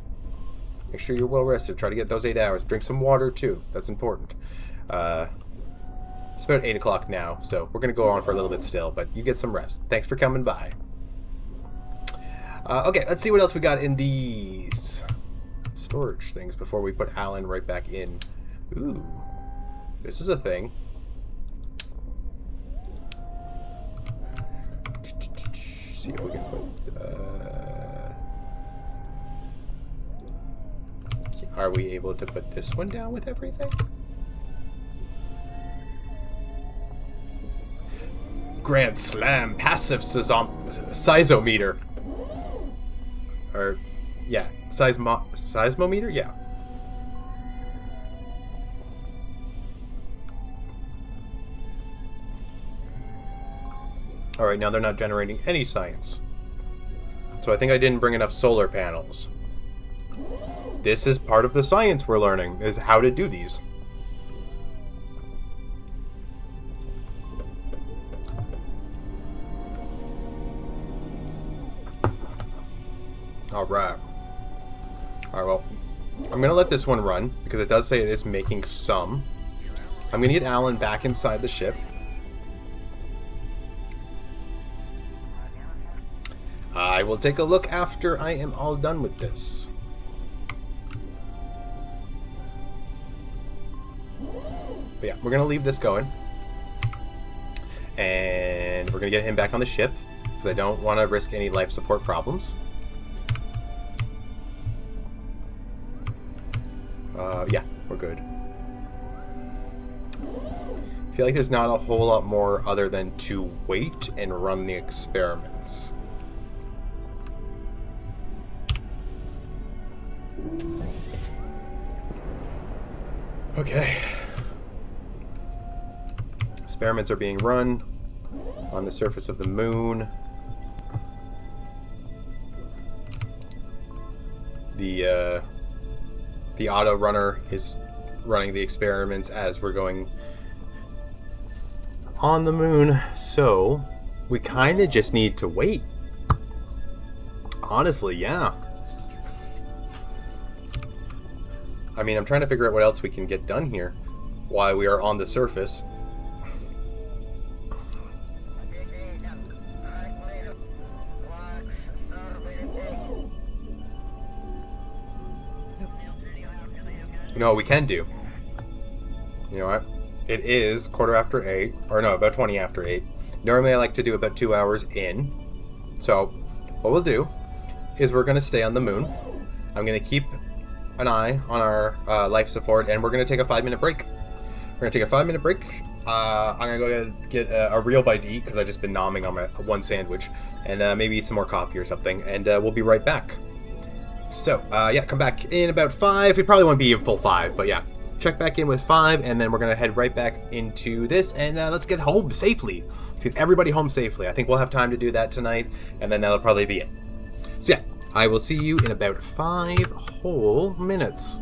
Make sure you're well rested. Try to get those 8 hours. Drink some water too. That's important. It's about 8 o'clock now, so we're gonna go on for a little bit still, but you get some rest. Thanks for coming by. Okay, let's see what else we got in these storage things before we put Alan right back in. Ooh, this is a thing. See if we can put. Are we able to put this one down with everything? Grand Slam passive seismometer. Or, yeah, seismometer? Yeah. Alright, now they're not generating any science. So I think I didn't bring enough solar panels. This is part of the science we're learning, is how to do these. Alright. Alright, well, I'm going to let this one run, because it does say it's making some. I'm going to get Alan back inside the ship. I will take a look after I am all done with this. But yeah, we're going to leave this going. And we're going to get him back on the ship, because I don't want to risk any life support problems. Yeah, we're good. I feel like there's not a whole lot more other than to wait and run the experiments. Okay. Experiments are being run on the surface of the moon. The auto runner is running the experiments as we're going on the moon, so we kind of just need to wait. Honestly, yeah. I mean, I'm trying to figure out what else we can get done here while we are on the surface. You know what we can do? You know what? It is 8:15, or no, about 20 after 8. Normally I like to do about 2 hours in. So, what we'll do is we're going to stay on the moon. I'm going to keep an eye on our life support, and we're going to take a 5-minute break. We're going to take a 5-minute break. I'm going to go get a real bite to eat, because I've just been nomming on my one sandwich, and maybe some more coffee or something, and we'll be right back. So, yeah, come back in about 5. It probably won't be a full 5, but yeah. Check back in with 5, and then we're going to head right back into this, and let's get home safely. Let's get everybody home safely. I think we'll have time to do that tonight, and then that'll probably be it. So yeah, I will see you in about 5 whole minutes.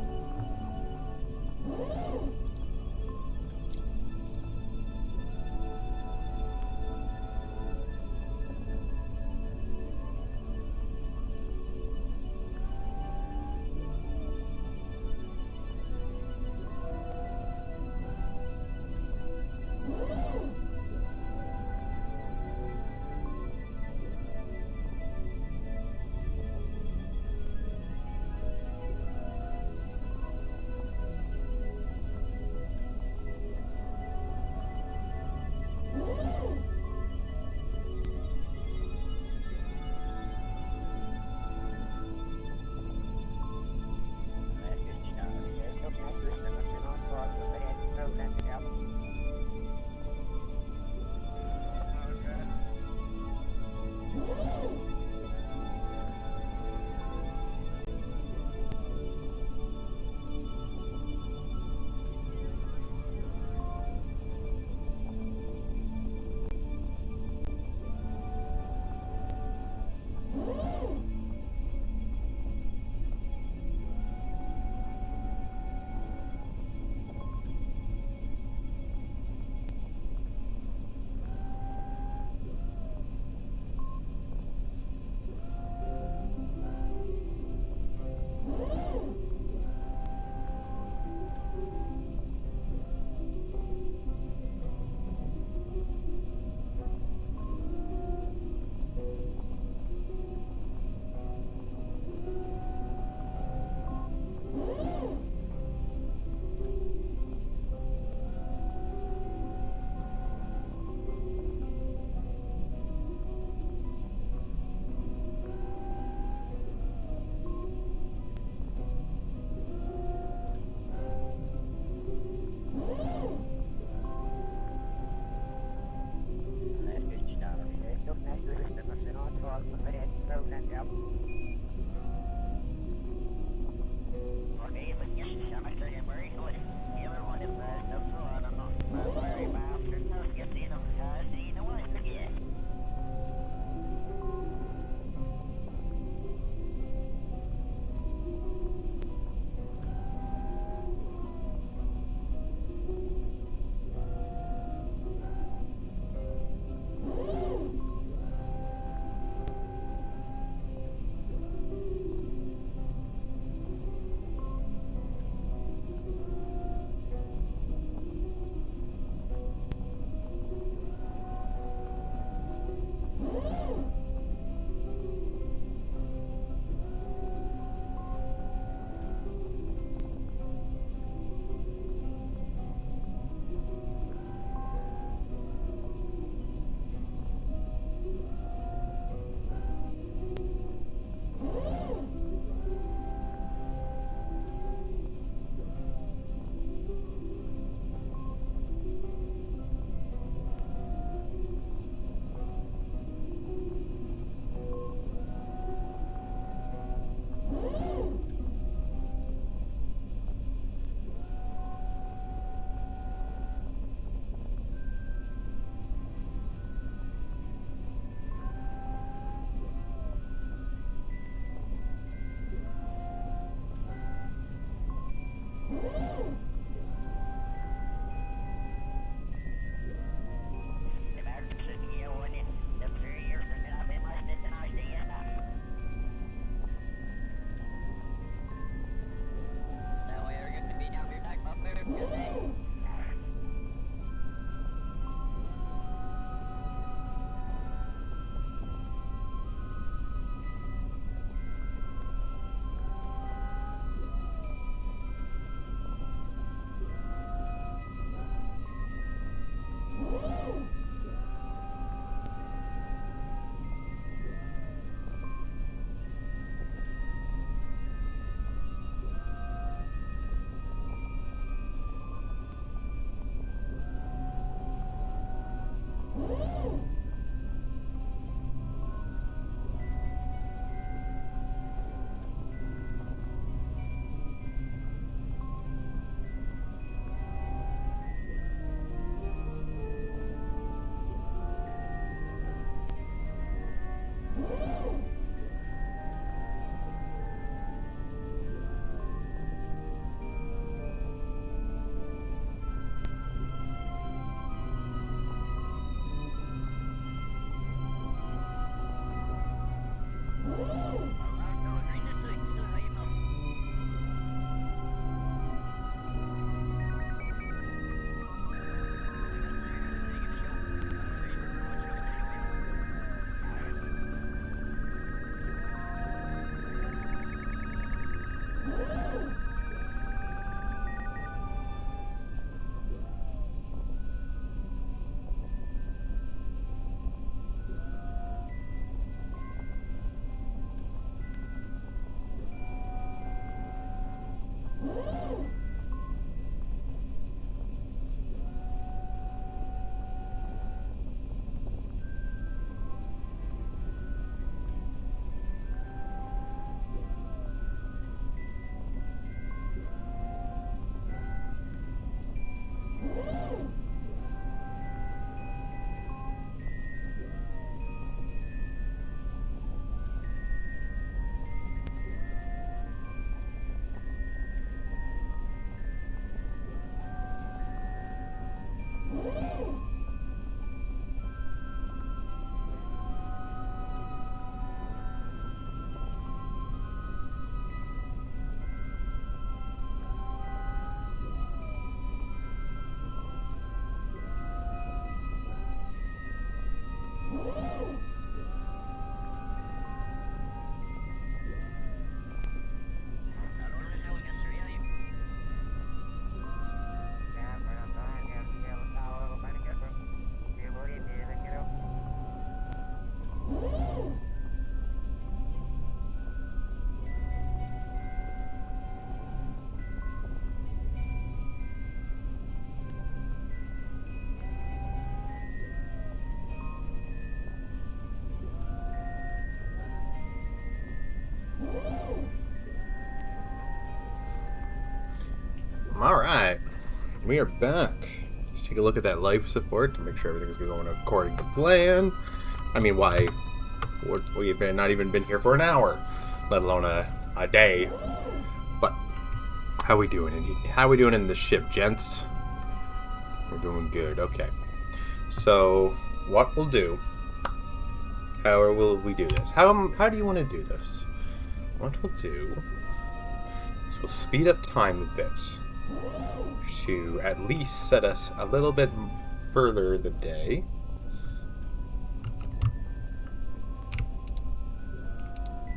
Alright, we are back. Let's take a look at that life support to make sure everything's going according to plan. I mean, why? We've not even been here for an hour, let alone a day. But how we doing in the ship, gents? We're doing good. Okay. So what we'll do? How will we do this? How do you want to do this? What we'll do is we'll speed up time a bit to at least set us a little bit further the day.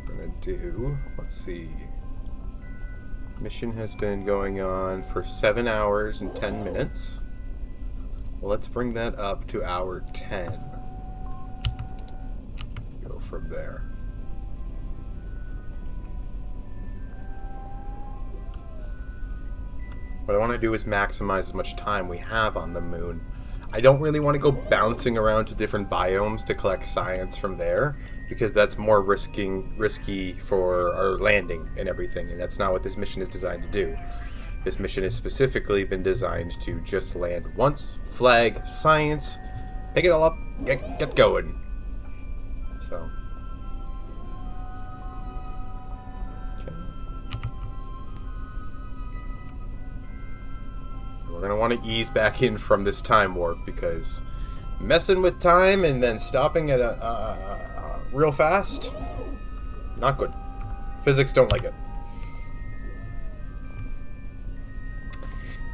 We're gonna do, let's see. Mission has been going on for 7 hours and 10 minutes. Well, let's bring that up to hour 10. Go from there. What I want to do is maximize as much time we have on the moon. I don't really want to go bouncing around to different biomes to collect science from there, because that's more risky for our landing and everything, and that's not what this mission is designed to do. This mission has specifically been designed to just land once, flag, science, pick it all up, get going. So... we're going to want to ease back in from this time warp, because messing with time and then stopping it real fast, not good. Physics don't like it.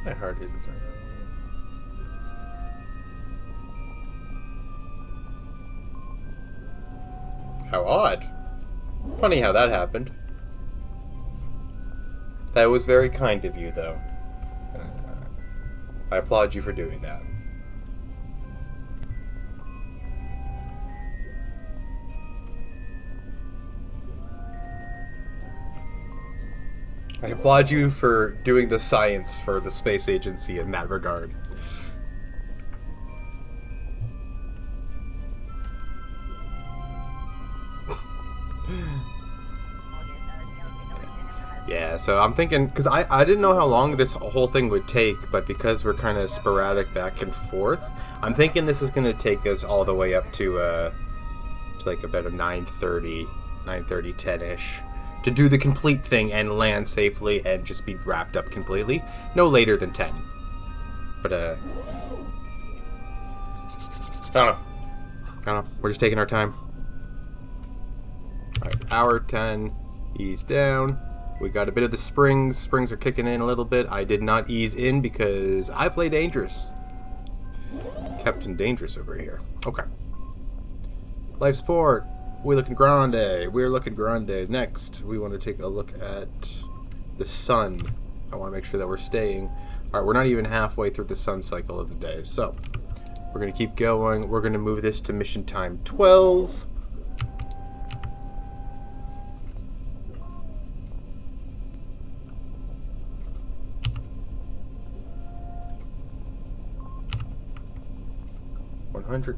My heart isn't. How odd. Funny how that happened. That was very kind of you, though. I applaud you for doing that. I applaud you for doing the science for the space agency in that regard. Yeah, so I'm thinking, because I didn't know how long this whole thing would take, but because we're kind of sporadic back and forth, I'm thinking this is going to take us all the way up to like about a 9:30, 10-ish, to do the complete thing and land safely and just be wrapped up completely. No later than 10. But, I don't know. We're just taking our time. Alright, hour 10, ease down. We got a bit of the springs. Springs are kicking in a little bit. I did not ease in because I play dangerous. Captain Dangerous over here. Okay. Life support. We're looking grande. We're looking grande. Next, we want to take a look at the sun. I want to make sure that we're staying. Alright, we're not even halfway through the sun cycle of the day. So, we're going to keep going. We're going to move this to mission time 12.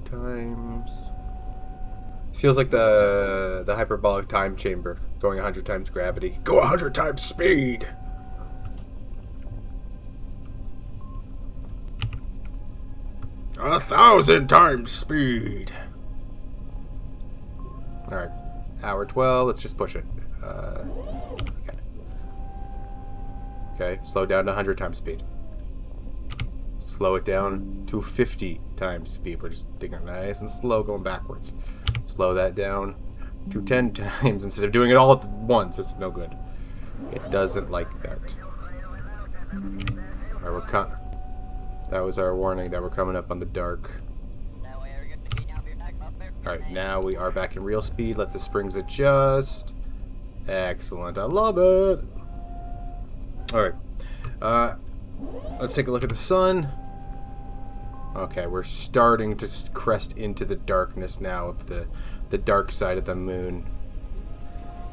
Times. Feels like the hyperbolic time chamber going 100 times gravity. Go 100 times speed. A 1,000 times speed. All right, hour 12. Let's just push it. Okay. Okay. Slow down to 100 times speed. Slow it down to 50 times speed. We're just taking it nice and slow going backwards. Slow that down to 10 times instead of doing it all at once. It's no good. It doesn't like that. Alright, that was our warning that we're coming up on the dark. Alright, now we are back in real speed. Let the springs adjust. Excellent. I love it. Alright. Let's take a look at the sun. Okay, we're starting to crest into the darkness now of the dark side of the moon.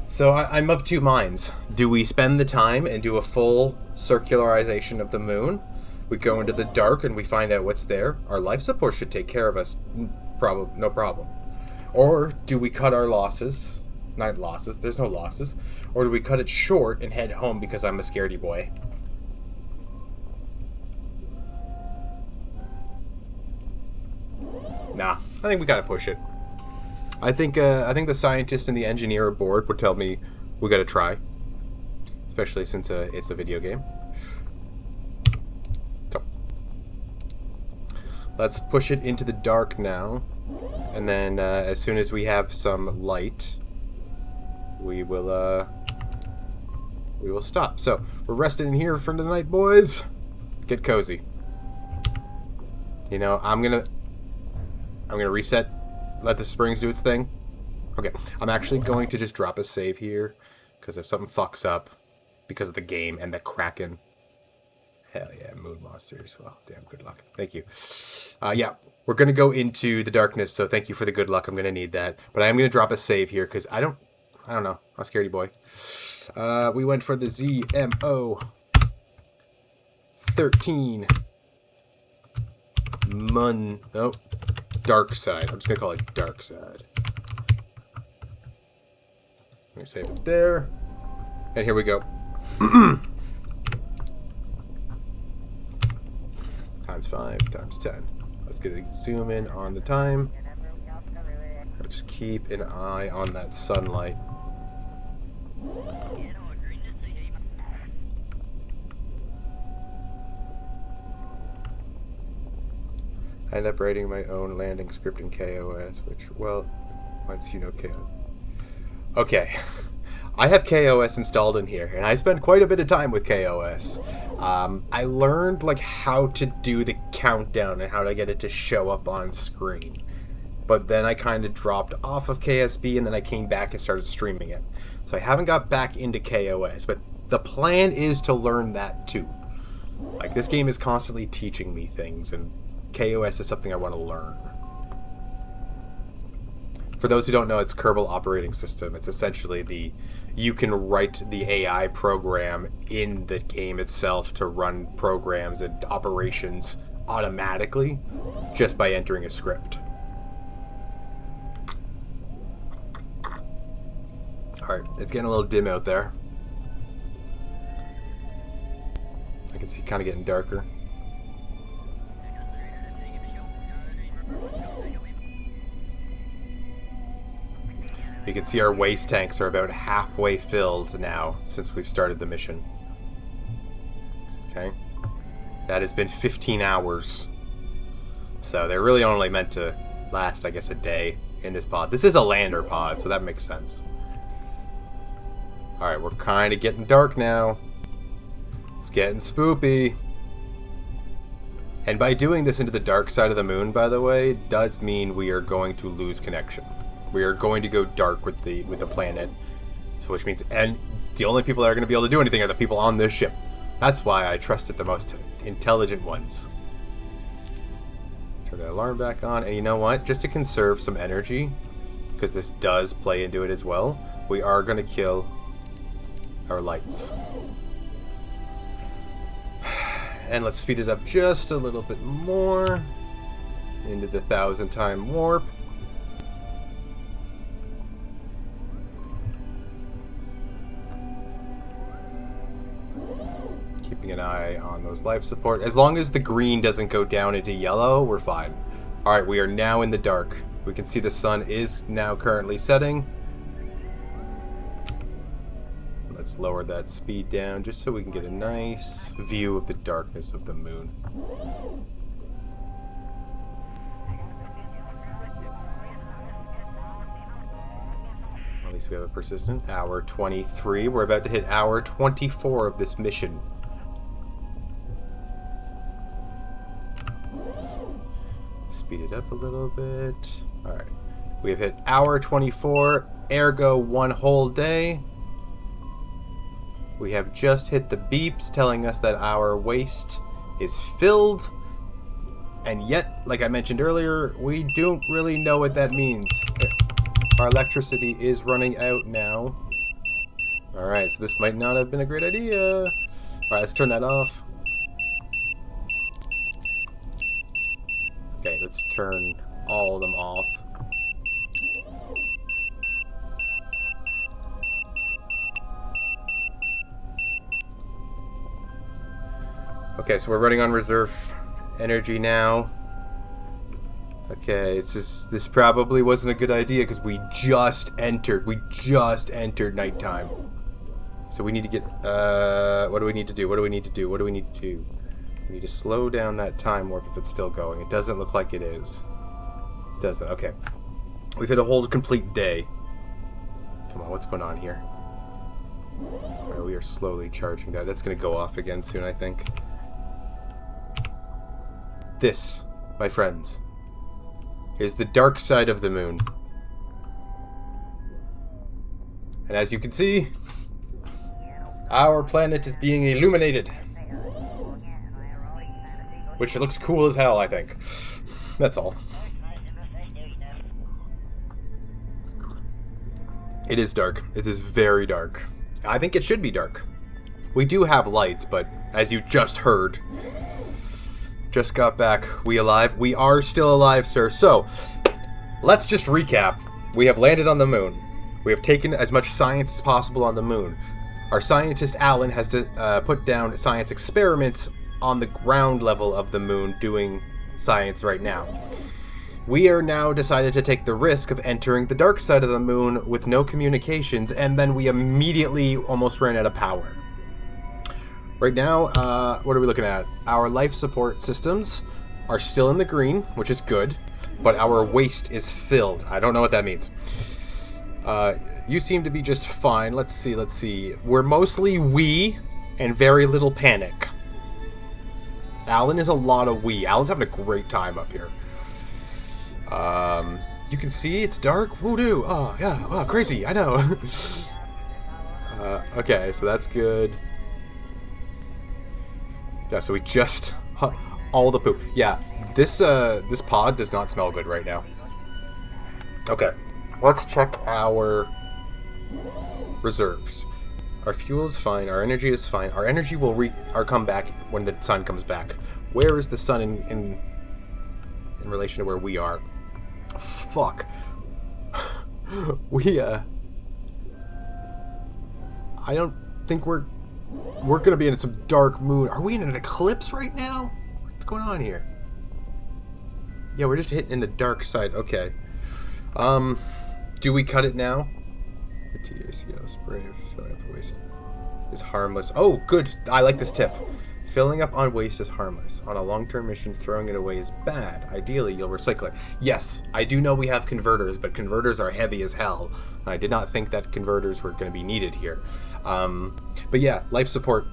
So I'm of two minds. Do we spend the time and do a full circularization of the moon? We go into the dark and we find out what's there. Our life support should take care of us. No problem. Or do we cut our losses? Not losses, there's no losses. Or do we cut it short and head home because I'm a scaredy boy? I think we gotta push it. I think the scientist and the engineer aboard would tell me we gotta try, especially since it's a video game. So let's push it into the dark now, and then as soon as we have some light, we will stop. So we're resting in here for the night, boys. Get cozy. You know, I'm gonna reset. Let the springs do its thing. Okay, I'm actually going to just drop a save here, because if something fucks up because of the game and the Kraken, hell yeah, moon monsters. Well, damn, good luck. Thank you. Yeah, we're gonna go into the darkness, so thank you for the good luck. I'm gonna need that, but I'm gonna drop a save here because I don't know. I'm scaredy boy. We went for the ZMO 13 dark side. I'm just gonna call it dark side. Let me save it there. And here we go. Times 5, times 10. Let's get a zoom in on the time. And just keep an eye on that sunlight. I ended up writing my own landing script in KOS, which, well, once you know KOS. Okay, I have KOS installed in here, and I spent quite a bit of time with KOS. I learned, like, how to do the countdown and how to get it to show up on screen. But then I kind of dropped off of KSB, and then I came back and started streaming it. So I haven't got back into KOS, but the plan is to learn that too. Like, this game is constantly teaching me things, and KOS is something I want to learn. For those who don't know, it's Kerbal operating system. It's essentially you can write the AI program in the game itself to run programs and operations automatically just by entering a script. Alright, it's getting a little dim out there. I can see it kind of getting darker. You can see our waste tanks are about halfway filled now since we've started the mission. Okay. That has been 15 hours. So they're really only meant to last, I guess, a day in this pod. This is a lander pod, so that makes sense. Alright, we're kind of getting dark now. It's getting spoopy. And by doing this into the dark side of the moon, by the way, does mean we are going to lose connection. We are going to go dark with the planet. So which means, and the only people that are going to be able to do anything are the people on this ship. That's why I trusted the most intelligent ones. Turn that alarm back on, and you know what? Just to conserve some energy, because this does play into it as well, we are going to kill our lights. And let's speed it up just a little bit more into the 1,000-time warp. Keeping an eye on those life support. As long as the green doesn't go down into yellow, we're fine. Alright, we are now in the dark. We can see the sun is now currently setting. Let's lower that speed down just so we can get a nice view of the darkness of the moon. At least we have a persistent. Hour 23. We're about to hit hour 24 of this mission. Let's speed it up a little bit. Alright. We have hit hour 24, ergo 1 whole day. We have just hit the beeps telling us that our waste is filled. And yet, like I mentioned earlier, we don't really know what that means. Our electricity is running out now. Alright, so this might not have been a great idea. Alright, let's turn that off. Okay, let's turn all of them off. Okay, so we're running on reserve energy now. Okay, this probably wasn't a good idea because we just entered nighttime. So we need to get, what do we need to do? We need to slow down that time warp if it's still going. It doesn't look like it is. It doesn't, okay. We've hit a whole complete day. Come on, what's going on here? Alright, we are slowly charging that. That's gonna go off again soon, I think. This, my friends, is the dark side of the moon. And as you can see, our planet is being illuminated. Which looks cool as hell, I think. That's all. It is dark. It is very dark. I think it should be dark. We do have lights, but as you just heard, just got back. We alive? We are still alive, sir. So, let's just recap. We have landed on the moon. We have taken as much science as possible on the moon. Our scientist, Alan, has to put down science experiments on the ground level of the moon doing science right now. We are now decided to take the risk of entering the dark side of the moon with no communications, and then we immediately almost ran out of power. Right now, what are we looking at? Our life support systems are still in the green, which is good, but our waste is filled. I don't know what that means. You seem to be just fine. Let's see. We're mostly we and very little panic. Alan is a lot of we. Alan's having a great time up here. You can see it's dark. Woo-doo. Oh, yeah. Oh, crazy. I know. Okay, so that's good. Yeah, so we just... all the poop. Yeah, this pod does not smell good right now. Okay, let's check our reserves. Our fuel is fine. Our energy is fine. Our energy will come back when the sun comes back. Where is the sun in relation to where we are? Fuck. I don't think we're gonna be in some dark moon. Are we in an eclipse right now? What's going on here? Yeah, we're just hitting the dark side. Okay. Do we cut it now? The TACO spray filling up waste is harmless. Oh, good. I like this tip. Filling up on waste is harmless. On a long-term mission, throwing it away is bad. Ideally, you'll recycle it. Yes, I do know we have converters, but converters are heavy as hell. I did not think that converters were going to be needed here. But yeah, life support,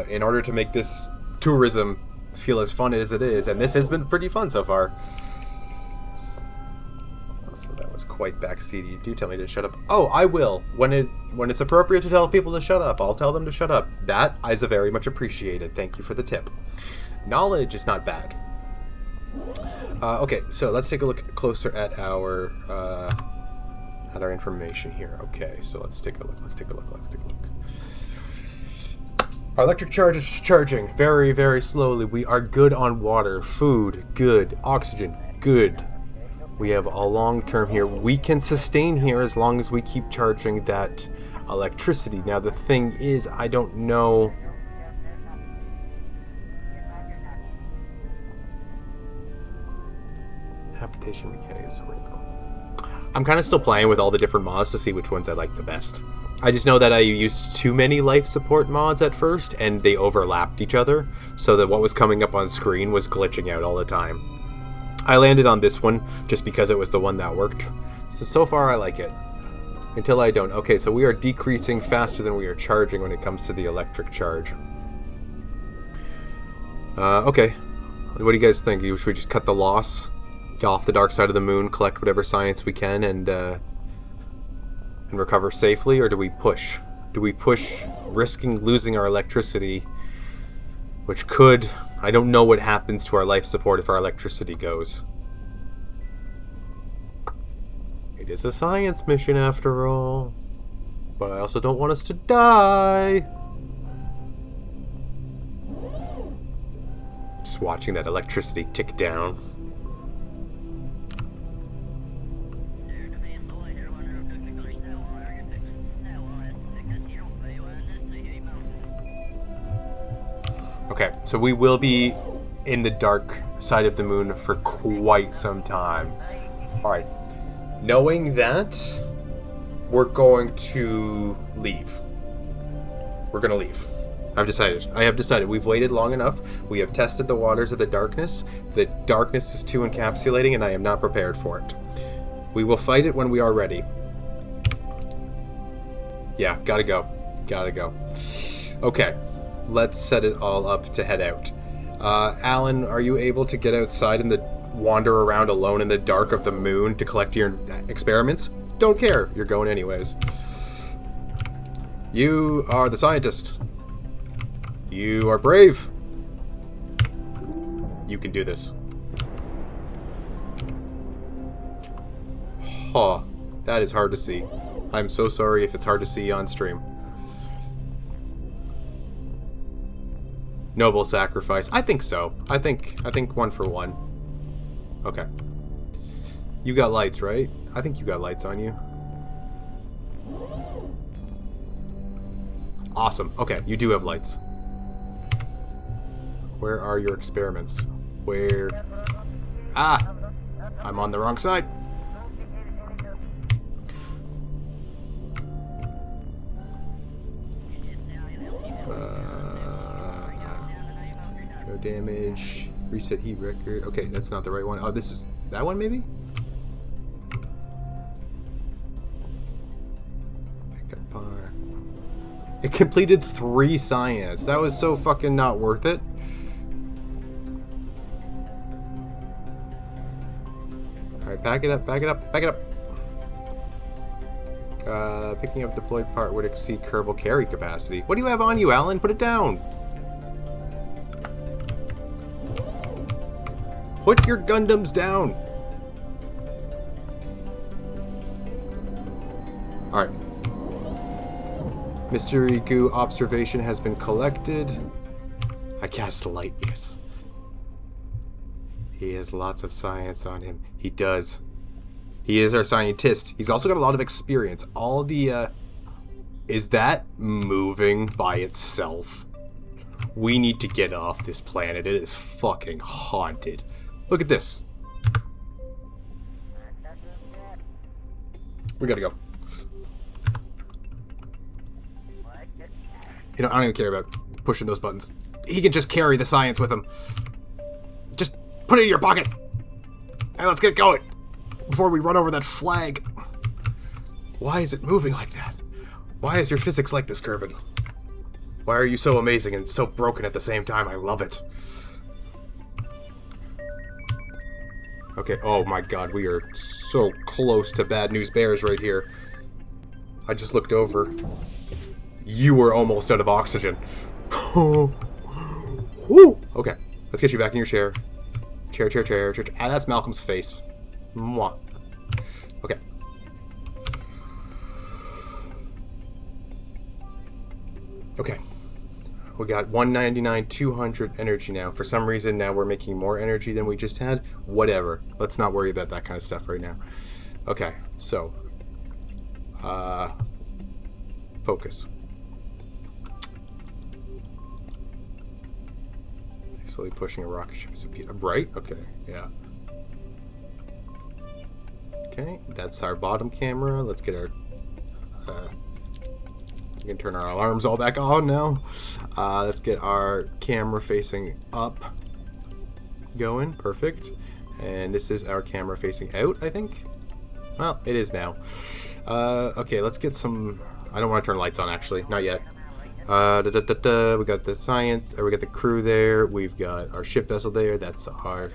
in order to make this tourism feel as fun as it is, and this has been pretty fun so far. So that was quite backseaty. Do tell me to shut up. Oh, I will. When it's appropriate to tell people to shut up, I'll tell them to shut up. That is very much appreciated. Thank you for the tip. Knowledge is not bad. Okay, so let's take a look closer at our information here. Okay, so let's take a look. Our electric charge is charging very, very slowly. We are good on water, food, good, oxygen, good. We have a long term here. We can sustain here as long as we keep charging that electricity. Now the thing is, I don't know. Habitation mechanics wrinkle. I'm kind of still playing with all the different mods to see which ones I like the best. I just know that I used too many life support mods at first, and they overlapped each other, so that what was coming up on screen was glitching out all the time. I landed on this one just because it was the one that worked. So far I like it. Until I don't. Okay, so we are decreasing faster than we are charging when it comes to the electric charge. Okay. What do you guys think? Should we just cut the loss? Get off the dark side of the moon, collect whatever science we can, and recover safely? Or do we push? Do we push, risking losing our electricity, which could... I don't know what happens to our life support if our electricity goes. It is a science mission after all. But I also don't want us to die. Just watching that electricity tick down. Okay, so we will be in the dark side of the moon for quite some time. Alright. Knowing that, we're going to leave. We're going to leave. I have decided. We've waited long enough. We have tested the waters of the darkness. The darkness is too encapsulating, and I am not prepared for it. We will fight it when we are ready. Yeah, gotta go. Okay, let's set it all up to head out. Alan, are you able to get outside and wander around alone in the dark of the moon to collect your experiments? Don't care. You're going anyways. You are the scientist. You are brave. You can do this. Huh. That is hard to see. I'm so sorry if it's hard to see on stream. Noble sacrifice. I think so. I think 1 for 1. Okay. You got lights, right? I think you got lights on you. Awesome. Okay, you do have lights. Where are your experiments? Where? Ah! I'm on the wrong side. No damage. Reset heat record. Okay, that's not the right one. Oh, this is that one maybe? Pickup bar. It completed 3 science. That was so fucking not worth it. Alright, back it up. Picking up deployed part would exceed Kerbal carry capacity. What do you have on you, Alan? Put it down. Put your Gundams down. Alright. Mystery goo observation has been collected. I cast light, yes. He has lots of science on him. He does. He is our scientist. He's also got a lot of experience. All the, is that moving by itself? We need to get off this planet. It is fucking haunted. Look at this. We gotta go. You know, I don't even care about pushing those buttons. He can just carry the science with him. Just put it in your pocket. And let's get going. Before we run over that flag. Why is it moving like that? Why is your physics like this, Kerbal? Why are you so amazing and so broken at the same time? I love it. Okay, oh my god, we are so close to Bad News Bears right here. I just looked over. You were almost out of oxygen. Woo! Okay, let's get you back in your chair. Chair. Ah, that's Malcolm's face. Mwah. Okay. Okay. We got 199, 200 energy now. For some reason, now we're making more energy than we just had. Whatever. Let's not worry about that kind of stuff right now. Okay, so. Focus. Slowly pushing a rocket ship. Right? Okay, yeah. Okay, that's our bottom camera. Let's get our... we can turn our alarms all back on now. Let's get our camera facing up going. Perfect. And this is our camera facing out, I think. Well, it is now. Okay, let's get some... I don't want to turn lights on, actually. Not yet. We got the science, or we got the crew there. We've got our ship vessel there. That's our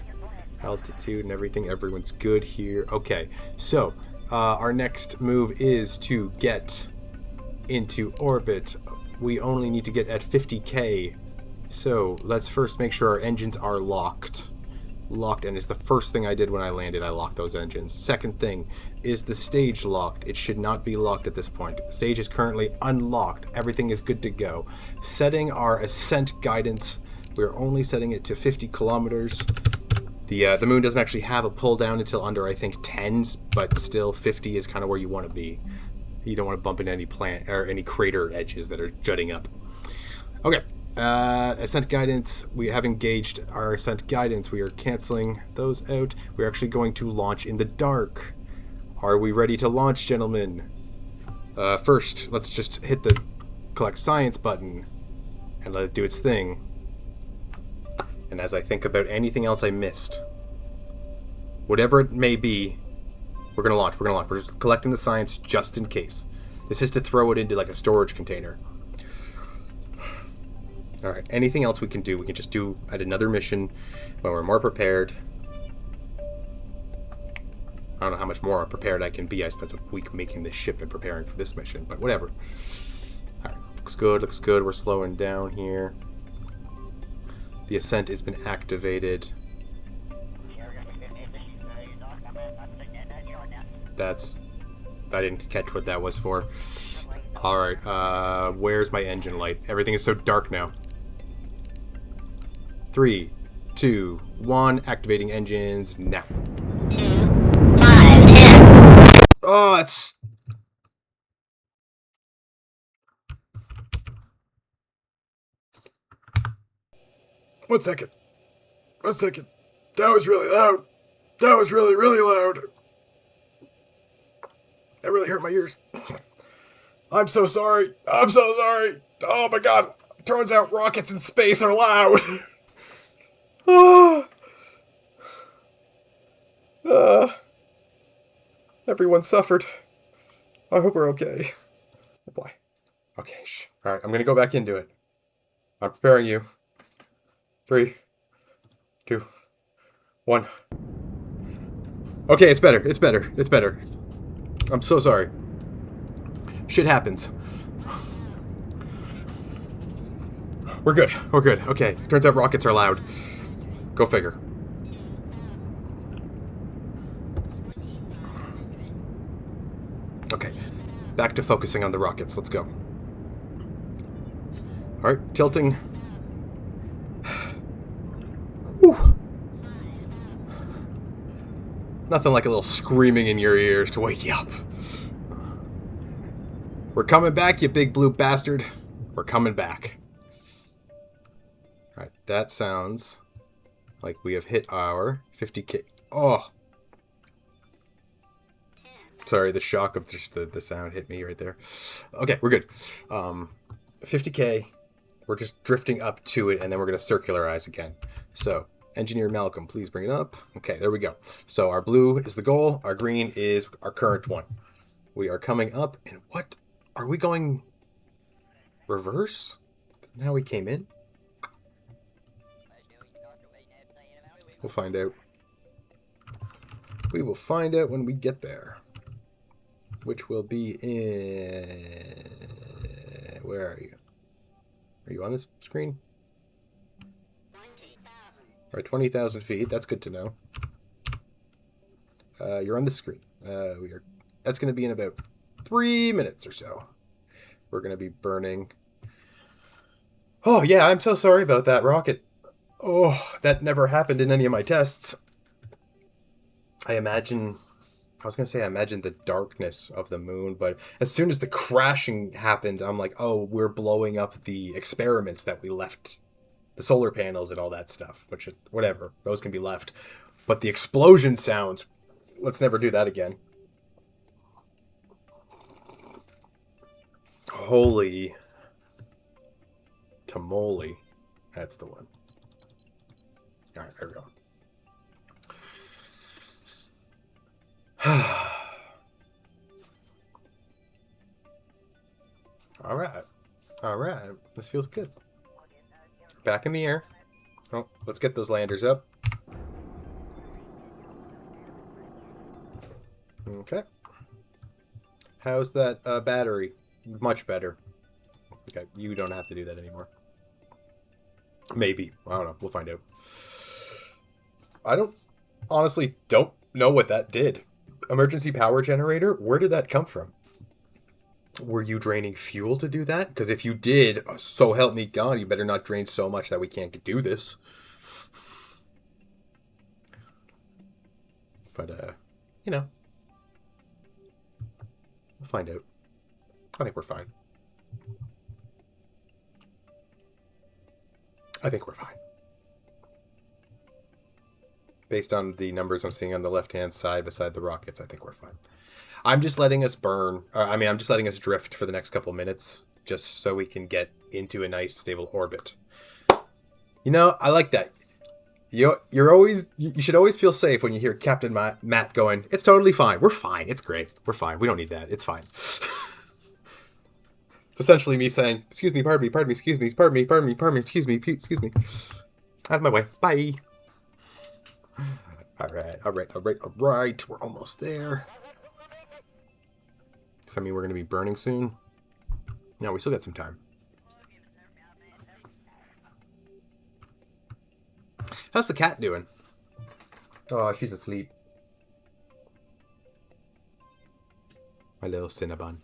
altitude and everything. Everyone's good here. Okay, so our next move is to get into orbit. We only need to get at 50k. So let's first make sure our engines are locked. And it's the first thing I did when I landed. I locked those engines. Second thing, is the stage locked? It should not be locked at this point. The stage is currently unlocked. Everything is good to go. Setting our ascent guidance. We're only setting it to 50 kilometers. The moon doesn't actually have a pull down until under, I think, 10s, but still 50 is kind of where you want to be. You don't want to bump into any plant or any crater edges that are jutting up. Okay. Ascent guidance. We have engaged our ascent guidance. We are canceling those out. We're actually going to launch in the dark. Are we ready to launch, gentlemen? First, let's just hit the collect science button and let it do its thing. And as I think about anything else I missed, whatever it may be, we're gonna launch. We're just collecting the science just in case. This is to throw it into like a storage container. Alright, anything else we can do, we can just do at another mission when we're more prepared. I don't know how much more prepared I can be. I spent a week making this ship and preparing for this mission, but whatever. Alright, looks good. We're slowing down here. The ascent has been activated. I didn't catch what that was for. Alright, where's my engine light? Everything is so dark now. 3, 2, 1, activating engines now. 2, 5, 10. Oh, that's... One second. That was really loud. That was really, really loud. That really hurt my ears. I'm so sorry. Oh my god. Turns out rockets in space are loud. Everyone suffered. I hope we're okay. Oh boy. Okay, shh. Alright, I'm gonna go back into it. I'm preparing you. 3, 2, 1. Okay, it's better. I'm so sorry. Shit happens. We're good. Okay, turns out rockets are loud. Go figure. Okay, back to focusing on the rockets. Let's go. Alright, tilting. Whew. Nothing like a little screaming in your ears to wake you up. We're coming back, you big blue bastard. We're coming back. Alright, that sounds like we have hit our 50k. Oh! Sorry, the shock of just the sound hit me right there. Okay, we're good. 50k. We're just drifting up to it, and then we're going to circularize again. So, Engineer Malcolm, please bring it up. Okay, there we go. So our blue is the goal. Our green is our current one. We are coming up, and what? Are we going reverse? Now we came in? We'll find out. We will find out when we get there. Which will be in... Where are you? Are you on this screen? 20,000. Alright, 20,000 feet. That's good to know. You're on the screen. That's going to be in about 3 minutes or so. We're going to be burning. Oh, yeah, I'm so sorry about that rocket. Oh, that never happened in any of my tests. I imagine the darkness of the moon, but as soon as the crashing happened, I'm like, oh, we're blowing up the experiments that we left. The solar panels and all that stuff, which is, whatever, those can be left. But the explosion sounds, let's never do that again. Holy tamale. That's the one. Alright, there we go. Alright. This feels good. Back in the air. Oh, let's get those landers up. Okay. How's that battery? Much better. Okay, you don't have to do that anymore. Maybe. I don't know. We'll find out. I honestly don't know what that did. Emergency power generator? Where did that come from? Were you draining fuel to do that? Because if you did, so help me God, you better not drain so much that we can't do this. But, you know. We'll find out. I think we're fine. I think we're fine. Based on the numbers I'm seeing on the left-hand side beside the rockets, I think we're fine. I'm just letting us burn. I'm just letting us drift for the next couple minutes, just so we can get into a nice, stable orbit. You know, I like that. You should always feel safe when you hear Captain Matt going, "It's totally fine. We're fine. It's great. We're fine. We don't need that. It's fine." It's essentially me saying, "Excuse me, pardon me, excuse me, pardon me, excuse me, excuse me. Out of my way. Bye." All right. We're almost there. Does that mean we're going to be burning soon? No, we still got some time. How's the cat doing? Oh, she's asleep. My little Cinnabon.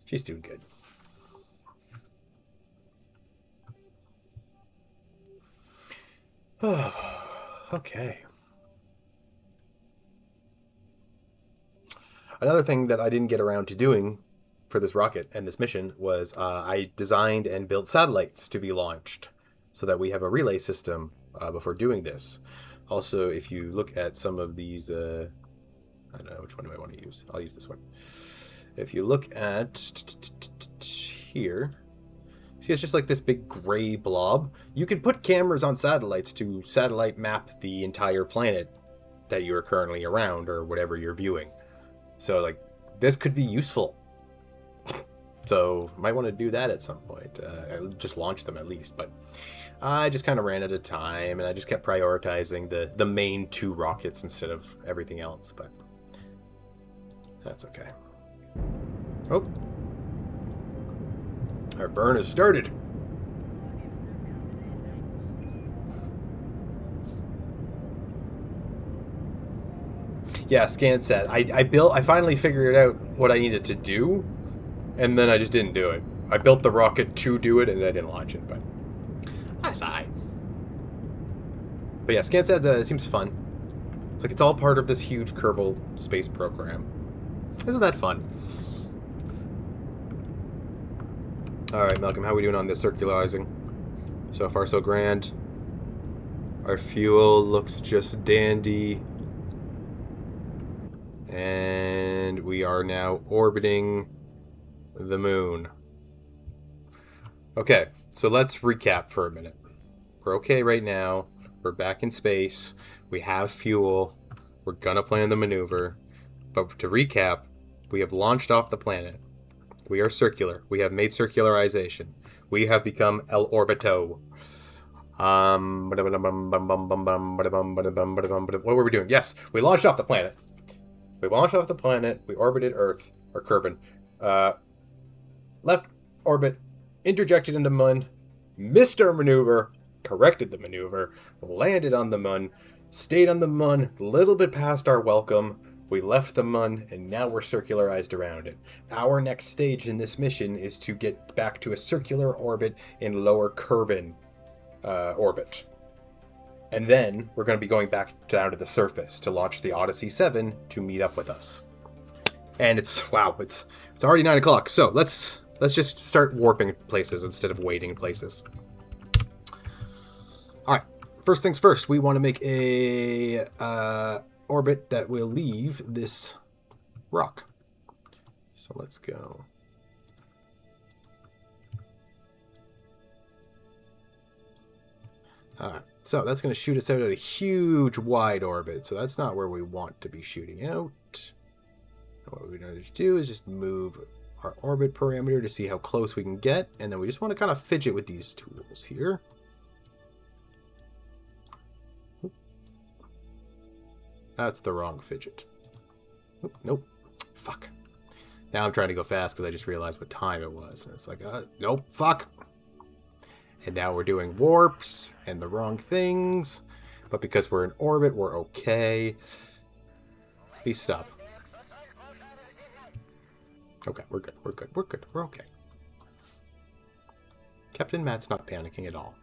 She's doing good. Oh, okay. Another thing that I didn't get around to doing for this rocket and this mission was I designed and built satellites to be launched so that we have a relay system before doing this. Also, if you look at some of these, I don't know, which one do I want to use? I'll use this one. If you look at here, see, it's just like this big gray blob. You can put cameras on satellites to satellite map the entire planet that you're currently around or whatever you're viewing. So, like, this could be useful. So, might want to do that at some point. Just launch them at least. But I just kind of ran out of time, and I just kept prioritizing the main 2 rockets instead of everything else. But that's okay. Oh. Our burn has started. Yeah, ScanSat. I finally figured out what I needed to do, and then I just didn't do it. I built the rocket to do it, and I didn't launch it, but that's alright. But yeah, ScanSat seems fun. It's like it's all part of this huge Kerbal space program. Isn't that fun? Alright, Malcolm, how are we doing on this circularizing? So far, so grand. Our fuel looks just dandy. And we are now orbiting the moon. Okay, so let's recap for a minute. We're okay right now. We're back in space. We have fuel. We're gonna plan the maneuver. But to recap, we have launched off the planet. We are circular. We have made circularization. We have become El Orbito. What were we doing? Yes, we launched off the planet. We launched off the planet. We orbited Earth, or Kerbin. Left orbit, interjected into Mun, missed our maneuver, corrected the maneuver, landed on the Mun, stayed on the Mun, a little bit past our welcome. We left the Mun, and now we're circularized around it. Our next stage in this mission is to get back to a circular orbit in lower Kerbin orbit. And then we're going to be going back down to the surface to launch the Odyssey 7 to meet up with us. And it's already 9 o'clock, so let's just start warping places instead of waiting places. All right, first things first, we want to make a orbit that will leave this rock. So let's go. All right. So that's going to shoot us out at a huge wide orbit. So that's not where we want to be shooting out. What we're going to do is just move our orbit parameter to see how close we can get. And then we just want to kind of fidget with these tools here. Oop. That's the wrong fidget. Oop, nope. Fuck. Now I'm trying to go fast because I just realized what time it was. And it's like, nope, fuck. And now we're doing warps and the wrong things. But because we're in orbit, we're okay. Please stop. Okay, we're good. We're okay. Captain Matt's not panicking at all.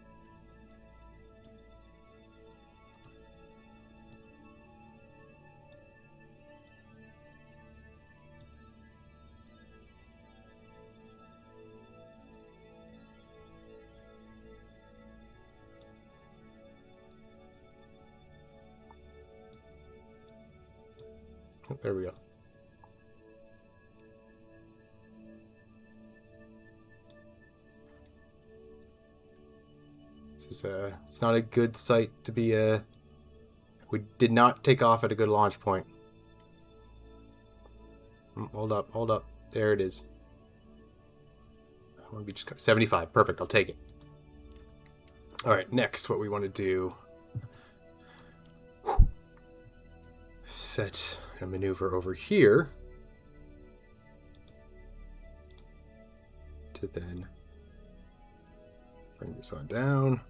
Oh, there we go. This is it's not a good site to be we did not take off at a good launch point. Hold up, hold up. There it is. I want to be just 75. Perfect, I'll take it. All right, next, what we want to do, set a maneuver over here to then bring this on down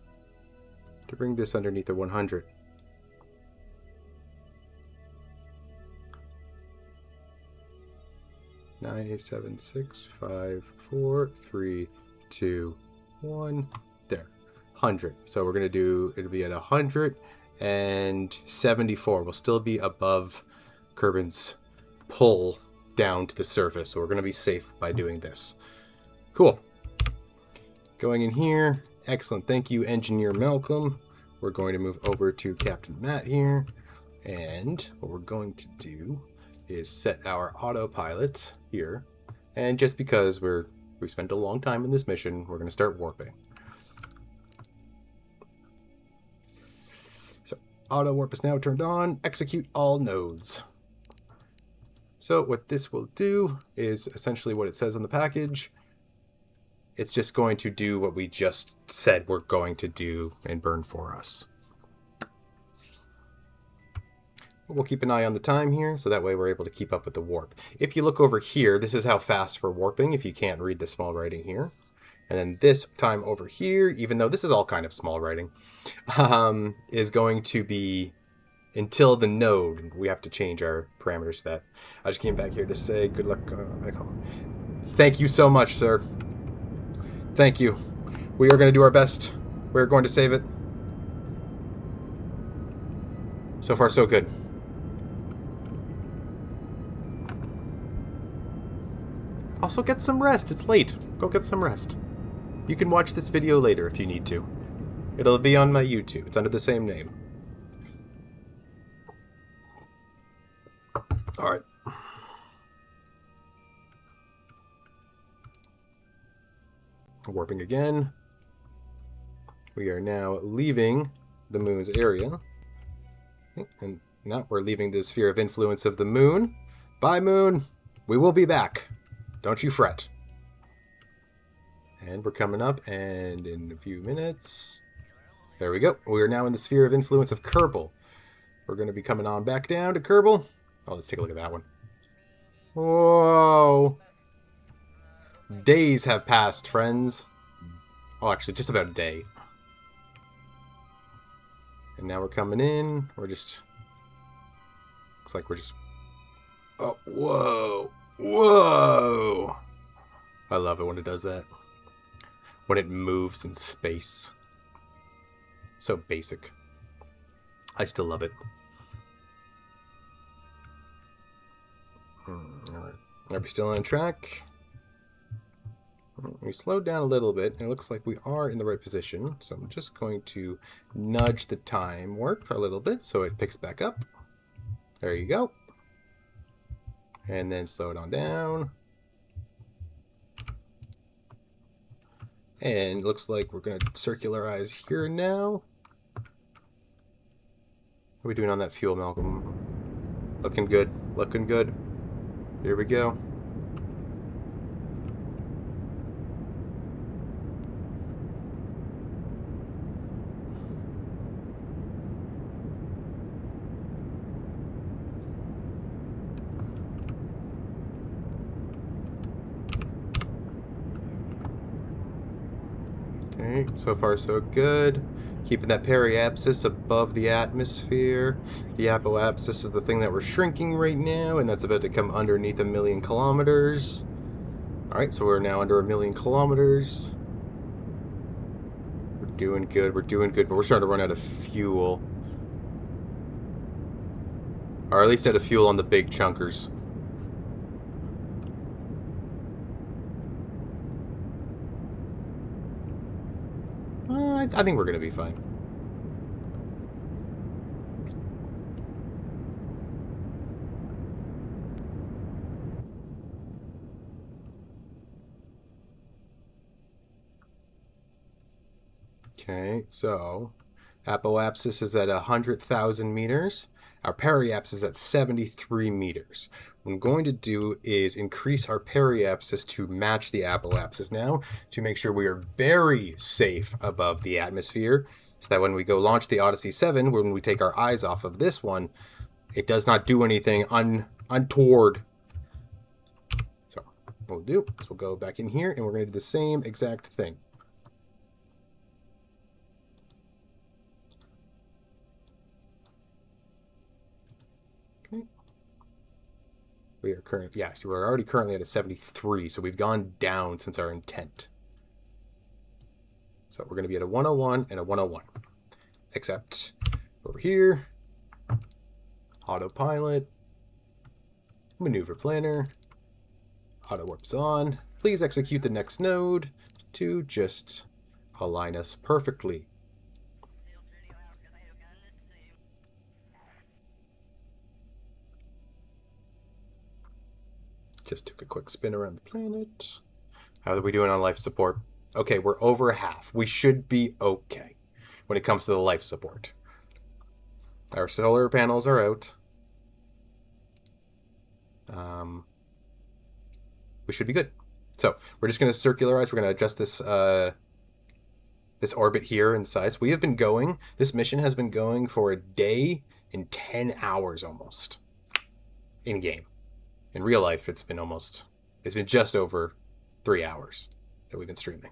to bring this underneath the 100. Nine, 8, 7, 6, 5, 4, 3, 2, 1. There. 100. So we're going to do, it'll be at 174. We'll still be above Kerbin's pull down to the surface. So we're going to be safe by doing this. Cool. Going in here. Excellent. Thank you, Engineer Malcolm. We're going to move over to Captain Matt here. And what we're going to do is set our autopilot here. And just because we've spent a long time in this mission, we're going to start warping. So auto warp is now turned on. Execute all nodes. So what this will do is essentially what it says on the package. It's just going to do what we just said we're going to do and burn for us. We'll keep an eye on the time here, so that way we're able to keep up with the warp. If you look over here, this is how fast we're warping, if you can't read the small writing here. And then this time over here, even though this is all kind of small writing, is going to be until the node. We have to change our parameters to that. I just came back here to say good luck. Thank you so much, sir. Thank you. We are going to do our best. We're going to save it. So far, so good. Also, get some rest. It's late. Go get some rest. You can watch this video later if you need to. It'll be on my YouTube. It's under the same name. All right. Warping again. We are now leaving the moon's area. And now we're leaving the sphere of influence of the moon. Bye, moon. We will be back. Don't you fret. And we're coming up, and in a few minutes... There we go. We are now in the sphere of influence of Kerbal. We're going to be coming on back down to Kerbal. Oh, let's take a look at that one. Whoa. Days have passed, friends. Oh, actually, just about a day. And now we're coming in. We're just... Looks like we're just... Oh, whoa. Whoa! I love it when it does that. When it moves in space. So basic. I still love it. Alright. Are we still on track? We slowed down a little bit, and it looks like we are in the right position. So I'm just going to nudge the time warp a little bit so it picks back up. There you go. And then slow it on down. And looks like we're going to circularize here now. How are we doing on that fuel, Malcolm? Looking good. Looking good. Here we go. Okay, so far so good. Keeping that periapsis above the atmosphere. The apoapsis is the thing that we're shrinking right now, and that's about to come underneath 1,000,000 kilometers. Alright, so we're now under 1,000,000 kilometers. We're doing good, but we're starting to run out of fuel. Or at least out of fuel on the big chunkers. I think we're going to be fine. Okay, so apoapsis is at 100,000 meters. Our periapsis is at 73 meters. What I'm going to do is increase our periapsis to match the apoapsis now to make sure we are very safe above the atmosphere so that when we go launch the Odyssey 7, when we take our eyes off of this one, it does not do anything untoward. So what we'll do is we'll go back in here and we're going to do the same exact thing. Okay. We are currently, yeah, so we're already currently at a 73, so we've gone down since our intent. So we're going to be at a 101 and a 101. Except over here, autopilot, maneuver planner, auto warps on. Please execute the next node to just align us perfectly. Just took a quick spin around the planet. How are we doing on life support? Okay, we're over half. We should be okay when it comes to the life support. Our solar panels are out. We should be good. So we're just going to circularize. We're going to adjust this this orbit here in size. We have been going. This mission has been going for a day and 10 hours almost in game. In real life, it's been just over 3 hours that we've been streaming.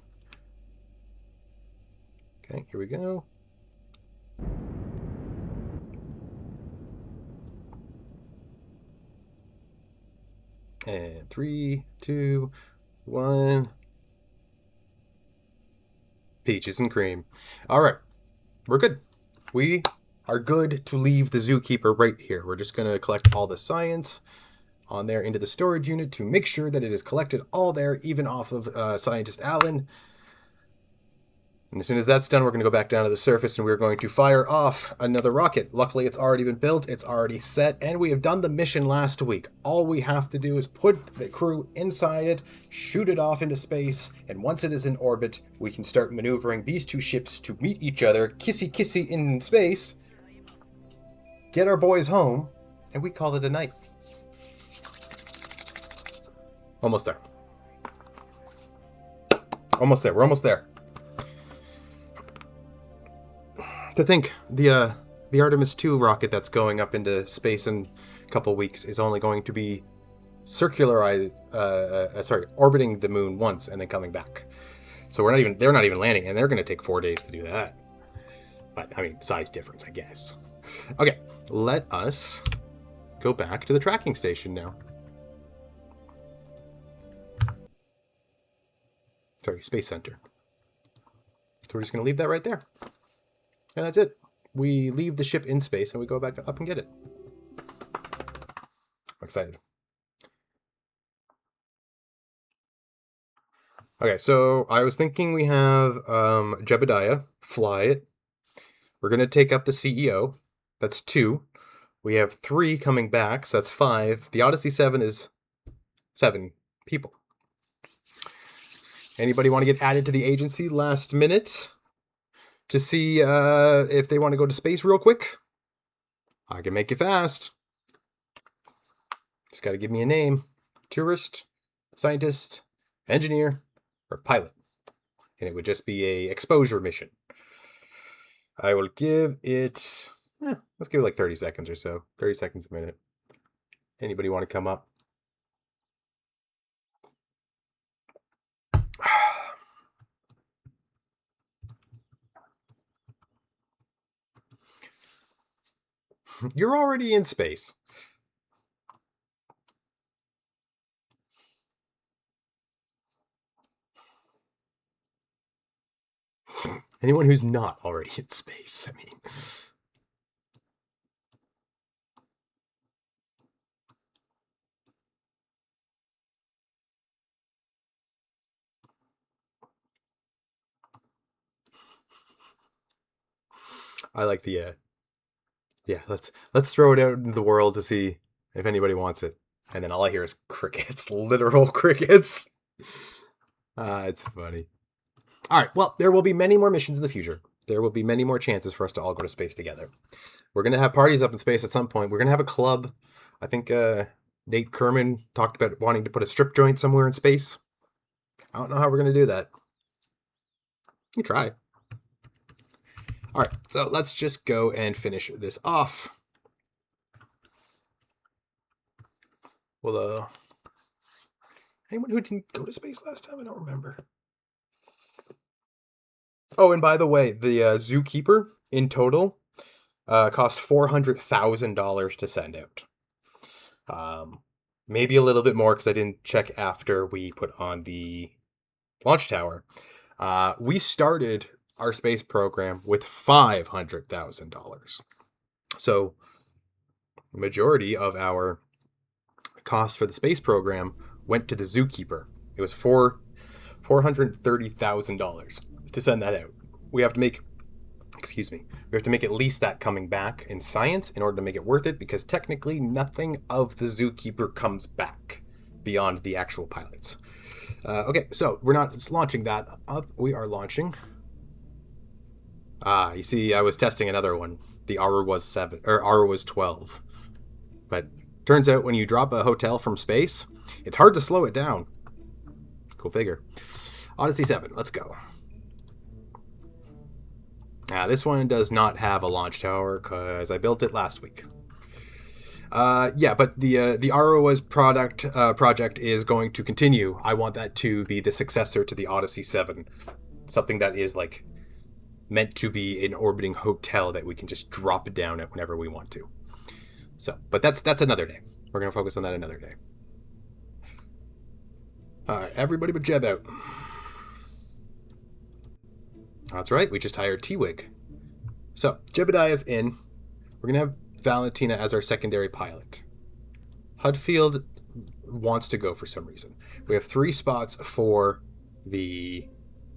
Okay, here we go. And 3, 2, 1. Peaches and cream. All right, we're good. We are good to leave the zookeeper right here. We're just going to collect all the science on there into the storage unit to make sure that it is collected all there, even off of Scientist Alan. And as soon as that's done, we're going to go back down to the surface and we're going to fire off another rocket. Luckily, it's already been built, it's already set, and we have done the mission last week. All we have to do is put the crew inside it, shoot it off into space, and once it is in orbit, we can start maneuvering these two ships to meet each other, kissy-kissy in space, get our boys home, and we call it a night. Almost there. Almost there. We're almost there. To think, the Artemis 2 rocket that's going up into space in a couple weeks is only going to be orbiting the moon once and then coming back. So they're not even landing, and they're going to take 4 days to do that. But, I mean, size difference, I guess. Okay, let us go back to the tracking station now. Sorry, Space Center. So we're just going to leave that right there. And that's it. We leave the ship in space and we go back up and get it. I'm excited. Okay, so I was thinking we have Jebediah fly it. We're going to take up the CEO. That's 2. We have 3 coming back, so that's 5. The Odyssey 7 is 7 people. Anybody want to get added to the agency last minute to see if they want to go to space real quick? I can make it fast. Just got to give me a name. Tourist, scientist, engineer, or pilot. And it would just be a exposure mission. I will give it, let's give it like 30 seconds or so. 30 seconds a minute. Anybody want to come up? You're already in space. Anyone who's not already in space, I mean. I like the yeah, let's throw it out into the world to see if anybody wants it. And then all I hear is crickets, literal crickets. It's funny. All right, well, there will be many more missions in the future. There will be many more chances for us to all go to space together. We're going to have parties up in space at some point. We're going to have a club. I think Nate Kerman talked about wanting to put a strip joint somewhere in space. I don't know how we're going to do that. You try. All right, so let's just go and finish this off. Well, anyone who didn't go to space last time? I don't remember. Oh, and by the way, the Zookeeper in total cost $400,000 to send out. Maybe a little bit more because I didn't check after we put on the launch tower. We started our space program with $500,000. So the majority of our cost for the space program went to the Zookeeper. It was $430,000 to send that out. We have to make at least that coming back in science in order to make it worth it, because technically nothing of the Zookeeper comes back beyond the actual pilots. Okay, so we're not launching that up. We are launching. You see, I was testing another one. The Aru was 7 or Aru was 12. But turns out when you drop a hotel from space, it's hard to slow it down. Go figure. Odyssey 7, let's go. This one does not have a launch tower because I built it last week. Yeah, but the ROA's project is going to continue. I want that to be the successor to the Odyssey 7. Something that is like meant to be an orbiting hotel that we can just drop down at whenever we want to. So, but that's another day. We're going to focus on that another day. All right, everybody but Jeb out. That's right, we just hired T-Wig. So, Jebediah's in. We're going to have Valentina as our secondary pilot. Hudfield wants to go for some reason. We have 3 spots for the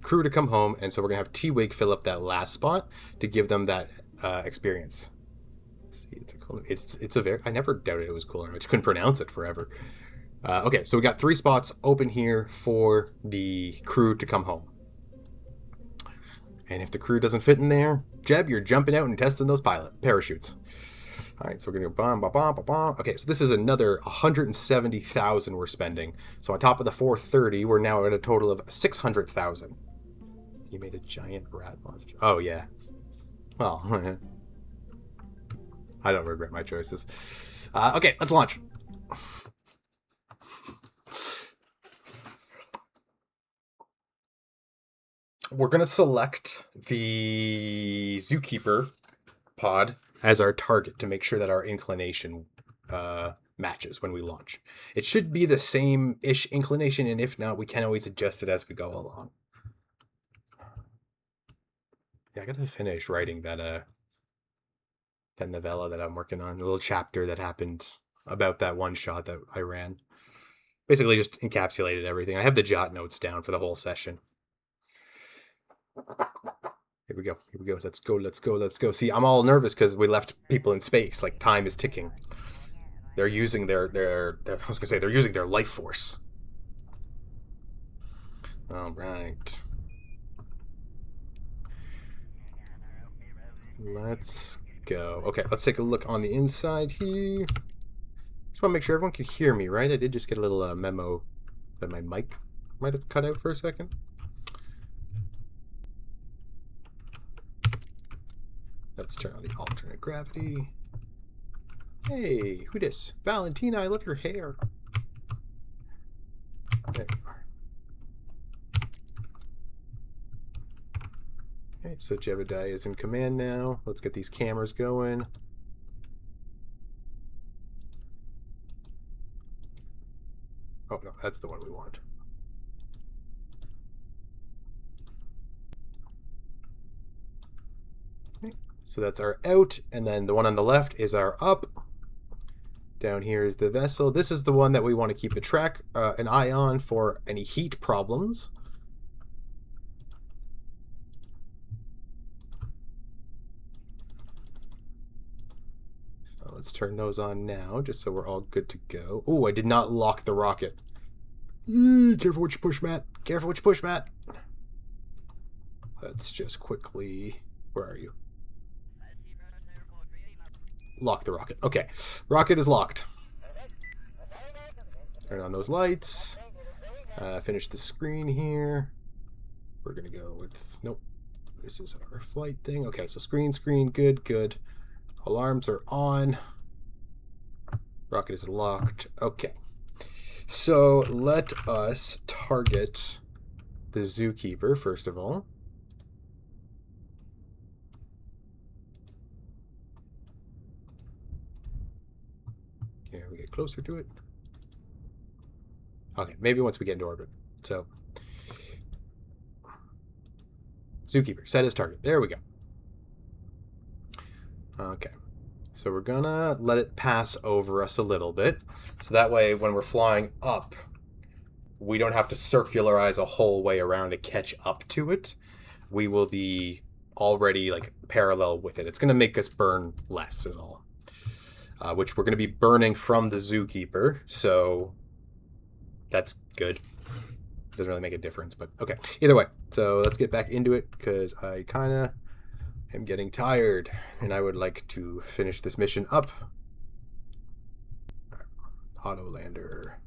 crew to come home, and so we're going to have T-Wig fill up that last spot to give them that experience. See, it's a very... I never doubted it was cooler. I just couldn't pronounce it forever. Okay, so we got 3 spots open here for the crew to come home. And if the crew doesn't fit in there, Jeb, you're jumping out and testing those parachutes. All right, so we're going to go bam, bam, bam, bam, bam. Okay, so this is another $170,000 we're spending. So on top of the 430, we're now at a total of $600,000. You made a giant rat monster. Oh, yeah. Well, I don't regret my choices. Okay, let's launch. We're going to select the Zookeeper pod as our target to make sure that our inclination matches when we launch. It should be the same-ish inclination, and if not, we can always adjust it as we go along. Yeah, I got to finish writing that novella that I'm working on, a little chapter that happened about that one shot that I ran. Basically just encapsulated everything. I have the jot notes down for the whole session. Here we go. Let's go. See, I'm all nervous because we left people in space. Like, time is ticking. They're using their they're using their life force. All right. Let's go. Okay, let's take a look on the inside here. Just want to make sure everyone can hear me, right? I did just get a little memo that my mic might have cut out for a second. Let's turn on the alternate gravity. Hey, who dis? Valentina, I love your hair. There you are. Okay, so Jebediah is in command now. Let's get these cameras going. Oh, no, that's the one we want. Okay. So that's our out, and then the one on the left is our up. Down here is the vessel. This is the one that we want to keep an eye on for any heat problems. So let's turn those on now, just so we're all good to go. Oh, I did not lock the rocket. Careful what you push, Matt. Careful what you push, Matt. let's just quickly... Where are you? Lock the rocket. Okay. Rocket is locked. Turn on those lights. Finish the screen here. We're going to go with... Nope. This is our flight thing. Okay, so screen. Good, good. Alarms are on. Rocket is locked. Okay. So let us target the zookeeper, first of all. Can we get closer to it? Okay, maybe once we get into orbit. So, zookeeper, set as target. There we go. Okay. So we're gonna let it pass over us a little bit. So that way, when we're flying up, we don't have to circularize a whole way around to catch up to it. We will be already like parallel with it. It's gonna make us burn less is all. Which we're gonna be burning from the zookeeper. So that's good. Doesn't really make a difference, but okay. Either way, so let's get back into it because I kind of am getting tired and I would like to finish this mission up. Auto lander.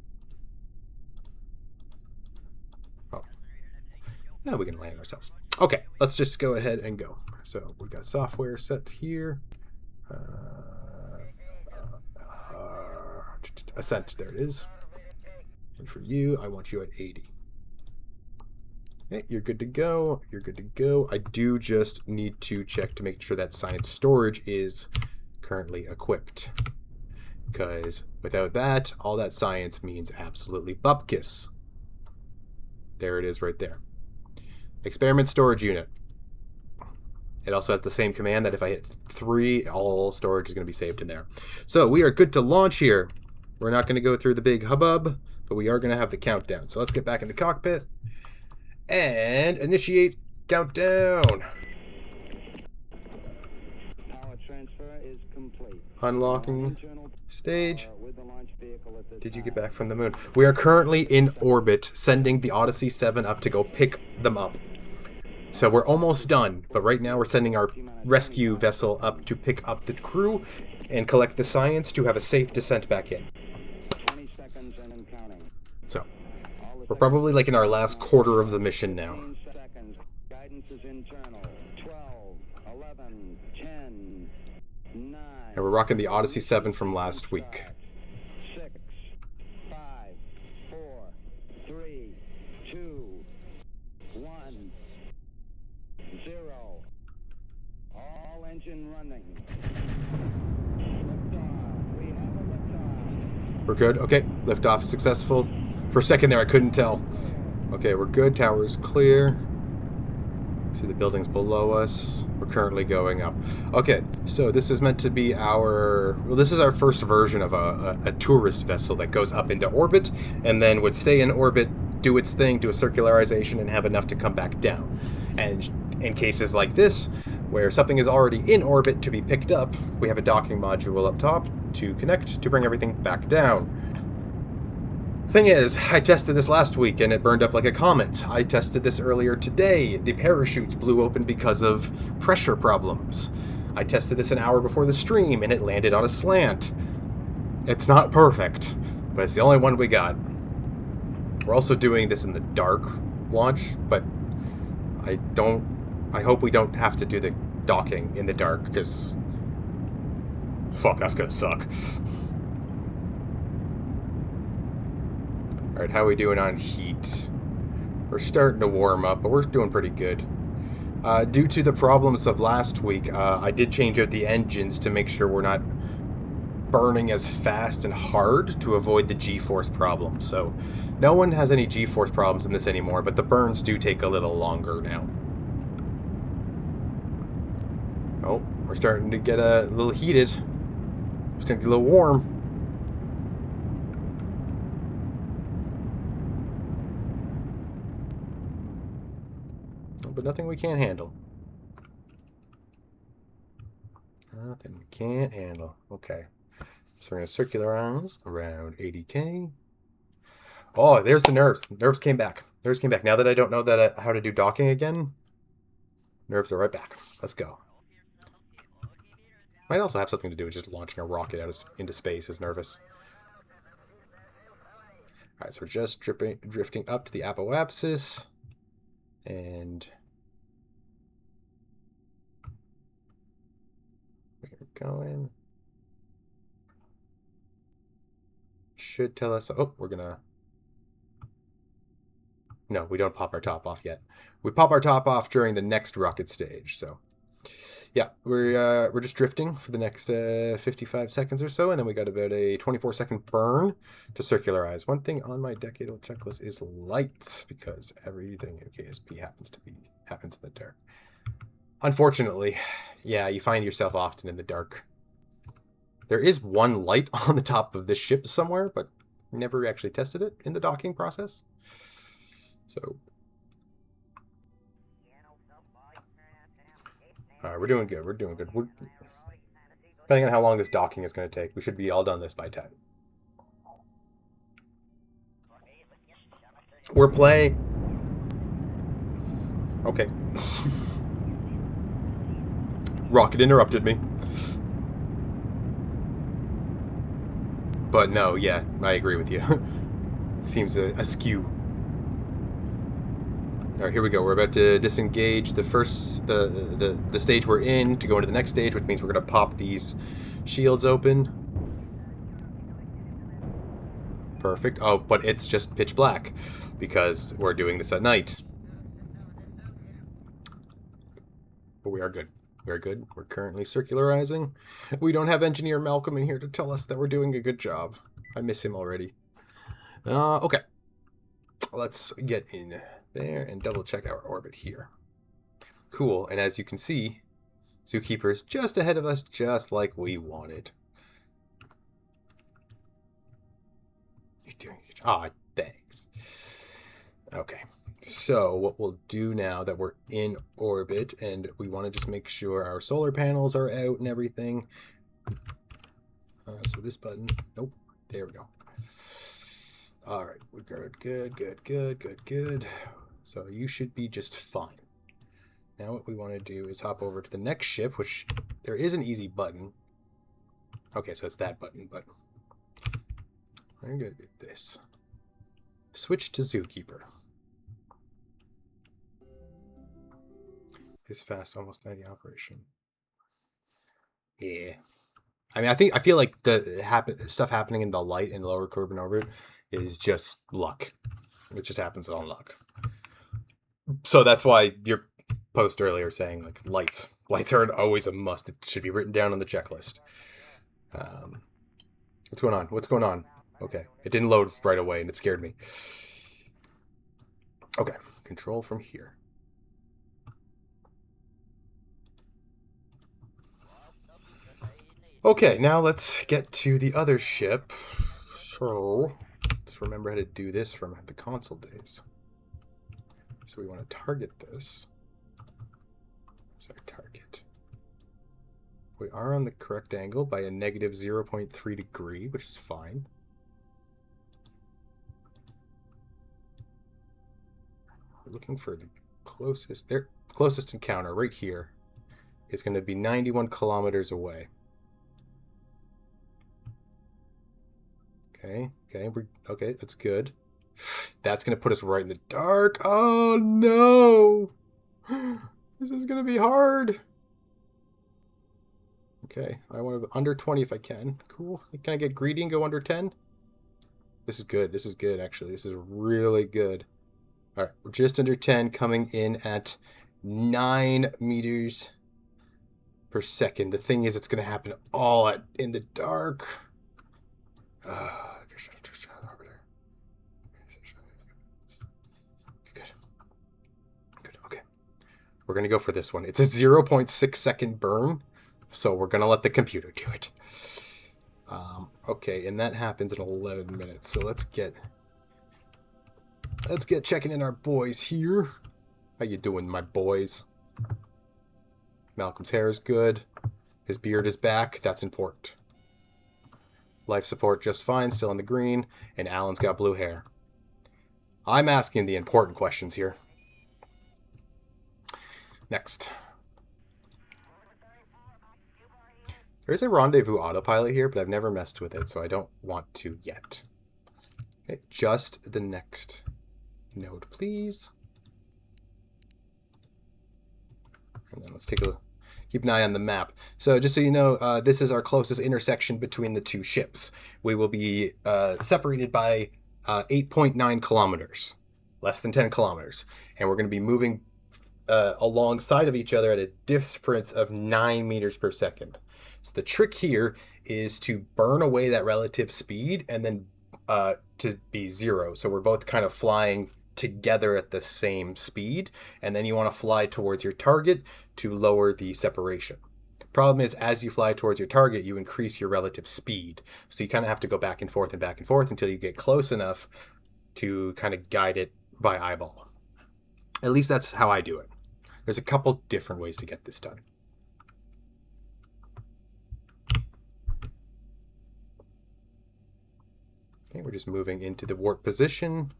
Oh, yeah, we can land ourselves. Okay, let's just go ahead and go. So we've got software set here. Ascent, there it is. And for you, I want you at 80. Okay, you're good to go. You're good to go. I do just need to check to make sure that science storage is currently equipped. Because without that, all that science means absolutely bupkis. There it is right there. Experiment storage unit. It also has the same command that if I hit 3, all storage is going to be saved in there. So we are good to launch here. We're not going to go through the big hubbub, but we are going to have the countdown. So let's get back in the cockpit and initiate countdown. Power transfer is complete. Unlocking stage. Did you get back from the moon? We are currently in orbit, sending the Odyssey 7 up to go pick them up. So we're almost done, but right now we're sending our rescue vessel up to pick up the crew and collect the science to have a safe descent back in. 20 seconds and counting. So we're probably like in our last quarter of the mission now. 15 seconds. Guidance is internal. 12, 11, 10, 9. And we're rocking the Odyssey 7 from last week. 6, 5, 4, 3, 2, 1, 0. All engine running. Liftoff. We have a liftoff. We're good. Okay, liftoff successful. For a second there, I couldn't tell. Okay, we're good. Tower's clear. See the buildings below us. We're currently going up. Okay, so this is meant to be our... Well, this is our first version of a tourist vessel that goes up into orbit and then would stay in orbit, do its thing, do a circularization, and have enough to come back down. And in cases like this, where something is already in orbit to be picked up, we have a docking module up top to connect to bring everything back down. Thing is, I tested this last week and it burned up like a comet. I tested this earlier today. The parachutes blew open because of pressure problems. I tested this an hour before the stream and it landed on a slant. It's not perfect, but it's the only one we got. We're also doing this in the dark launch, but I hope we don't have to do the docking in the dark, because fuck, that's gonna suck. Alright, how are we doing on heat? We're starting to warm up, but we're doing pretty good. Due to the problems of last week, I did change out the engines to make sure we're not burning as fast and hard to avoid the G-force problem. So no one has any G-force problems in this anymore, but the burns do take a little longer now. Oh, we're starting to get a little heated. It's gonna get a little warm. But nothing we can't handle. Nothing we can't handle. Okay. So we're going to circularize around 80k. Oh, there's the nerves. Nerves came back. Nerves came back. Now that I don't know how to do docking again, Nerves are right back. Let's go. Might also have something to do with just launching a rocket out into space is nervous. Alright, so we're just drifting up to the apoapsis. And we're going. Should tell us. Oh, we're gonna. No, we don't pop our top off yet. We pop our top off during the next rocket stage. So, yeah, we're just drifting for the next 55 seconds or so, and then we got about a 24-second burn to circularize. One thing on my decadal checklist is lights, because everything in KSP happens in the dark. Unfortunately, yeah, you find yourself often in the dark. There is one light on the top of this ship somewhere, but never actually tested it in the docking process. So, we're doing good. We're doing good. Depending on how long this docking is going to take, we should be all done this by 10. We're playing. Okay. Rocket interrupted me. But no, yeah, I agree with you. Seems askew. All right, here we go. We're about to disengage the stage we're in to go into the next stage, which means we're going to pop these shields open. Perfect. Oh, but it's just pitch black because we're doing this at night. But we are good. We are good. We're currently circularizing. We don't have Engineer Malcolm in here to tell us that we're doing a good job. I miss him already. Okay. Let's get in there and double check our orbit here. Cool. And as you can see, Zookeeper's just ahead of us, just like we wanted. You're doing a good job. Ah, thanks. Okay. So what we'll do now that we're in orbit and we want to just make sure our solar panels are out and everything. So this button, nope, there we go. All right, we're good. So you should be just fine. Now what we want to do is hop over to the next ship, which there is an easy button. Okay, so it's that button, but I'm going to do this. Switch to Zookeeper. Is fast, almost 90 operation. Yeah. I mean, I feel like the stuff happening in the light in lower Kerbal orbit is just luck. It just happens on luck. So that's why your post earlier saying like lights aren't always a must. It should be written down on the checklist. What's going on? Okay, it didn't load right away and it scared me. Okay, control from here. Okay, now let's get to the other ship. So, let's remember how to do this from the console days. So we want to target this. That's our target. We are on the correct angle by a negative 0.3 degree, which is fine. We're looking for the closest encounter right here is going to be 91 kilometers away. Okay, that's good. That's going to put us right in the dark. Oh, no. This is going to be hard. Okay, I want to under 20 if I can. Cool. Can I get greedy and go under 10? This is good. This is good, actually. This is really good. All right, we're just under 10, coming in at 9 meters per second. The thing is, it's going to happen all in the dark. Good. Okay. We're going to go for this one. It's a 0.6 second burn, so we're going to let the computer do it. Okay, and that happens in 11 minutes. So let's get checking in our boys here. How you doing, my boys? Malcolm's hair is good. His beard is back. That's important. Life support just fine, still in the green, and Alan's got blue hair. I'm asking the important questions here. Next. There's a rendezvous autopilot here, but I've never messed with it, so I don't want to yet. Okay, just the next node, please. And then let's take a keep an eye on the map. So just so you know, this is our closest intersection between the two ships. We will be separated by 8.9 kilometers, less than 10 kilometers. And we're going to be moving alongside of each other at a difference of 9 meters per second. So the trick here is to burn away that relative speed and then to be 0. So we're both kind of flying together at the same speed, and then you want to fly towards your target to lower the separation. Problem is, as you fly towards your target, you increase your relative speed. So you kind of have to go back and forth until you get close enough to kind of guide it by eyeball. At least that's how I do it. There's a couple different ways to get this done. Okay, we're just moving into the warp position.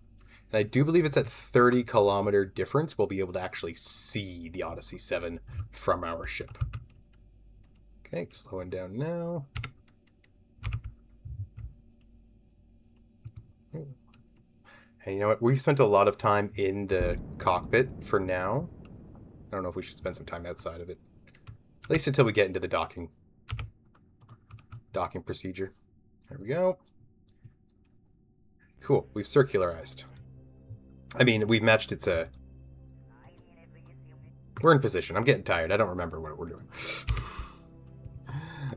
And I do believe it's at 30 kilometer difference. We'll be able to actually see the Odyssey 7 from our ship. Okay, slowing down now. And you know what? We've spent a lot of time in the cockpit for now. I don't know if we should spend some time outside of it. At least until we get into the docking procedure. There we go. Cool. We've circularized. I mean, we've matched its we're in position. I'm getting tired. I don't remember what we're doing.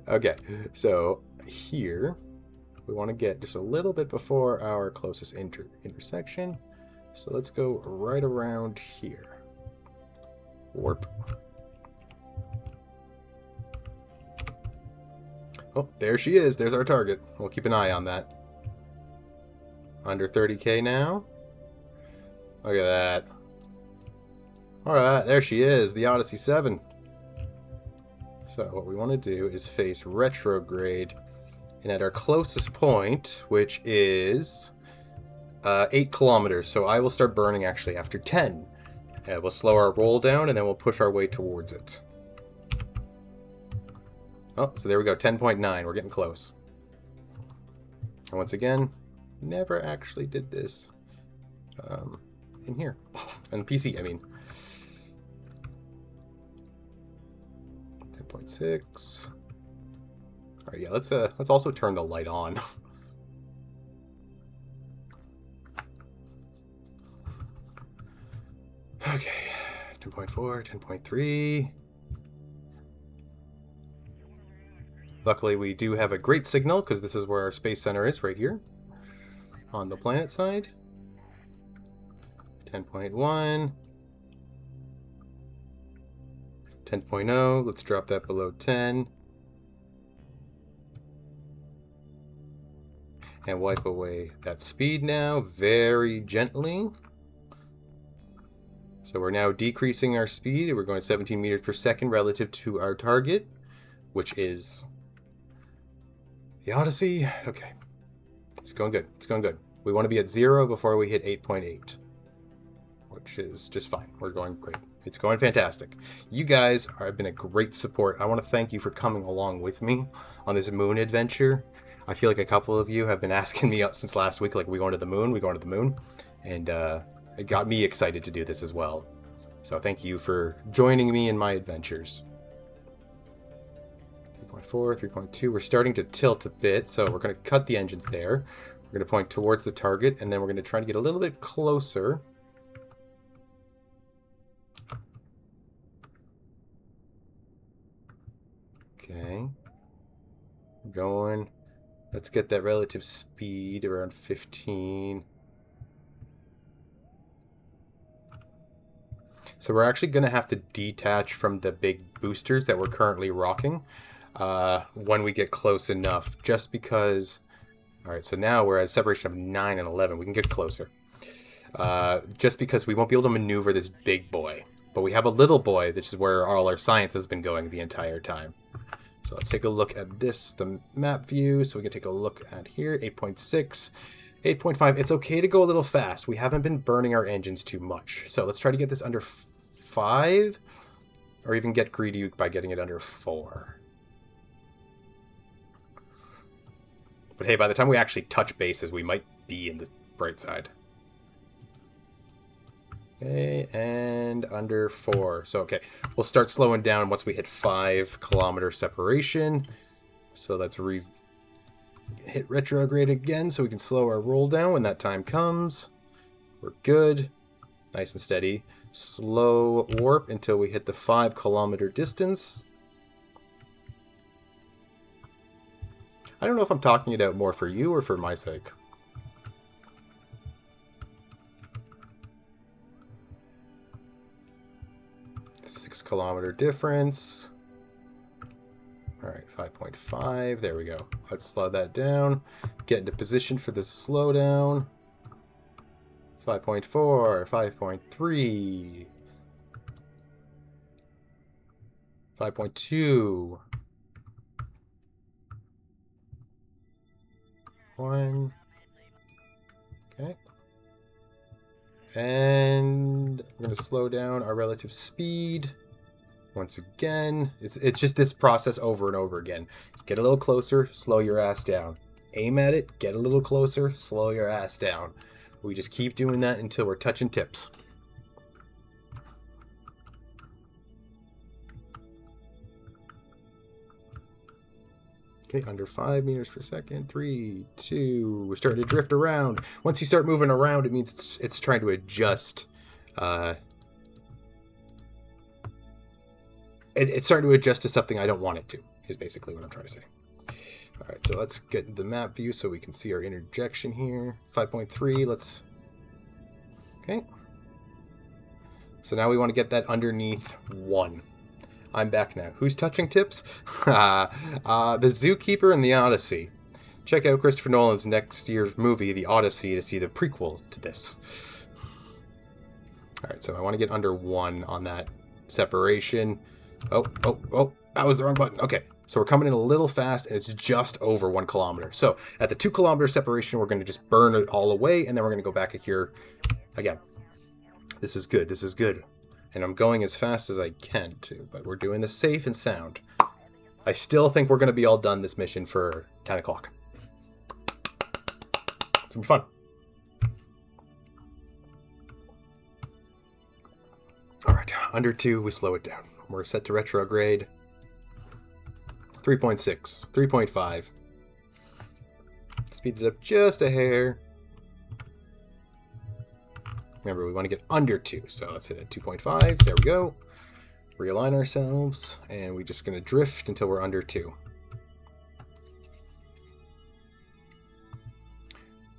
Okay, so here we want to get just a little bit before our closest intersection. So let's go right around here. Warp. Oh, there she is. There's our target. We'll keep an eye on that. Under 30K now. Look at that. Alright, there she is, the Odyssey 7. So what we want to do is face retrograde. And at our closest point, which is 8 kilometers. So I will start burning actually after 10. And we'll slow our roll down and then we'll push our way towards it. Oh, so there we go, 10.9. We're getting close. And once again, never actually did this in here. On PC, I mean. 10.6. Alright, yeah, let's also turn the light on. Okay, 10.4, 10.3. Luckily, we do have a great signal because this is where our space center is, right here on the planet side. 10.1. 10.0. Let's drop that below 10. And wipe away that speed now very gently. So we're now decreasing our speed. We're going 17 meters per second relative to our target, which is the Odyssey. Okay. It's going good. It's going good. We want to be at 0 before we hit 8.8, which is just fine. We're going great. It's going fantastic. You guys have been a great support. I want to thank you for coming along with me on this moon adventure. I feel like a couple of you have been asking me since last week, like, we going to the moon? We going to the moon? And it got me excited to do this as well. So thank you for joining me in my adventures. 3.4, 3.2. We're starting to tilt a bit, so we're going to cut the engines there. We're going to point towards the target, and then we're going to try to get a little bit closer. Okay. Going. Let's get that relative speed around 15. So we're actually going to have to detach from the big boosters that we're currently rocking when we get close enough, just because... Alright, so now we're at a separation of 9 and 11. We can get closer. Just because we won't be able to maneuver this big boy. But we have a little boy, which is where all our science has been going the entire time. So let's take a look at this, the map view. So we can take a look at here, 8.6, 8.5. It's okay to go a little fast. We haven't been burning our engines too much. So let's try to get this under 5. Or even get greedy by getting it under 4. But hey, by the time we actually touch bases, we might be in the bright side. Okay, and under 4. So, okay, we'll start slowing down once we hit 5 kilometer separation. So let's hit retrograde again so we can slow our roll down when that time comes. We're good. Nice and steady. Slow warp until we hit the 5 kilometer distance. I don't know if I'm talking it out more for you or for my sake. Six kilometer difference. All right, 5.5. There we go. Let's slow that down. Get into position for the slowdown. 5.4, 5.3, 5.2, 1. Okay. And we're going to slow down our relative speed. Once again, it's just this process over and over again. Get a little closer, slow your ass down. Aim at it, get a little closer, slow your ass down. We just keep doing that until we're touching tips. Okay, under 5 meters per second. 3, 2. We're starting to drift around. Once you start moving around, it means it's trying to adjust. It's starting to adjust to something I don't want it to, is basically what I'm trying to say. All right, so let's get the map view so we can see our interjection here. 5.3, let's... Okay. So now we want to get that underneath 1. I'm back now. Who's touching tips? The Zookeeper and the Odyssey. Check out Christopher Nolan's next year's movie, The Odyssey, to see the prequel to this. All right, so I want to get under 1 on that separation. Oh, that was the wrong button. Okay. So we're coming in a little fast, and it's just over 1 kilometer. So at the 2 kilometer separation, we're going to just burn it all away, and then we're going to go back here again. This is good. This is good. And I'm going as fast as I can, too. But we're doing this safe and sound. I still think we're going to be all done this mission for 10 o'clock. It's going to be fun. All right. Under 2, we slow it down. We're set to retrograde. 3.6, 3.5. Speed it up just a hair. Remember, we want to get under 2, so let's hit at 2.5. There we go. Realign ourselves, and we're just going to drift until we're under 2.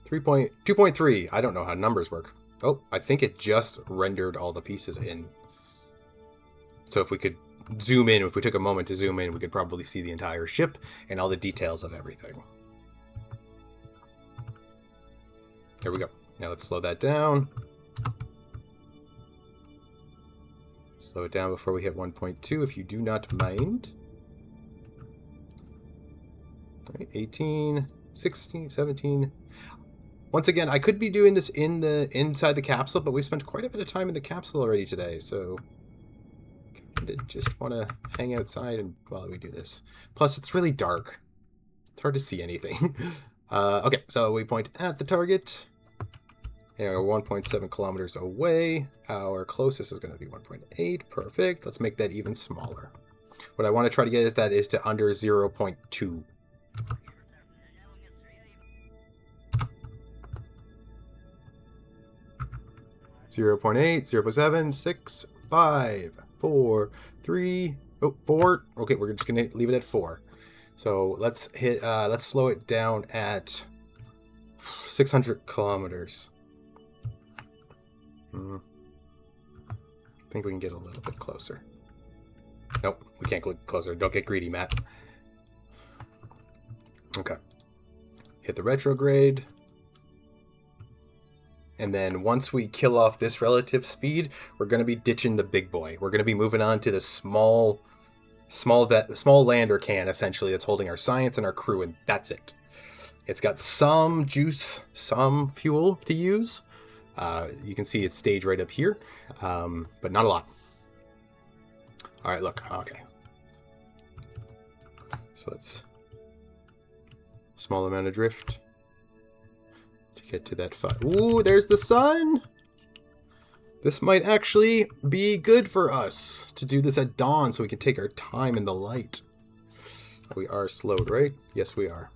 2.3. I don't know how numbers work. Oh, I think it just rendered all the pieces in. So if we could zoom in, if we took a moment to zoom in, we could probably see the entire ship and all the details of everything. There we go. Now let's slow that down. Slow it down before we hit 1.2 if you do not mind. All right, 18, 16, 17. Once again, I could be doing this inside the capsule, but we spent quite a bit of time in the capsule already today, so I just want to hang outside and while we do this. Plus, it's really dark. It's hard to see anything. Okay, so we point at the target. And we're 1.7 kilometers away. Our closest is going to be 1.8. Perfect. Let's make that even smaller. What I want to try to get is to under 0.2. 0.8, 0.7, 6, 5, 4, 3, 4. Okay, we're just gonna leave it at 4. So let's slow it down at 600 kilometers. I think we can get a little bit closer. Nope, we can't get closer. Don't get greedy, Matt. Okay. Hit the retrograde. And then once we kill off this relative speed, we're going to be ditching the big boy. We're going to be moving on to the small lander can, essentially, that's holding our science and our crew, and that's it. It's got some juice, some fuel to use. You can see it's staged right up here, but not a lot. Alright, look. Okay. So let's... Small amount of drift. To get to that 5. Ooh, there's the sun! This might actually be good for us to do this at dawn so we can take our time in the light. We are slowed, right? Yes, we are.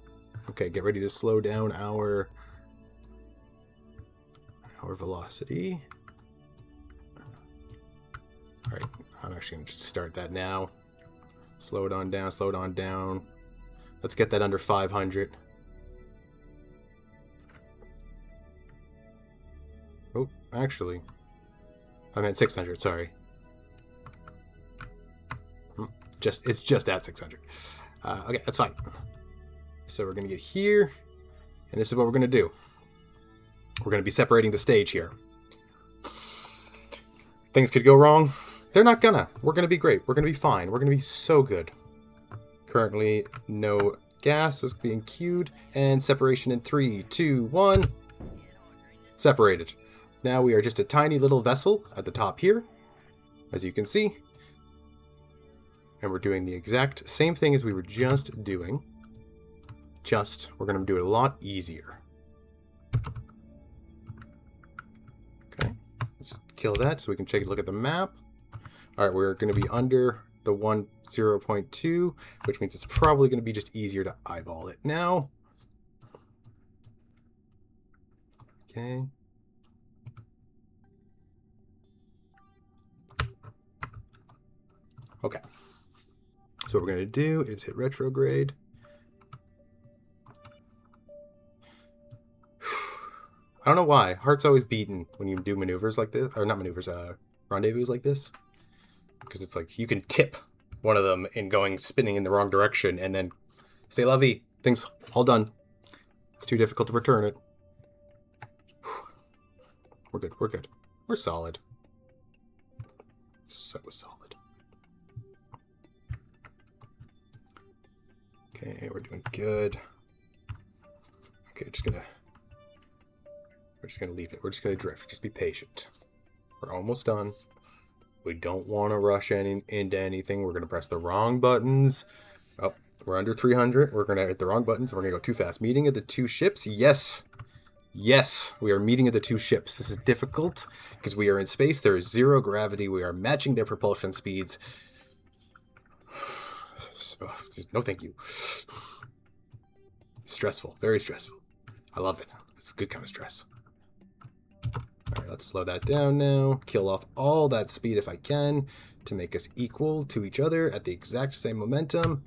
Okay, get ready to slow down our velocity. Alright, I'm actually going to just start that now. Slow it on down, slow it on down. Let's get that under 500. Oh, actually... I meant 600, sorry. It's just at 600. Okay, that's fine. So we're going to get here, and this is what we're going to do. We're going to be separating the stage here. Things could go wrong. They're not gonna. We're going to be great. We're going to be fine. We're going to be so good. Currently, no gas is being queued, and separation in 3, 2, 1. Separated. Now we are just a tiny little vessel at the top here, as you can see. And we're doing the exact same thing as we were just doing. Just, we're going to do it a lot easier. Okay, let's kill that so we can take a look at the map. Alright, we're going to be under the 0.2, which means it's probably going to be just easier to eyeball it now. Okay. Okay. So what we're going to do is hit retrograde. I don't know why. Heart's always beaten when you do maneuvers like this. Or not maneuvers, rendezvous like this. Because it's like you can tip one of them in going spinning in the wrong direction and then say, lovey, things all done. It's too difficult to return it. We're good. We're good. We're solid. So solid. Okay, we're doing good. Okay, we're just gonna leave it. We're just gonna drift. Just be patient. We're almost done. We don't want to rush into anything. We're gonna press the wrong buttons. Oh, we're under 300. We're gonna hit the wrong buttons. We're gonna go too fast. Meeting of the two ships. Yes. Yes, we are meeting of the two ships. This is difficult because we are in space. There is zero gravity. We are matching their propulsion speeds. So, no thank you. Stressful. Very stressful. I love it. It's a good kind of stress. Alright, let's slow that down now. Kill off all that speed if I can to make us equal to each other at the exact same momentum.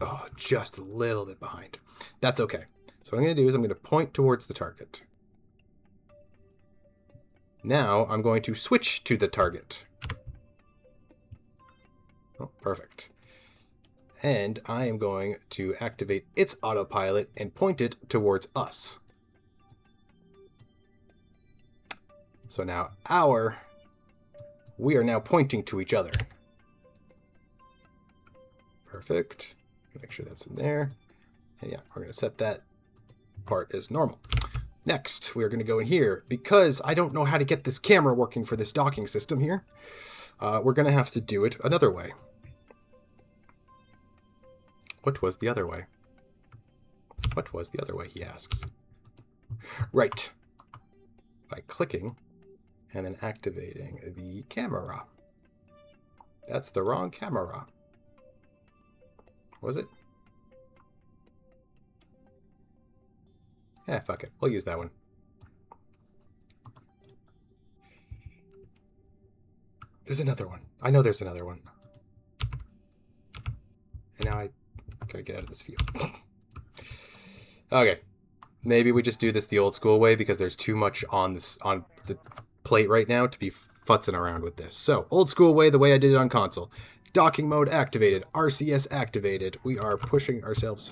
Oh, just a little bit behind. That's okay. So what I'm going to do is I'm going to point towards the target. Now I'm going to switch to the target. Oh, perfect. And I am going to activate its autopilot and point it towards us. So now we are now pointing to each other. Perfect. Make sure that's in there. And yeah, we're going to set that part as normal. Next, we are going to go in here. Because I don't know how to get this camera working for this docking system here, we're going to have to do it another way. What was the other way? What was the other way, he asks. Right. By clicking and then activating the camera. That's the wrong camera. Was it? Eh, fuck it. We'll use that one. There's another one. I know there's another one. And now I gotta get out of this view. Okay. Maybe we just do this the old school way because there's too much on the plate right now to be futzing around with this. So, old school way, the way I did it on console. Docking mode activated. RCS activated. We are pushing ourselves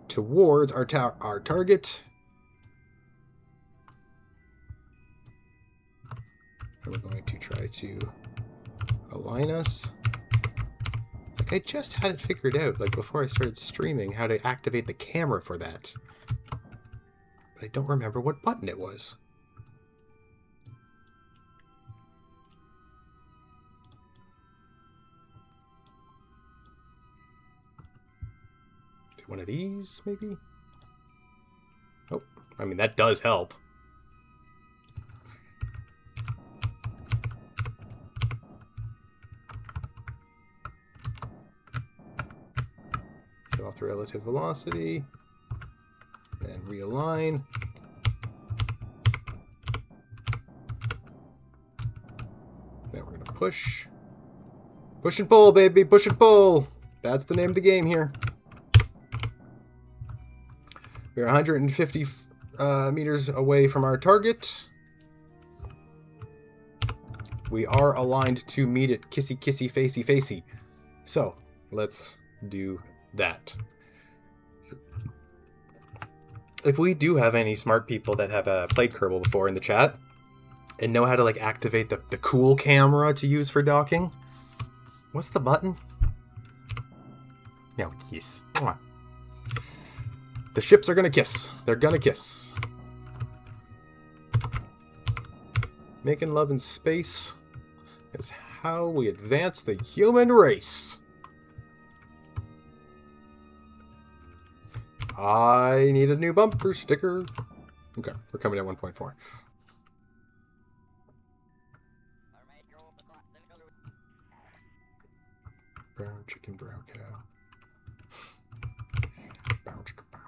towards our target. And we're going to try to align us. Like, I just had it figured out, like, before I started streaming, how to activate the camera for that. But I don't remember what button it was. Get one of these, maybe? Oh, I mean, that does help. Get off the relative velocity. And realign. Then we're going to push. Push and pull, baby. Push and pull. That's the name of the game here. We're 150 meters away from our target. We are aligned to meet it kissy, kissy, facey, facey. So, let's do that. If we do have any smart people that have played Kerbal before in the chat and know how to like activate the cool camera to use for docking, what's the button? Now kiss. Mwah. The ships are gonna kiss. They're gonna kiss. Making love in space is how we advance the human race. I need a new bumper sticker. Okay, we're coming at 1.4. Brown chicken, brown cow. Brown chicken, brown.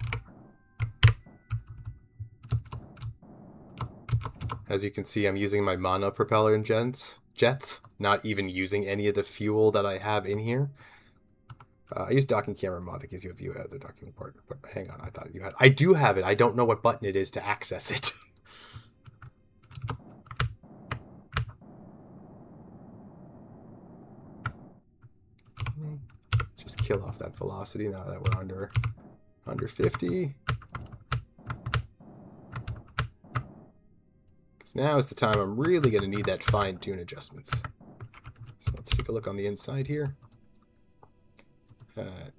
As you can see, I'm using my mono propeller and jets, not even using any of the fuel that I have in here. I use docking camera mod that gives you a view of the docking port. But hang on, I thought you had. I do have it. I don't know what button it is to access it. Just kill off that velocity now that we're under 50. Because now is the time I'm really going to need that fine-tune adjustments. So let's take a look on the inside here.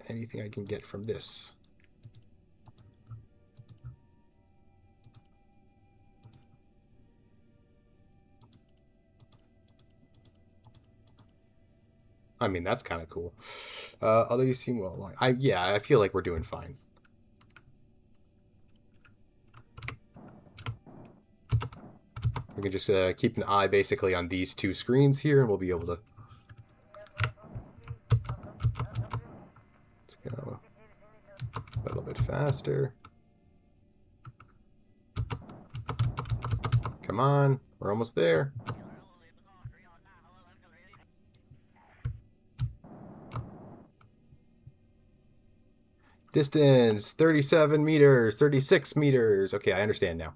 Anything I can get from this. I mean, that's kind of cool. Although you seem well aligned. Yeah, I feel like we're doing fine. We can just keep an eye basically on these two screens here, and we'll be able to. Let's go a little bit faster. Come on, we're almost there. Distance, 37 meters, 36 meters. Okay, I understand now.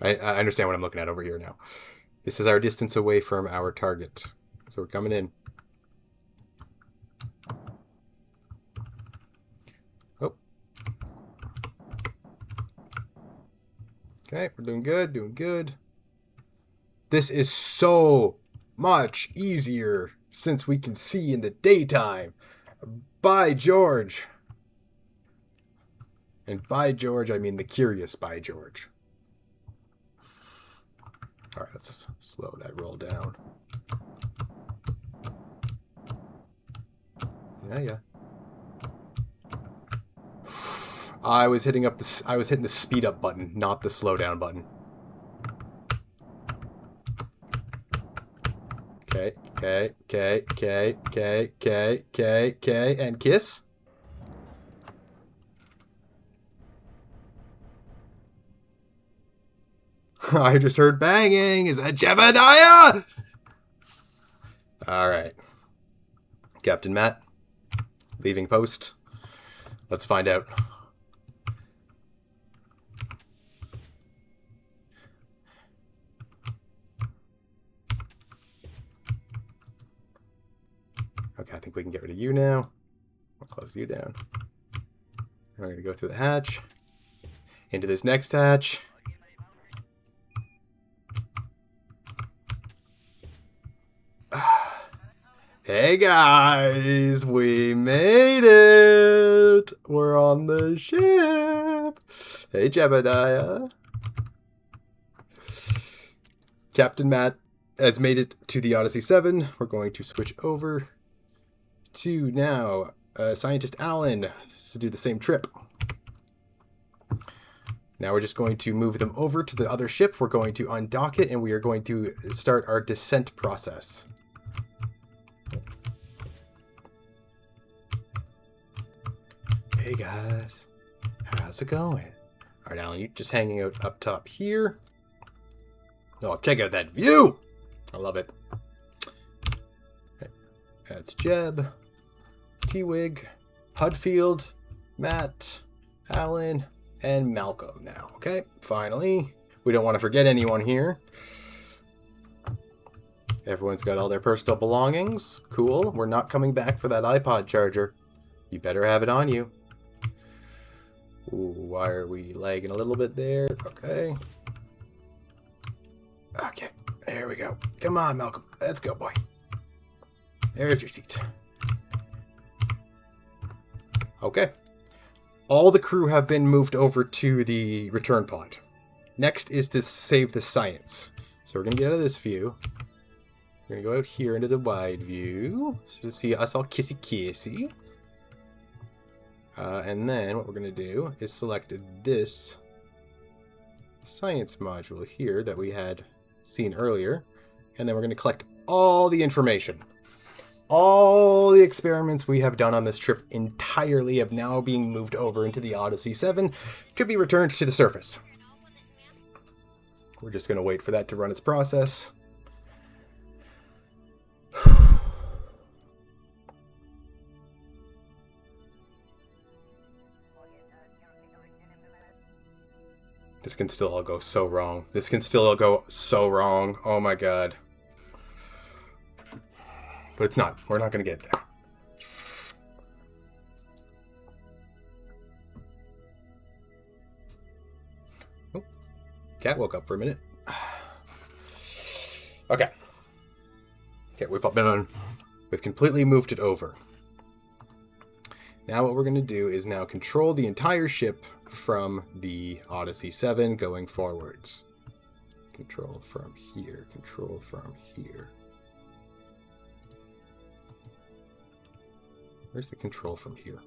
I understand what I'm looking at over here now. This is our distance away from our target. So we're coming in. Oh. Okay, we're doing good, doing good. This is so much easier since we can see in the daytime. By George. And by George, I mean the curious by George. All right, let's slow that roll down. Yeah. I was hitting the speed up button, not the slow down button. Okay, and kiss. I just heard banging. Is that Jebediah? All right. Captain Matt, leaving post. Let's find out. Okay, I think we can get rid of you now. We'll close you down. We're going to go through the hatch. Into this next hatch. Hey guys, we made it! We're on the ship! Hey Jebediah. Captain Matt has made it to the Odyssey 7. We're going to switch over to now Scientist Alan to do the same trip. Now we're just going to move them over to the other ship. We're going to undock it, and we are going to start our descent process. Hey guys, how's it going? All right, Alan, you just hanging out up top here. Oh, check out that view! I love it. That's Jeb, T-Wig, Hudfield, Matt, Alan, and Malcolm now. Okay, finally. We don't want to forget anyone here. Everyone's got all their personal belongings. Cool. We're not coming back for that iPod charger. You better have it on you. Ooh, why are we lagging a little bit there? Okay. Okay, there we go. Come on, Malcolm. Let's go, boy. There's your seat. Okay. All the crew have been moved over to the return pod. Next is to save the science. So we're going to get out of this view. We're going to go out here into the wide view. So to see us all kissy-kissy. And then what we're going to do is select this science module here that we had seen earlier. And then we're going to collect all the information. All the experiments we have done on this trip entirely have now being moved over into the Odyssey 7 to be returned to the surface. We're just going to wait for that to run its process. This can still all go so wrong. This can still all go so wrong. Oh my god. But it's not. We're not going to get there. Oh, cat woke up for a minute. Okay. Okay, we've completely moved it over. Now what we're going to do is now control the entire ship from the Odyssey 7 going forwards. Control from here. Control from here. Where's the control from here?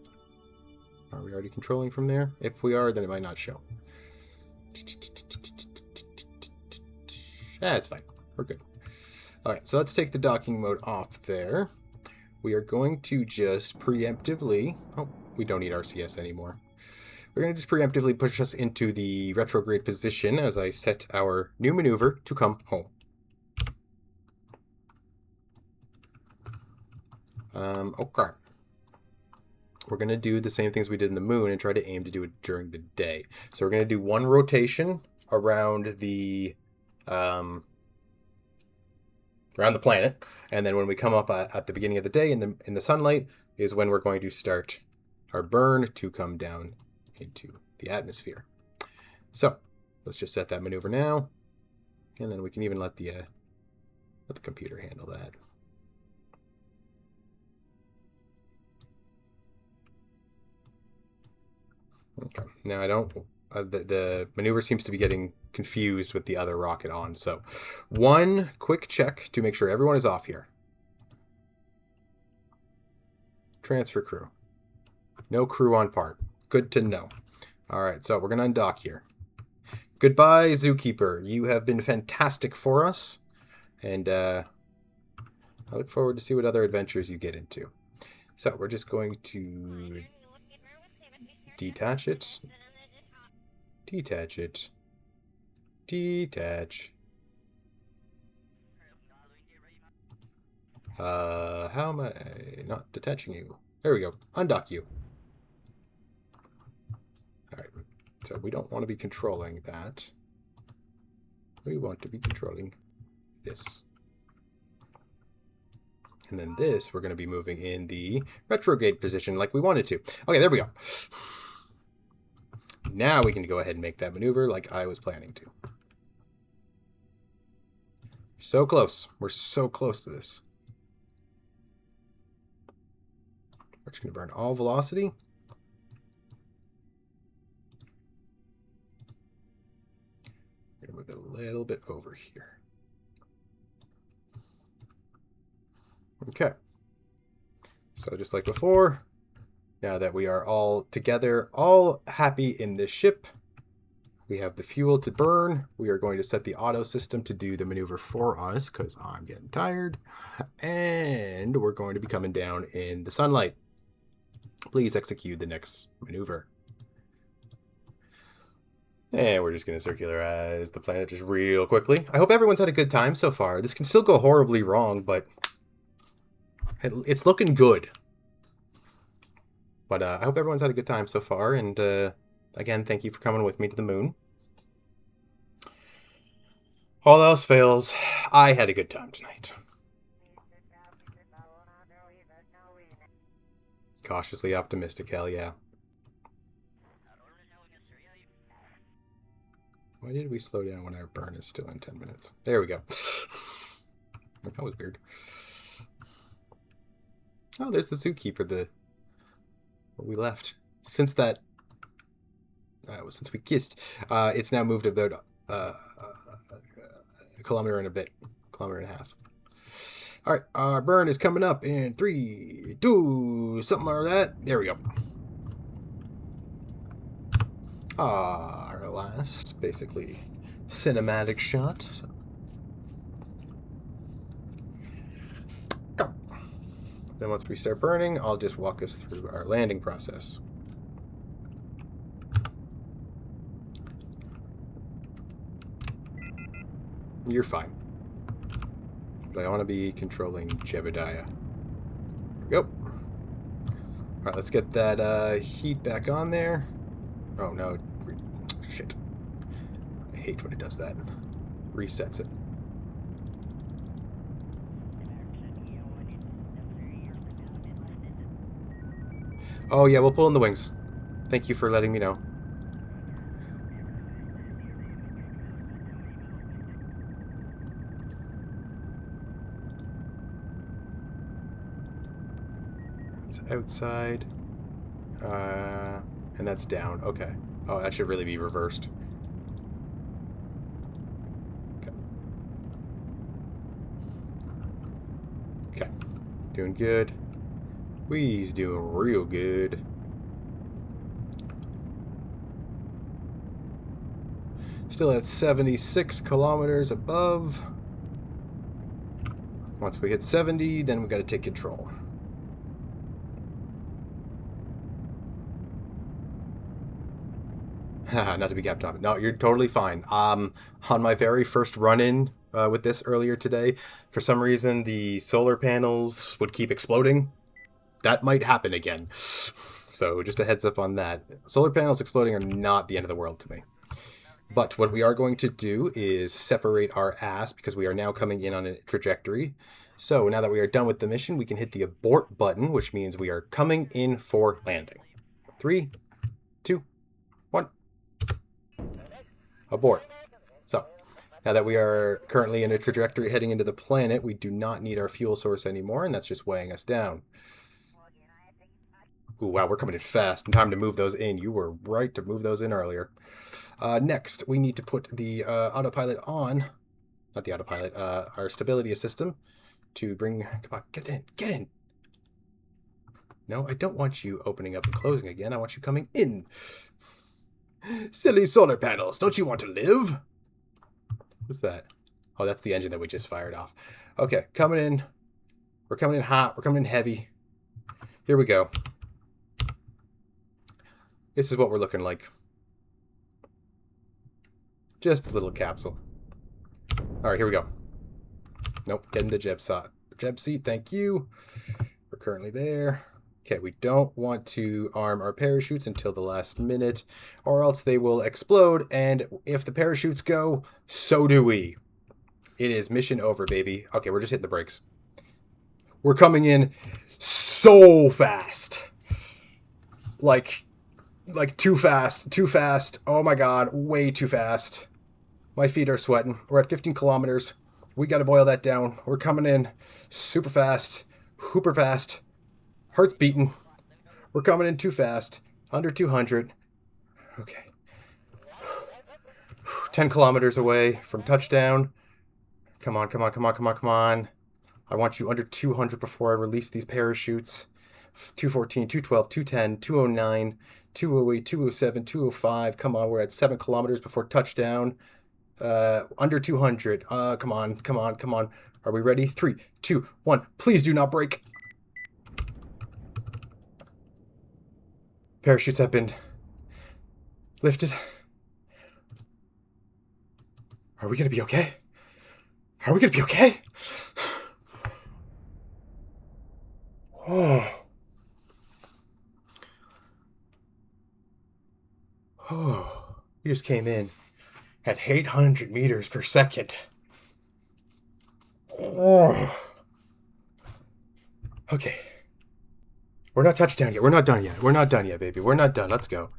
Are we already controlling from there? If we are, then it might not show. That's fine. We're good. Alright, so let's take the docking mode off there. We are going to just preemptively... Oh, we don't need RCS anymore. We're going to just preemptively push us into the retrograde position as I set our new maneuver to come home. Okay. We're going to do the same things we did in the moon and try to aim to do it during the day. So we're going to do one rotation around the planet, and then when we come up at the beginning of the day in the sunlight is when we're going to start our burn to come down into the atmosphere. So let's just set that maneuver now, and then we can even let the computer handle that. Okay. Now I don't. The maneuver seems to be getting confused with the other rocket on. So, one quick check to make sure everyone is off here. Transfer crew. No crew on part. Good to know. All right. So we're gonna undock here. Goodbye, Zookeeper. You have been fantastic for us, and I look forward to see what other adventures you get into. So we're just going to detach it. Detach it. Detach. How am I not detaching you? There we go. Undock you. Alright. So we don't want to be controlling that. We want to be controlling this. And then this, we're going to be moving in the retrograde position like we wanted to. Okay, there we go. Now we can go ahead and make that maneuver like I was planning to. So close. We're so close to this. We're just going to burn all velocity. We're going to move it a little bit over here. Okay. So just like before, Now that we are all together, all happy in this ship, we have the fuel to burn. We are going to set the auto system to do the maneuver for us because I'm getting tired. And we're going to be coming down in the sunlight. Please execute the next maneuver. And we're just going to circularize the planet just real quickly. I hope everyone's had a good time so far. This can still go horribly wrong, but it's looking good. But I hope everyone's had a good time so far. And again, thank you for coming with me to the moon. All else fails, I had a good time tonight. Cautiously optimistic, hell yeah. Why did we slow down when our burn is still in 10 minutes? There we go. That was weird. Oh, there's the zookeeper, what we left. Since that, since we kissed, it's now moved about a kilometer and a bit, kilometer and a half. All right, our burn is coming up in 3, 2, something like that. There we go. Our last, basically, cinematic shot. So. Then once we start burning, I'll just walk us through our landing process. You're fine. But I want to be controlling Jebediah. There we go. Alright, let's get that heat back on there. Oh no. Shit. I hate when it does that. Resets it. Oh yeah, we'll pull in the wings. Thank you for letting me know. It's outside. And that's down. Okay. Oh, that should really be reversed. Okay. Okay. Doing good. We's doing real good. Still at 76 kilometers above. Once we hit 70, then we got to take control. Not to be capped on. No, you're totally fine. On my very first run-in with this earlier today, for some reason the solar panels would keep exploding. That might happen again. So just a heads up on that. Solar panels exploding are not the end of the world to me. But what we are going to do is separate our ass because we are now coming in on a trajectory. So now that we are done with the mission, we can hit the abort button, which means we are coming in for landing. 3, 2, 1. Abort. So now that we are currently in a trajectory heading into the planet, we do not need our fuel source anymore, and that's just weighing us down. Ooh, wow, we're coming in fast. Time to move those in. You were right to move those in earlier. Next, we need to put the autopilot on. Not the autopilot, our stability system to bring... Come on, get in, get in. No, I don't want you opening up and closing again. I want you coming in. Silly solar panels, don't you want to live? What's that? Oh, that's the engine that we just fired off. Okay, coming in. We're coming in hot. We're coming in heavy. Here we go. This is what we're looking like. Just a little capsule. All right, here we go. Nope, get into Jeb seat, thank you. We're currently there. Okay, we don't want to arm our parachutes until the last minute, or else they will explode, and if the parachutes go, so do we. It is mission over, baby. Okay, we're just hitting the brakes. We're coming in so fast. Like too fast. Oh my god, way too fast. My feet are sweating. We're at 15 kilometers. We got to boil that down. We're coming in super fast, hooper fast. Heart's beating. We're coming in too fast. Under 200. Okay. 10 kilometers away from touchdown. Come on. I want you under 200 before I release these parachutes. 214, 212, 210, 209, 208, 207, 205. Come on, we're at 7 kilometers before touchdown. Under 200. Come on, come on, come on. Are we ready? 3, 2, 1. Please do not break. Parachutes have been lifted. Are we gonna be okay? Are we gonna be okay? Oh. Oh. We just came in at 800 meters per second. Oh. Okay. We're not touchdown yet. We're not done yet. We're not done yet, baby. We're not done. Let's go.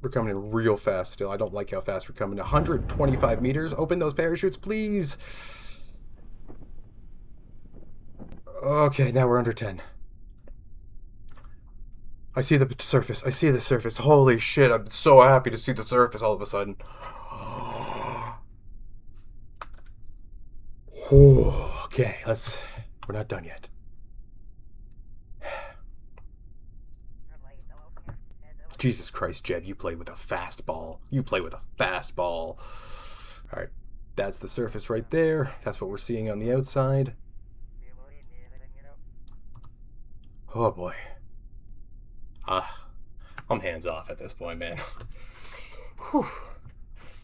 We're coming in real fast still. I don't like how fast we're coming. 125 meters. Open those parachutes, please. Okay, now we're under 10. I see the surface. I see the surface. Holy shit, I'm so happy to see the surface all of a sudden. Okay, we're not done yet. Jesus Christ, Jed, you play with a fastball. You play with a fastball. All right, that's the surface right there. That's what we're seeing on the outside. Oh boy. I'm hands off at this point, man. Whew.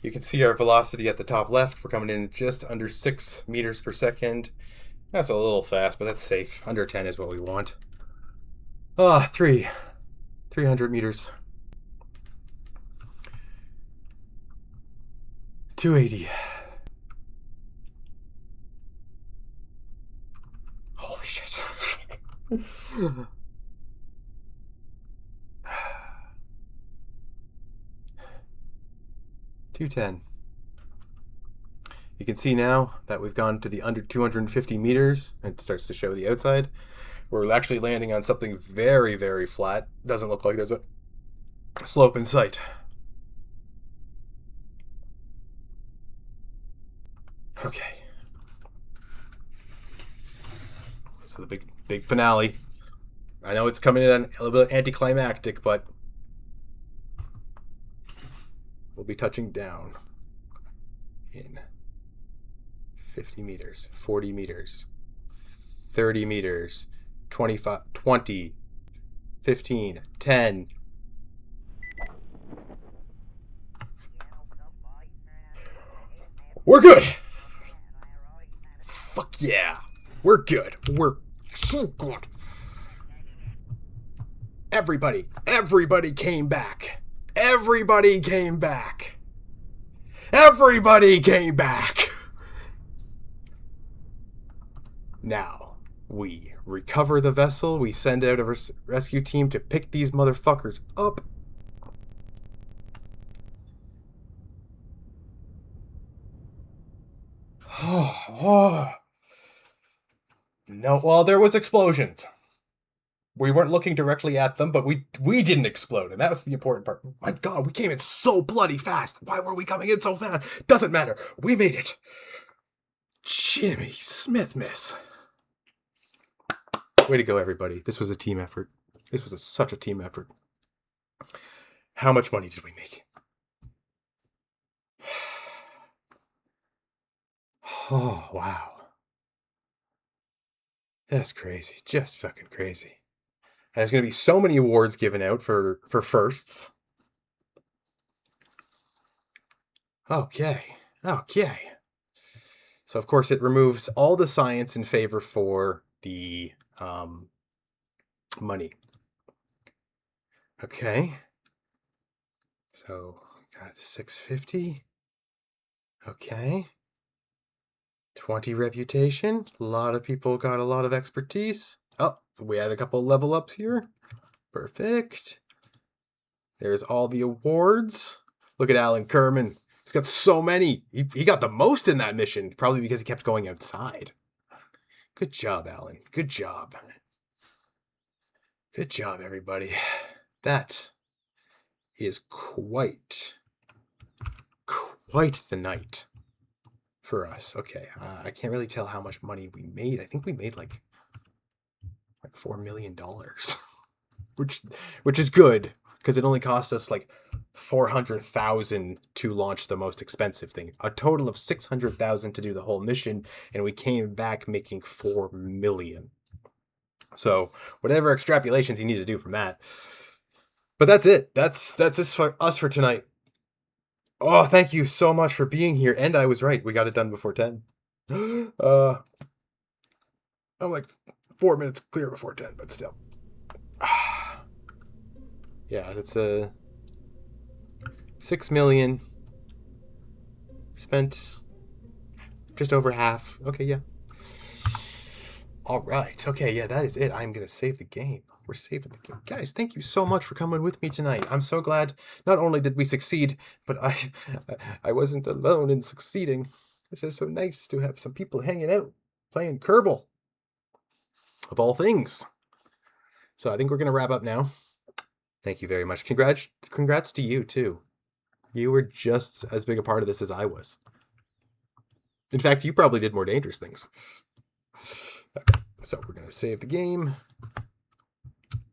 You can see our velocity at the top left. We're coming in just under 6 meters per second. That's a little fast, but that's safe. Under 10 is what we want. 300 meters. 280. Holy shit. 210. You can see now that we've gone to the under 250 meters. It starts to show the outside. We're actually landing on something very, very flat. Doesn't look like there's a slope in sight. Okay. So the big finale. I know it's coming in a little bit anticlimactic, but we'll be touching down in 50 meters, 40 meters, 30 meters, 25, 20, 15, 10. We're good. Fuck yeah. We're good. We're so good. Everybody came back. Everybody came back. Everybody came back. Now, we recover the vessel. We send out a rescue team to pick these motherfuckers up. No, well, there was explosions. We weren't looking directly at them, but we didn't explode, and that was the important part. My God, we came in so bloody fast. Why were we coming in so fast? Doesn't matter. We made it. Jimmy Smith, miss. Way to go, everybody. This was a team effort. This was such a team effort. How much money did we make? Oh, wow. That's crazy. Just fucking crazy. And there's going to be so many awards given out for firsts. Okay. So, of course, it removes all the science in favor for the money. Okay. So, got 650. Okay. 20 reputation. A lot of people got a lot of expertise. Oh, we had a couple level ups here. Perfect. There's all the awards. Look at Alan Kerman. He's got so many. He got the most in that mission, probably because he kept going outside. Good job, Alan. Good job. Good job, everybody. That is quite the night for us. Okay, I can't really tell how much money we made. I think we made like $4 million, which is good because it only cost us like 400,000 to launch the most expensive thing. A total of 600,000 to do the whole mission, and we came back making 4 million. So whatever extrapolations you need to do from that. But that's it. That's it for us for tonight. Oh, thank you so much for being here. And I was right. We got it done before 10. I'm like 4 minutes clear before 10, but still. Yeah, that's 6 million. Spent just over half. Okay, yeah. All right. Okay, yeah, that is it. I'm going to save the game. We're saving the game. Guys, thank you so much for coming with me tonight. I'm so glad not only did we succeed, but I wasn't alone in succeeding. This is so nice to have some people hanging out, playing Kerbal, of all things. So I think we're going to wrap up now. Thank you very much. Congrats to you, too. You were just as big a part of this as I was. In fact, you probably did more dangerous things. Okay, so we're going to save the game.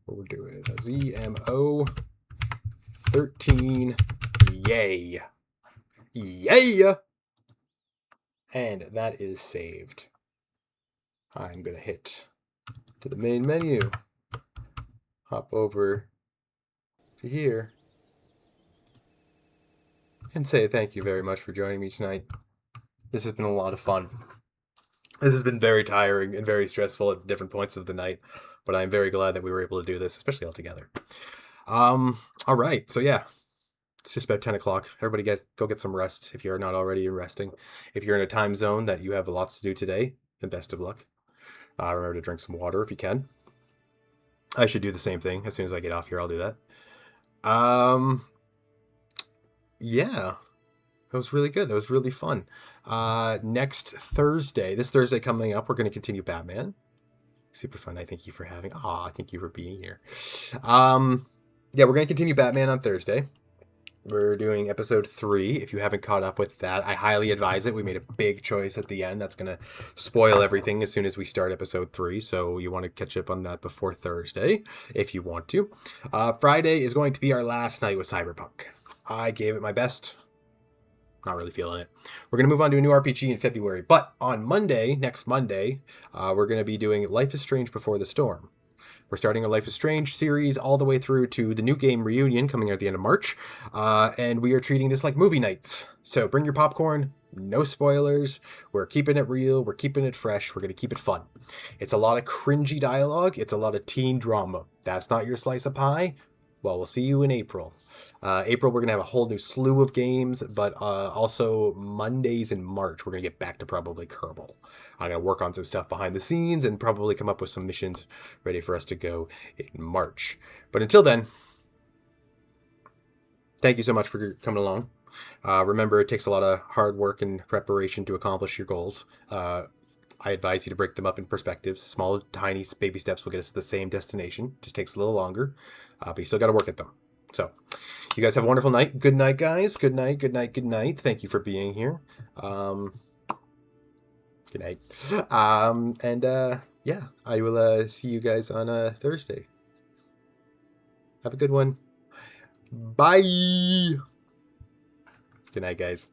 What we're doing is a ZMO 13. Yay. Yay! And that is saved. I'm going to hit to the main menu. Hop over to here. And say thank you very much for joining me tonight. This has been a lot of fun. This has been very tiring and very stressful at different points of the night, but I'm very glad that we were able to do this, especially all together. All right, so yeah, it's just about 10 o'clock. Everybody go get some rest if you're not already resting. If you're in a time zone that you have lots to do today, then best of luck. Remember to drink some water if you can. I should do the same thing. As soon as I get off here, I'll do that. Yeah, that was really good. That was really fun. Next Thursday, this Thursday coming up, we're going to continue Batman. Super fun. Thank you for having. Thank you for being here. Yeah, we're going to continue Batman on Thursday. We're doing episode 3. If you haven't caught up with that, I highly advise it. We made a big choice at the end. That's going to spoil everything as soon as we start episode 3. So you want to catch up on that before Thursday, if you want to. Friday is going to be our last night with Cyberpunk. I gave it my best. Not really feeling it. We're going to move on to a new RPG in February. But on Monday, next Monday, we're going to be doing Life is Strange Before the Storm. We're starting a Life is Strange series all the way through to the new game Reunion coming out at the end of March. And we are treating this like movie nights. So bring your popcorn. No spoilers. We're keeping it real. We're keeping it fresh. We're going to keep it fun. It's a lot of cringy dialogue. It's a lot of teen drama. That's not your slice of pie? Well, we'll see you in April. April, we're going to have a whole new slew of games, but also Mondays in March, we're going to get back to probably Kerbal. I'm going to work on some stuff behind the scenes and probably come up with some missions ready for us to go in March. But until then, thank you so much for coming along. Remember, it takes a lot of hard work and preparation to accomplish your goals. I advise you to break them up in perspectives. Small, tiny baby steps will get us to the same destination. Just takes a little longer, but you still got to work at them. So, you guys have a wonderful night. Good night, guys. Good night, good night, good night. Thank you for being here. Good night. Yeah, I will see you guys on Thursday. Have a good one. Bye. Good night, guys.